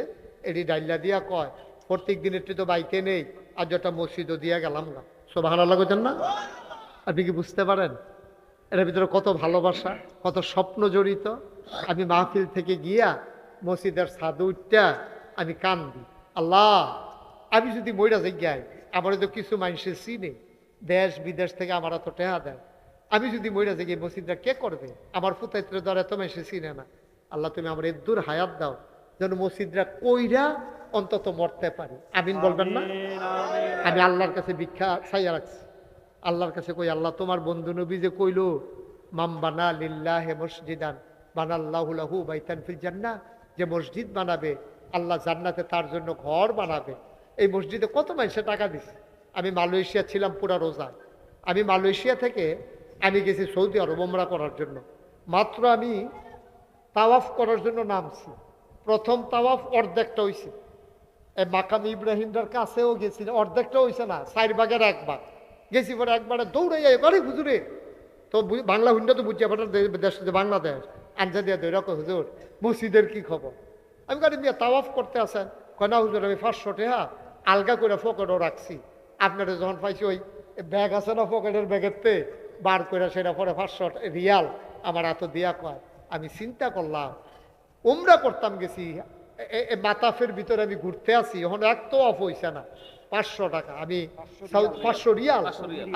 এটি ডাইলা দিয়া কয় প্রত্যেক দিনের তো বাইকে নেই, আর যেটা মসজিদও দিয়া গেলাম না, সুবহানাল্লাহ কইতেন না। আপনি কি বুঝতে পারেন এর ভিতরে কত ভালোবাসা, কত স্বপ্ন জড়িত। আমি মাহফিল থেকে গিয়া মসজিদের ছাদে উঠটা আমি কান্দি, আল্লাহ আমি যদি মইরা যাই, আমার তো কিছু মানুষের চিনে, দেশ বিদেশ থেকে আমার এত টেহা দেয়, আমি যদি মইরা যাই মসজিদটা কে করবে, আমার ফুতাইত্রে দ্বারা এত মানুষের চিনে না। আল্লাহ তুমি আমার এদুর হায়াত দাও যেন মসজিদরা কইরা অন্তত মরতে পারি, আমিন বলবেন না। আমি আল্লাহর কাছে ভিক্ষা চাইয়া রাখছি, আল্লাহর কাছে কই আল্লাহ তোমার বন্ধু নবী যে কইলো মাম বানা লিল্লাহি মসজিদান বানাল্লাহু লাহু বাইতান ফিল জান্নাহ, যে মসজিদ বানাবে আল্লাহ জান্নাতে তার জন্য ঘর বানাবে। এই মসজিদে কত মানুষে টাকা দিছে। আমি মালয়েশিয়া ছিলাম পুরা রোজা, আমি মালয়েশিয়া থেকে আমি গেছি সৌদি আরব উমরা করার জন্য। মাত্র আমি তাওয়াফ করার জন্য নামছি, প্রথম তাওয়াফ অর্ধেকটা হয়েছে, এই মাকাম ইব্রাহিমটার কাছেও গেছি, অর্ধেকটা হয়েছে না, 4 ভাগের 1 ভাগ গেছি। পরে একবারে দৌড়াইয়া এবারে হুজুরে তো বাংলা হুন্ডা তো বুঝছি, আপনার দেশ বাংলাদেশ আনজা দিয়া দৌড়া কয় হুজুর মসজিদের কি খবর। আমি কারি মিয়া তাওয়াফ করতে আসেন, কয় না হুজুর আমি 500 টাকা আলগা করে পকেটও রাখছি, আপনারা যখন পাইছি ওই ব্যাগ আছে না পকেটের ব্যাগেরতে বার করে সেটা পরে 500 রিয়াল আমার এত দিয়া কয়। আমি চিন্তা করলাম উমরা করতাম গেছি, মাতাফের ভিতরে আমি ঘুরতে আসি, এখন এক তো অফ হয়েছে না, 500 টাকা আমি 500 রিয়াল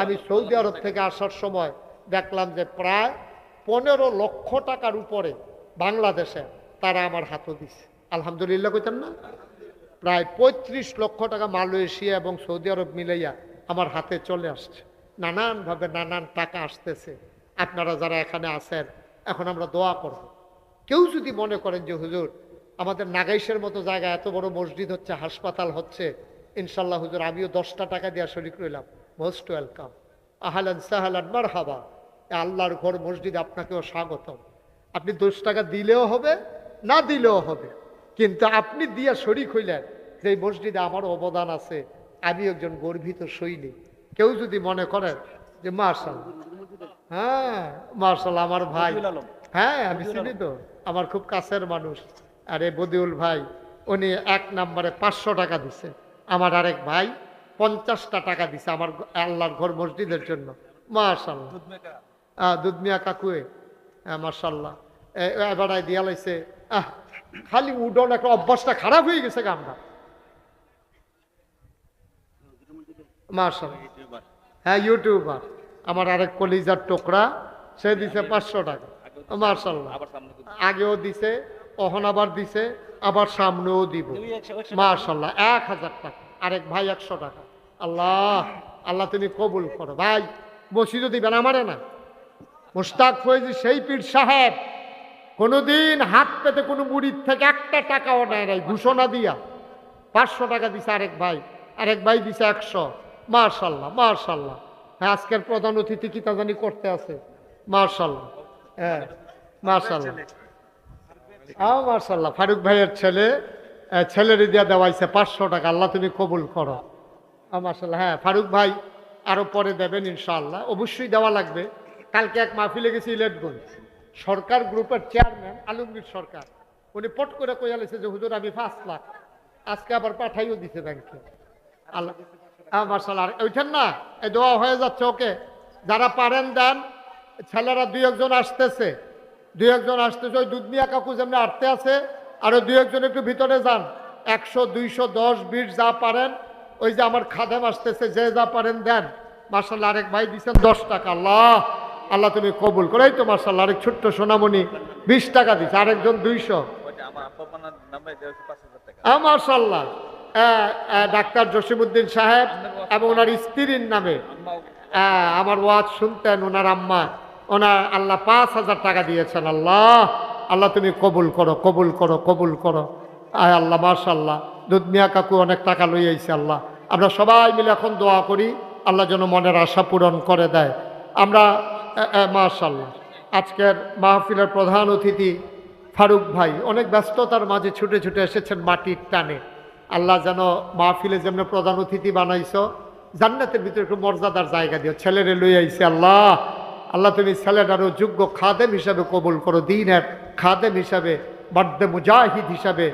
আমি সৌদি আরব থেকে আসার সময় দেখলাম যে প্রায় 15 লক্ষ টাকার উপরে বাংলাদেশে তারা আমার হাতও দিছে, আলহামদুলিল্লাহ কইতেন না। প্রায় 35 লক্ষ টাকা মালয়েশিয়া এবং সৌদি আরব মিলাইয়া আমার হাতে চলে আসছে, নানানভাবে নানান টাকা আসতেছে। আপনারা যারা এখানে আছেন এখন আমরা দোয়া করব। কেউ যদি মনে করেন যে হুজুর আমাদের নাগাইশের মতো জায়গায় এত বড় মসজিদ হচ্ছে, হাসপাতাল হচ্ছে, ইনশাল্লাহ হুজুর আমিও 10টা টাকা দিয়া শরীক রইলাম, মোস্ট ওয়েলকাম, আহলান সাহলান মারহাবা, আল্লাহর ঘর মসজিদ আপনাকেও স্বাগতম। আপনি 10 টাকা দিলেও হবে না দিলেও হবে, কিন্তু আপনি দিয়া শরীক হইলেন যে এই মসজিদে আমার অবদান আছে, আমি একজন গর্বিত সৈনিক। কেউ যদি মনে করেন যে মার্শাল্লাহ, হ্যাঁ মার্শাল্লাহ আমার ভাই, হ্যাঁ আমি চিনি তো, আমার খুব কাছের মানুষ, আরে বদিউল ভাই উনি 1 নম্বরে 500 টাকা দিছে, আমার আরেক ভাই 50টা টাকা দিছে আমার আল্লাহর ঘর মসজিদের জন্য, মাশাআল্লাহ। দুধ মিয়া কাকুয়ে মার্শাল্লাহ এবার দিয়া লাইছে খালি উডন একটা অভ্যাসটা খারাপ হয়ে গেছে গামটা মার্শাল্লাহ। হ্যাঁ ইউটিউবার আমার আরেক কলিজার টুকরা সে দিছে 500 টাকা মার্শাল্লাহ। আগেও দিছে অহন আবার দিছে আবার সামনেও দিব মার্শাল্লাহ 1000 টাকা। আরেক ভাই 100 টাকা। আল্লাহ আল্লাহ তুমি কবুল করো। ভাই মসজিদও দিবেন আমারে না। মুশতাক ফয়েজি সেই পীর সাহেব কোনোদিন হাত পেতে কোনো মুরিদ থেকে একটা টাকাও নেয় নাই, ঘোষণা দিয়া 500 টাকা দিছে আরেক ভাই দিছে 100। মার্শাল্লাহ মার্শাল্লাহ। হ্যাঁ আজকের প্রধান অতিথি কি তা জানি করতে আছে মার্শাল্লাহ। হ্যাঁ মার্শাল্লাহ মার্শাল্লাহ। ফারুক ভাইয়ের ছেলের দিয়া দেওয়াইছে 500 টাকা। আল্লাহ তুমি কবুল করো মার্শাল্লাহ। হ্যাঁ ফারুক ভাই আরো পরে দেবেন ইনশাআল্লাহ, অবশ্যই দেওয়া লাগবে। কালকে এক মাহফিলে গেছি ইলেটগঞ্জ, সরকার গ্রুপের চেয়ারম্যান আলমগীর সরকার উনি পট করে কইয়া লেছে যে হুজুর আমি 5 লাখ, আজকে আবার পাঠাইও দিছে ব্যাংকে। আল্লাহ মার্শাল্লাহ। ওইখান না এই দোয়া হয়ে যাচ্ছে। ওকে যারা পারেন দেন। ছেলেরা 2-1 আসতেছে ওই দুধ মিয়া কাকু যেমনি আটতে আছে, আরো 2-1 একটু ভিতরে যান। 100, 200, 10, 20 যা পারেন। ওই যে আমার খাদেম আসতেছে, যে যা পারেন দেন মার্শাল্লাহ। আরেক ভাই দিচ্ছেন 10 টাকা। আল্লাহ আল্লাহ তুমি কবুল করো। এই তো মার্শাল্লাহ আরেক ছোট্ট সোনামণি 20 টাকা দিচ্ছে, আরেকজন 200। মার্শাল্লাহ ডাক্তার জসিমউদ্দিন সাহেব এবং ওনার স্ত্রীর নামে আমার ওয়াজ শুনতেন ওনার আম্মা, ওনার আল্লাহ 5000 টাকা দিয়েছেন। আল্লাহ আল্লাহ তুমি কবুল করো কবুল করো কবুল করো। আয় আল্লাহ মার্শাল্লাহ। দুধ মিয়া কাকু অনেক টাকা লই আইছে। আল্লাহ আমরা সবাই মিলে এখন দোয়া করি আল্লাহ যেন মনের আশা পূরণ করে দেয়। আমরা মার্শাল্লাহ আজকের মাহফিলের প্রধান অতিথি ফারুক ভাই অনেক ব্যস্ততার মাঝে ছুটে ছুটে এসেছেন মাটির টানে। আল্লাহ যেন মাহফিলে যেমন প্রধান অতিথি বানাইছো জান্নাতের ভিতরে একটু মর্যাদার জায়গা দিও। ছেলেরে লই আইছে। আল্লাহ আল্লাহ তুমি ছেলেটারও যোগ্য খাদেম হিসাবে কবুল করো, দ্বীনের খাদেম হিসাবে, বার্দে মুজাহিদ হিসাবে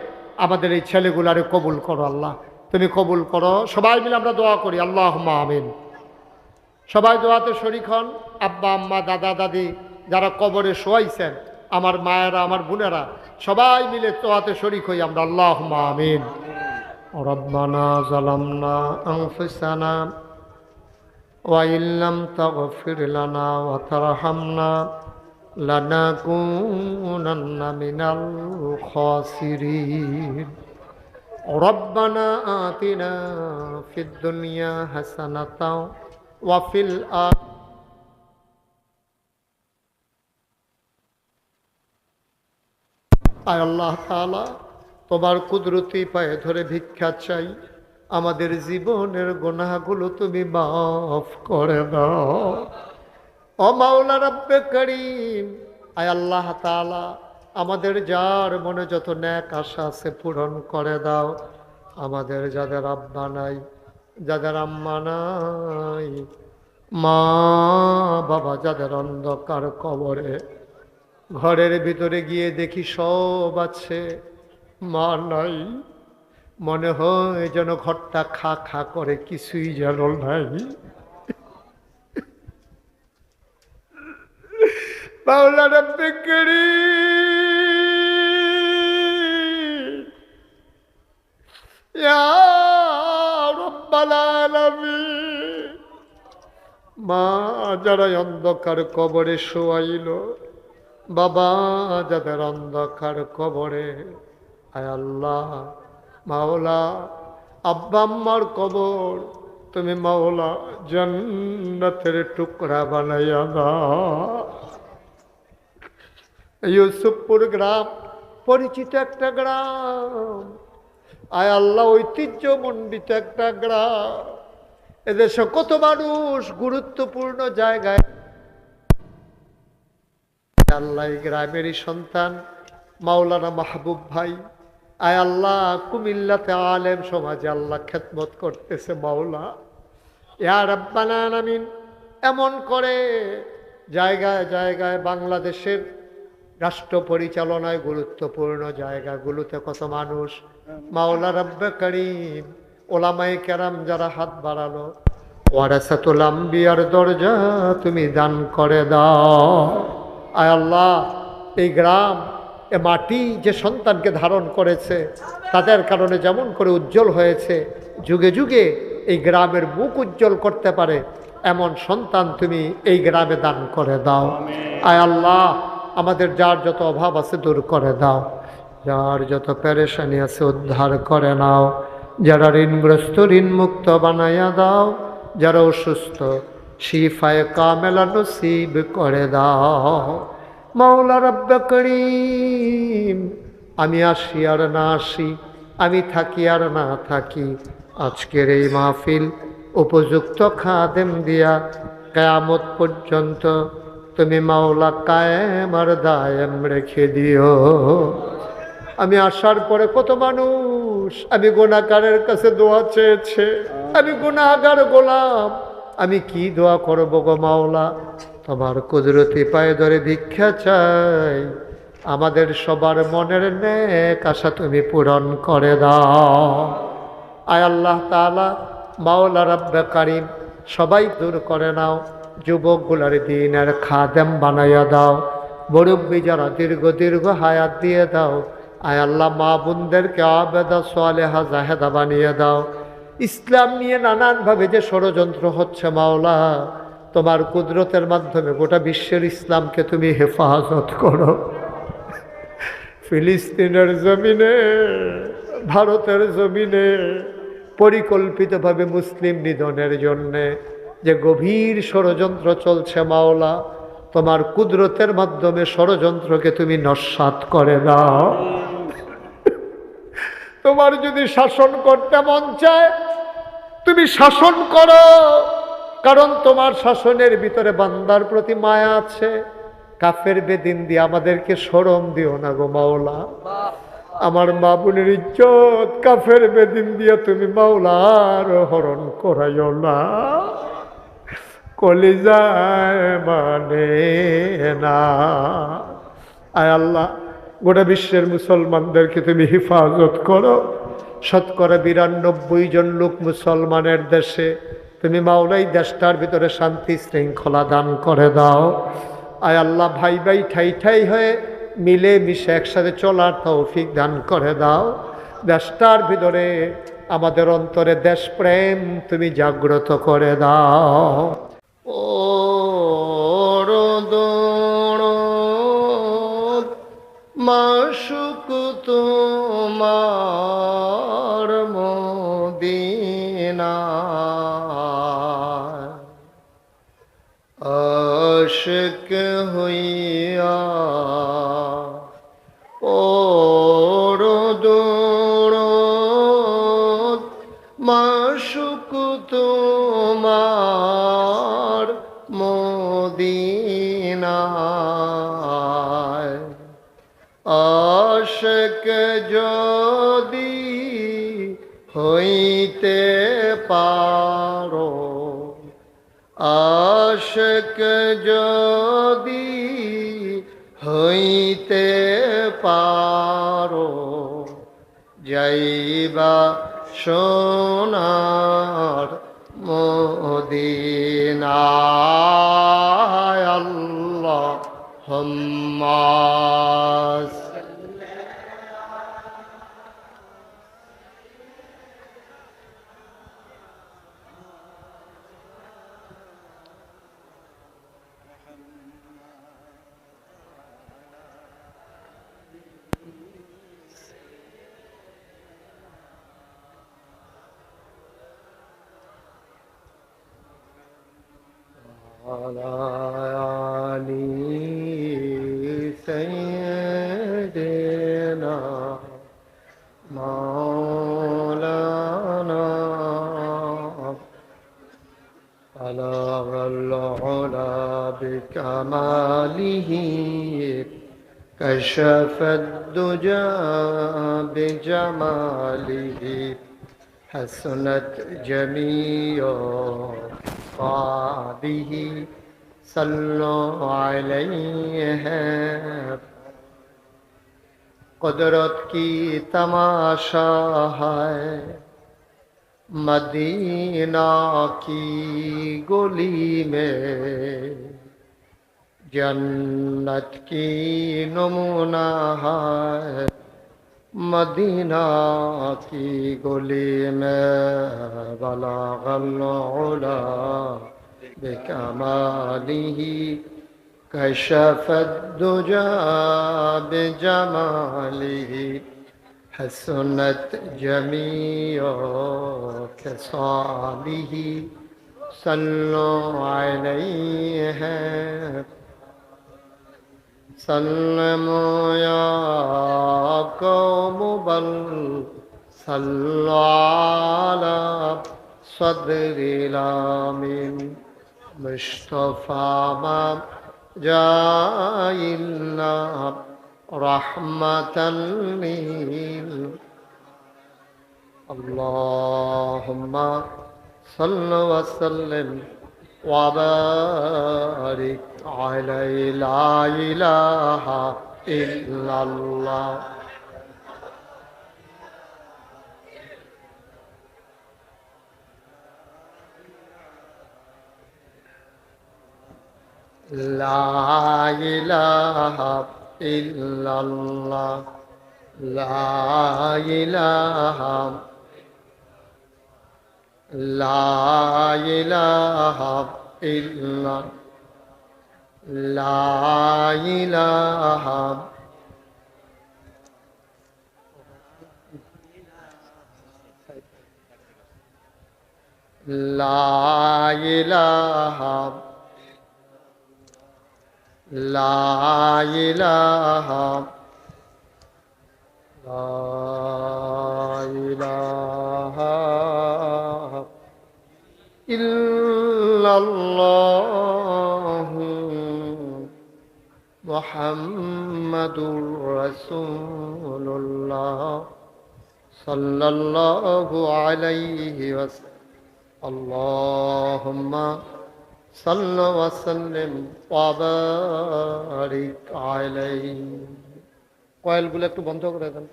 আমাদের এই ছেলেগুলারে কবুল করো। আল্লাহ তুমি কবুল করো। সবাই মিলে আমরা দোয়া করি আল্লাহুম্মা আমিন। সবাই দোয়াতে শরীক হন। আব্বা আম্মা দাদা দাদি যারা কবরে শোয়াইছেন, আমার মায়েরা আমার বোনেরা সবাই মিলে দোয়াতে শরীক হই আমরা আল্লাহুম্মা আমিন। রব্বানা যালামনা আনফুসানা ওয়া ইল্লাম তাগফির লানা ওয়া তারহামনা লানাকুনান্না মিনাল খাসিরিন। রব্বানা আতিনা ফিদ দুনিয়া হাসানাতাও ওয়া ফিল আয় আল্লাহ তাআলা তোমার কুদরতি পায়ে ধরে ভিক্ষা চাই, আমাদের জীবনের গুনাহগুলো তুমি মাফ করে দাও। ও মাওলা রব্বে করিম, আয় আল্লাহ তাআলা আমাদের যার মনে যত নেক আশা আছে পূরণ করে দাও। আমাদের যাদের আব্বা নাই, যাদের আম্মা নাই, মা বাবা যাদের অন্ধকার কবরে, ঘরের ভিতরে গিয়ে দেখি সব আছে, মা নাই, মনে হয় যেন ঘরটা খা খা করে, কিছুই যেন নাই। মাওলা রব্বে করিম, ইয়া রব্বাল আলামিন, মা যারা অন্ধকার কবরে শোয়াইল, বাবা যাদের অন্ধকার কবরে, আয় আল্লাহ মাওলা আব্বা আম্মার কবর তুমি মাওলা জান্নাতের টুকরা বানাইয়া দাও। ইউসুফপুর গ্রাম পরিচিত একটা গ্রাম, আয় আল্লাহ ঐতিহ্যমণ্ডিত একটা গ্রাম। এদেশে কত মানুষ গুরুত্বপূর্ণ জায়গায়, আল্লাহ গ্রামেরই সন্তান মাওলানা মাহবুব ভাই, আয় আল্লাহ কুমিল্লাতে আলেম সমাজে আল্লাহ খেদমত করতেছে। মাওলা ইয়া রাব্বাল আলামিন, এমন করে জায়গায় জায়গায় বাংলাদেশের রাষ্ট্র পরিচালনায় গুরুত্বপূর্ণ জায়গাগুলোতে কত মানুষ, মাওলা রব্বে করিম ওলামায়ে কেরাম যারা হাত বাড়ালো, ওয়ারাসাতুল আম্বিয়ার দরজা তুমি দান করে দাও। আয় আল্লাহ, এই গ্রাম, এ মাটি যে সন্তানকে ধারণ করেছে, তাদের কারণে যেমন করে উজ্জ্বল হয়েছে, যুগে যুগে এই গ্রামের মুখ উজ্জ্বল করতে পারে এমন সন্তান তুমি এই গ্রামে দান করে দাও। আয় আল্লাহ, আমাদের যার যত অভাব আছে দূর করে দাও, যার যত পেরেশানি আছে উদ্ধার করে নাও, যারা ঋণগ্রস্ত ঋণ মুক্ত বানাইয়া দাও, যারা অসুস্থ শিফায়ে কামেলা নসিব করে দাও। মাওলা রব্বে করিম, আমি আসি আর না আসি, আমি থাকি আর না থাকি, আজকের এই মাহফিল উপযুক্ত খাদেম দিয়া কিয়ামত পর্যন্ত তুমি মাওলা কায়েম আর দায়েম রেখে দিও। আমি আসার পরে কত মানুষ আমি গুনাহগারের কাছে দোয়া চেয়েছে, আমি গুনাহগার গোলাম, আমি কি দোয়া করব গো মাওলা? তোমার কুদরতি পায়ে ধরে ভিক্ষা চাই, আমাদের সবার মনের নেক আশা তুমি পূরণ করে দাও। আয় আল্লাহ তাআলা, মাওলা রব্বে কারিম, সবাই দূর করে নাও, যুবকগুলার দিনের খাদেম বানাইয়া দাও, মুরব্বী যারা দীর্ঘ দীর্ঘ হায়াত দিয়ে দাও। আয় আল্লাহ, মা বোনদেরকে আবেদা সালেহা জাহেদা বানিয়ে দাও। ইসলাম নিয়ে নানানভাবে যে ষড়যন্ত্র হচ্ছে মাওলা, তোমার কুদরতের মাধ্যমে গোটা বিশ্বের ইসলামকে তুমি হেফাজত করো। ফিলিস্তিনের জমিনে, ভারতের জমিনে পরিকল্পিতভাবে মুসলিম নিধনের জন্যে যে গভীর ষড়যন্ত্র চলছে মাওলা, তোমার কুদরতের মাধ্যমে ষড়যন্ত্রকে তুমি নস্যাৎ করে দাও। তোমার যদি শাসন করতে মন চায় তুমি শাসন করো, কারণ তোমার শাসনের ভিতরে বান্দার প্রতি মায়া আছে। কাফের বেদিন দিয়ে আমাদেরকে শরম দিও না গো মাওলা। আমার মা বোনের ইজ্জত কাফের বেদিন দিয়ে তুমি মাওলার হরণ করাইও না। কলিজায় মানে না। আয় আল্লাহ, গোটা বিশ্বের মুসলমানদেরকে তুমি হেফাজত করো। ৯২ জন লোক মুসলমানের দেশে, তুমি মাওলাই দেশটার ভিতরে শান্তি শৃঙ্খলা দান করে দাও। আয় আল্লাহ, ভাই ভাই ঠাই ঠাই হয়ে মিলে মিশে একসাথে চলার তৌফিক দান করে দাও। দেশটার ভিতরে আমাদের অন্তরে দেশপ্রেম তুমি জাগ্রত করে দাও। ও মাশুক তোমার মদিনা, আশিক হইয়া ও দৌড় মাশুক তোমার মদিনা, আশিক যদি হইতে পারো, আশিক যদি হইতে পারো, যাইবা সোনার মদিনায়। আল্লাহুম্মা আলি সাইয়্যিদিনা মাওলানা আলাল উলা বিকামালিহি কাশাফাদ দুজা বিজামালিহি হাসনাত জামিউ সাবিহি सल्लो अलैहि। कुदरत की तमाशा है, मदीना की गली में जन्नत की नमूना है मदीना की गली में बलगल उला बिकमालिही कशफ दुजा बिजमालिही हसनत जमीओ खसालिही सल्लो अलैहि सल्लमो या कौम बल सल्लो अला सदरिल आमीन मुस्तफा मा जाइल्ला रहमतल लिल अल्लाहुम्मा सल्लि व सल्लिम व बारिक अलैहि ला इलाहा इल्लल्लाह ला इलाहा इल्लल्लाह ला इलाहा इल्ला ला इलाहा ला इलाहा ला इलाहा ला इलाहा इल्लल्लाहु मुहम्मदुर रसूलुल्लाह सल्लल्लाहु अलैहि वसल्लम अल्लाहुम्मा सल्लि व सल्लिम व बारिक अलैहि কয়েলগুলো একটু বন্ধ করে দেন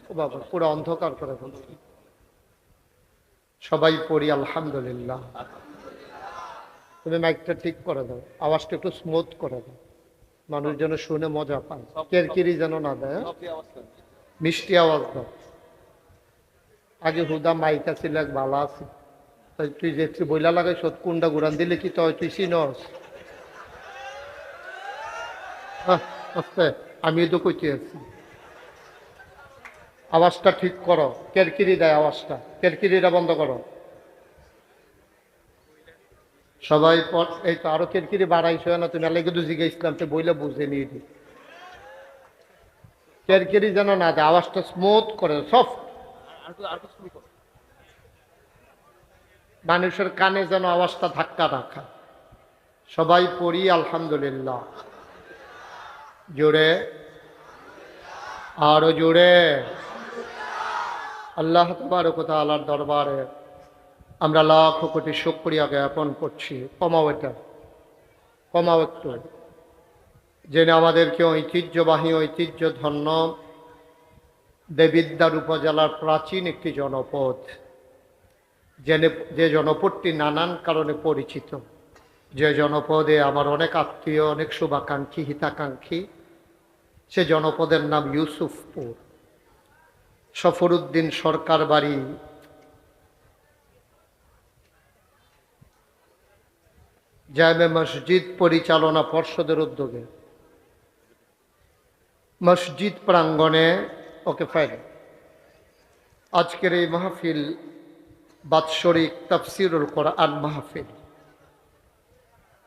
ও বাবা পুরো অন্ধকার করে দেন সবাই পড়ি আলহামদুলিল্লাহ তুমি মাইকটা ঠিক করে দাও আওয়াজটা একটু স্মুথ করে দাও মানুষ যেন শুনে মজা পায় কেরকিরি যেন না দেয় মিষ্টি আওয়াজ দাও আগে হুদা মাইক আছিল এক বালা আছে তুই যে বইলা লাগাই সত কুন্ডা গুড়ান দিলে কি তুই চিনস আচ্ছা আমি তো কইতে আছি আওয়াজটা ঠিক করো কেরকিরি দেয় আওয়াজটা কেরকিরিটা বন্ধ করো সবাই এই তো আরো কেরকিরি বাড়াইছো না তুমি আল্লাহ কিন্তু জিজ্ঞাসলাম তো বইলে বুঝে নিয়ে দি কেরকিরি যেন না দেয় আওয়াজটা স্মুথ করে সফট মানুষের কানে যেন আওয়াজটা ধাক্কা রাখা সবাই পড়ি আলহামদুলিল্লাহ জোরে আরো জোরে আল্লাহ তাবারক ওয়া তাআলার দরবারে আমরা লাখ কোটি শুকরিয়া জ্ঞাপন করছি কমাও একটু জেনে আমাদেরকে ঐতিহ্যবাহী ঐতিহ্যধন্য দেবিদ্বার উপজেলার প্রাচীন একটি জনপদ যে জনপদটি নানান কারণে পরিচিত যে জনপদে আমার অনেক আত্মীয় অনেক শুভাকাঙ্ক্ষী হিতাকাঙ্ক্ষী সে জনপদের নাম ইউসুফপুর সফরউদ্দিন সরকার বাড়ি জামে মসজিদ পরিচালনা পর্ষদের উদ্যোগে মসজিদ প্রাঙ্গণে ওকে ফাইল আজকের এই মাহফিল বাৎসরিক তাফসিরুল কোরআন মাহফিল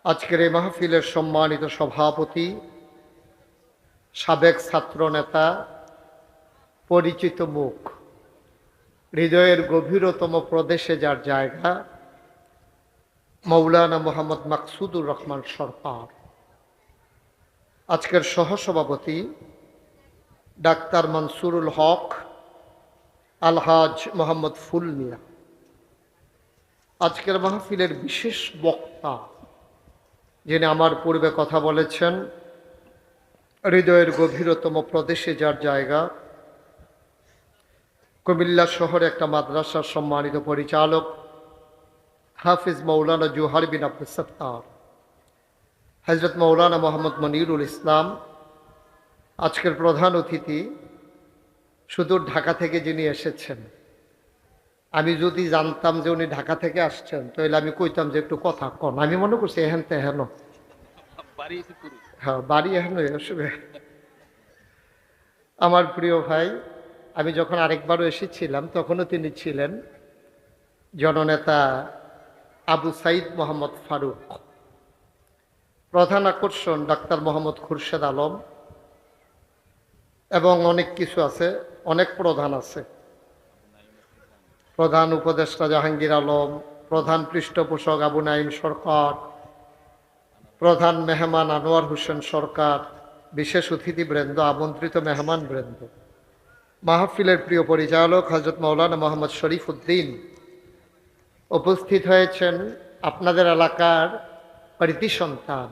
আজকের এই মাহফিলের সম্মানিত সভাপতি সাবেক ছাত্র নেতা পরিচিত মুখ হৃদয়ের গভীরতম প্রদেশে যার জায়গা মৌলানা মোহাম্মদ মাকসুদুর রহমান সরকার আজকের সহসভাপতি ডাক্তার মনসুরুল হক আলহাজ মোহাম্মদ ফুল মিয়া আজকের মাহফিলের বিশেষ বক্তা যিনি আমার পূর্বে কথা বলেছেন হৃদয়ের গভীরতম প্রদেশে যার জায়গা কুমিল্লা শহরে একটা মাদ্রাসার সম্মানিত পরিচালক হাফিজ মৌলানা জুহার বিন আব্দুল সত্তার, হযরত মৌলানা মোহাম্মদ মনিরুল ইসলাম আজকের প্রধান অতিথি, সুদূর ঢাকা থেকে যিনি এসেছেন। আমি যদি জানতাম যে উনি ঢাকা থেকে আসছেন তাহলে আমি কইতাম যে একটু কথা কন। আমি মনে করছি এহেন তেহেন, বাড়ি এসে পুরো হ্যাঁ বাড়ি এহেন আসবে। আমার প্রিয় ভাই, আমি যখন আরেকবারও এসেছিলাম তখনও তিনি ছিলেন জননেতা আবু সাইদ মোহাম্মদ ফারুক, প্রধান আকর্ষণ ডাক্তার মোহাম্মদ খুরশেদ আলম, এবং অনেক কিছু আছে, অনেক প্রধান আছে। প্রধান উপদেষ্টা জাহাঙ্গীর আলম, প্রধান পৃষ্ঠপোষক আবু নাইম সরকার, প্রধান মেহমান আনোয়ার হোসেন সরকার, বিশেষ অতিথিবৃন্দ, আমন্ত্রিত মেহমান বৃন্দ, মাহফিলের প্রিয় পরিচালক হযরত মৌলানা মোহাম্মদ শরীফ উদ্দিন উপস্থিত হয়েছেন। আপনাদের এলাকার কৃতি সন্তান,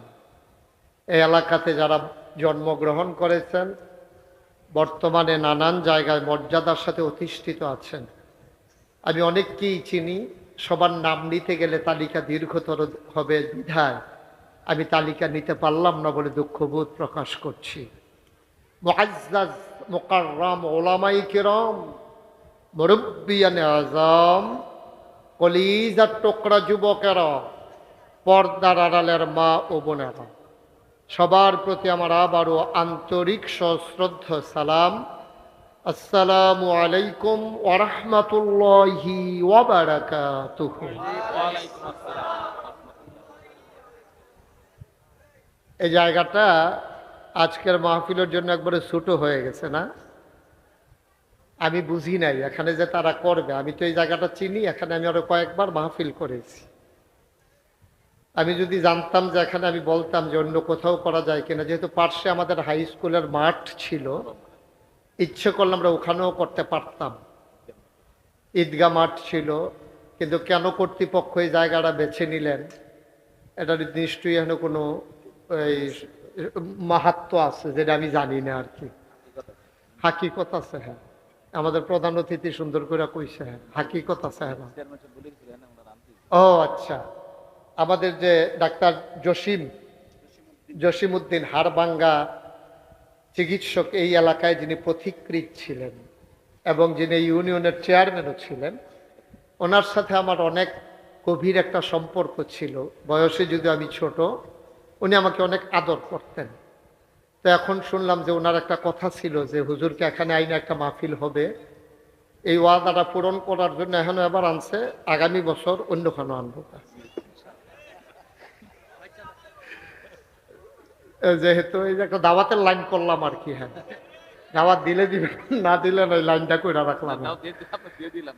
এই এলাকাতে যারা জন্মগ্রহণ করেছেন, বর্তমানে নানান জায়গায় মর্যাদার সাথে অধিষ্ঠিত আছেন। আমি অনেককেই চিনি, সবার নাম নিতে গেলে তালিকা দীর্ঘতর হবে বিধায় আমি তালিকা নিতে পারলাম না বলে দুঃখবোধ প্রকাশ করছি। মুআজ্জাজ মুকাররম ওলামাই কিরাম, মুরব্বিয়ানে আযম, কলিজার টুকরা যুবকেরা, পর্দার আড়ালের মা ও বোনেরা, সবার প্রতি আমার আবারও আন্তরিক সশ্রদ্ধ সালাম। আসসালামু আলাইকুম ওয়া রাহমাতুল্লাহি ওয়া বারাকাতুহু। ওয়ালাইকুম আসসালাম। এই জায়গাটা আজকের মাহফিলের জন্য একবারে ছোট হয়ে গেছে না? আমি বুঝি নাই এখানে যে তারা করবে। আমি তো এই জায়গাটা চিনি, এখানে আমি আরো কয়েকবার মাহফিল করেছি। আমি যদি জানতাম যে এখানে, আমি বলতাম যে অন্য কোথাও করা যায় কিনা। যেহেতু পার্শ্বে আমাদের হাই স্কুলের মাঠ ছিল, ইচ্ছে করলে আমরা ওখানেও করতে পারতাম। ঈদগাহ মাঠ ছিল, কিন্তু কেন কর্তৃপক্ষ এই জায়গাটা বেছে নিলেন এটা নিশ্চয়ই এখানে কোনো এই মাহাত্ম্য আছে যেটা আমি জানি না আর কি। হাকিকত আছে, হ্যাঁ। আমাদের প্রধান অতিথি সুন্দর করে কইছে, হ্যাঁ হাকিকত আছে। হ্যাঁ, চেয়ারম্যান সাহেব বলেছিলেন ওনার আনতে। ও আচ্ছা। আমাদের যে ডাক্তার জসিমউদ্দিন হাড়ভাঙ্গা চিকিৎসক, এই এলাকায় যিনি পথিকৃৎ ছিলেন এবং যিনি ইউনিয়নের চেয়ারম্যানও ছিলেন, ওনার সাথে আমার অনেক গভীর একটা সম্পর্ক ছিল। বয়সে যদি আমি ছোট, উনি আমাকে অনেক আদর করতেন। তো এখন শুনলাম যে ওনার একটা কথা ছিল যে হুজুরকে এখানে আইনে একটা মাহফিল হবে, এই ওয়াদাটা পূরণ করার জন্য এখনো এবার আনছে, আগামী বছর অন্যখানে আনবো। যেহেতু এই যে একটা দাওয়াতের লাইন করলাম আর কি। হ্যাঁ, দাওয়াত দিলে দিবেন, না দিলে ওই লাইনটা করে রাখলাম। নাও দিয়ে দিলাম, দিয়ে দিলাম।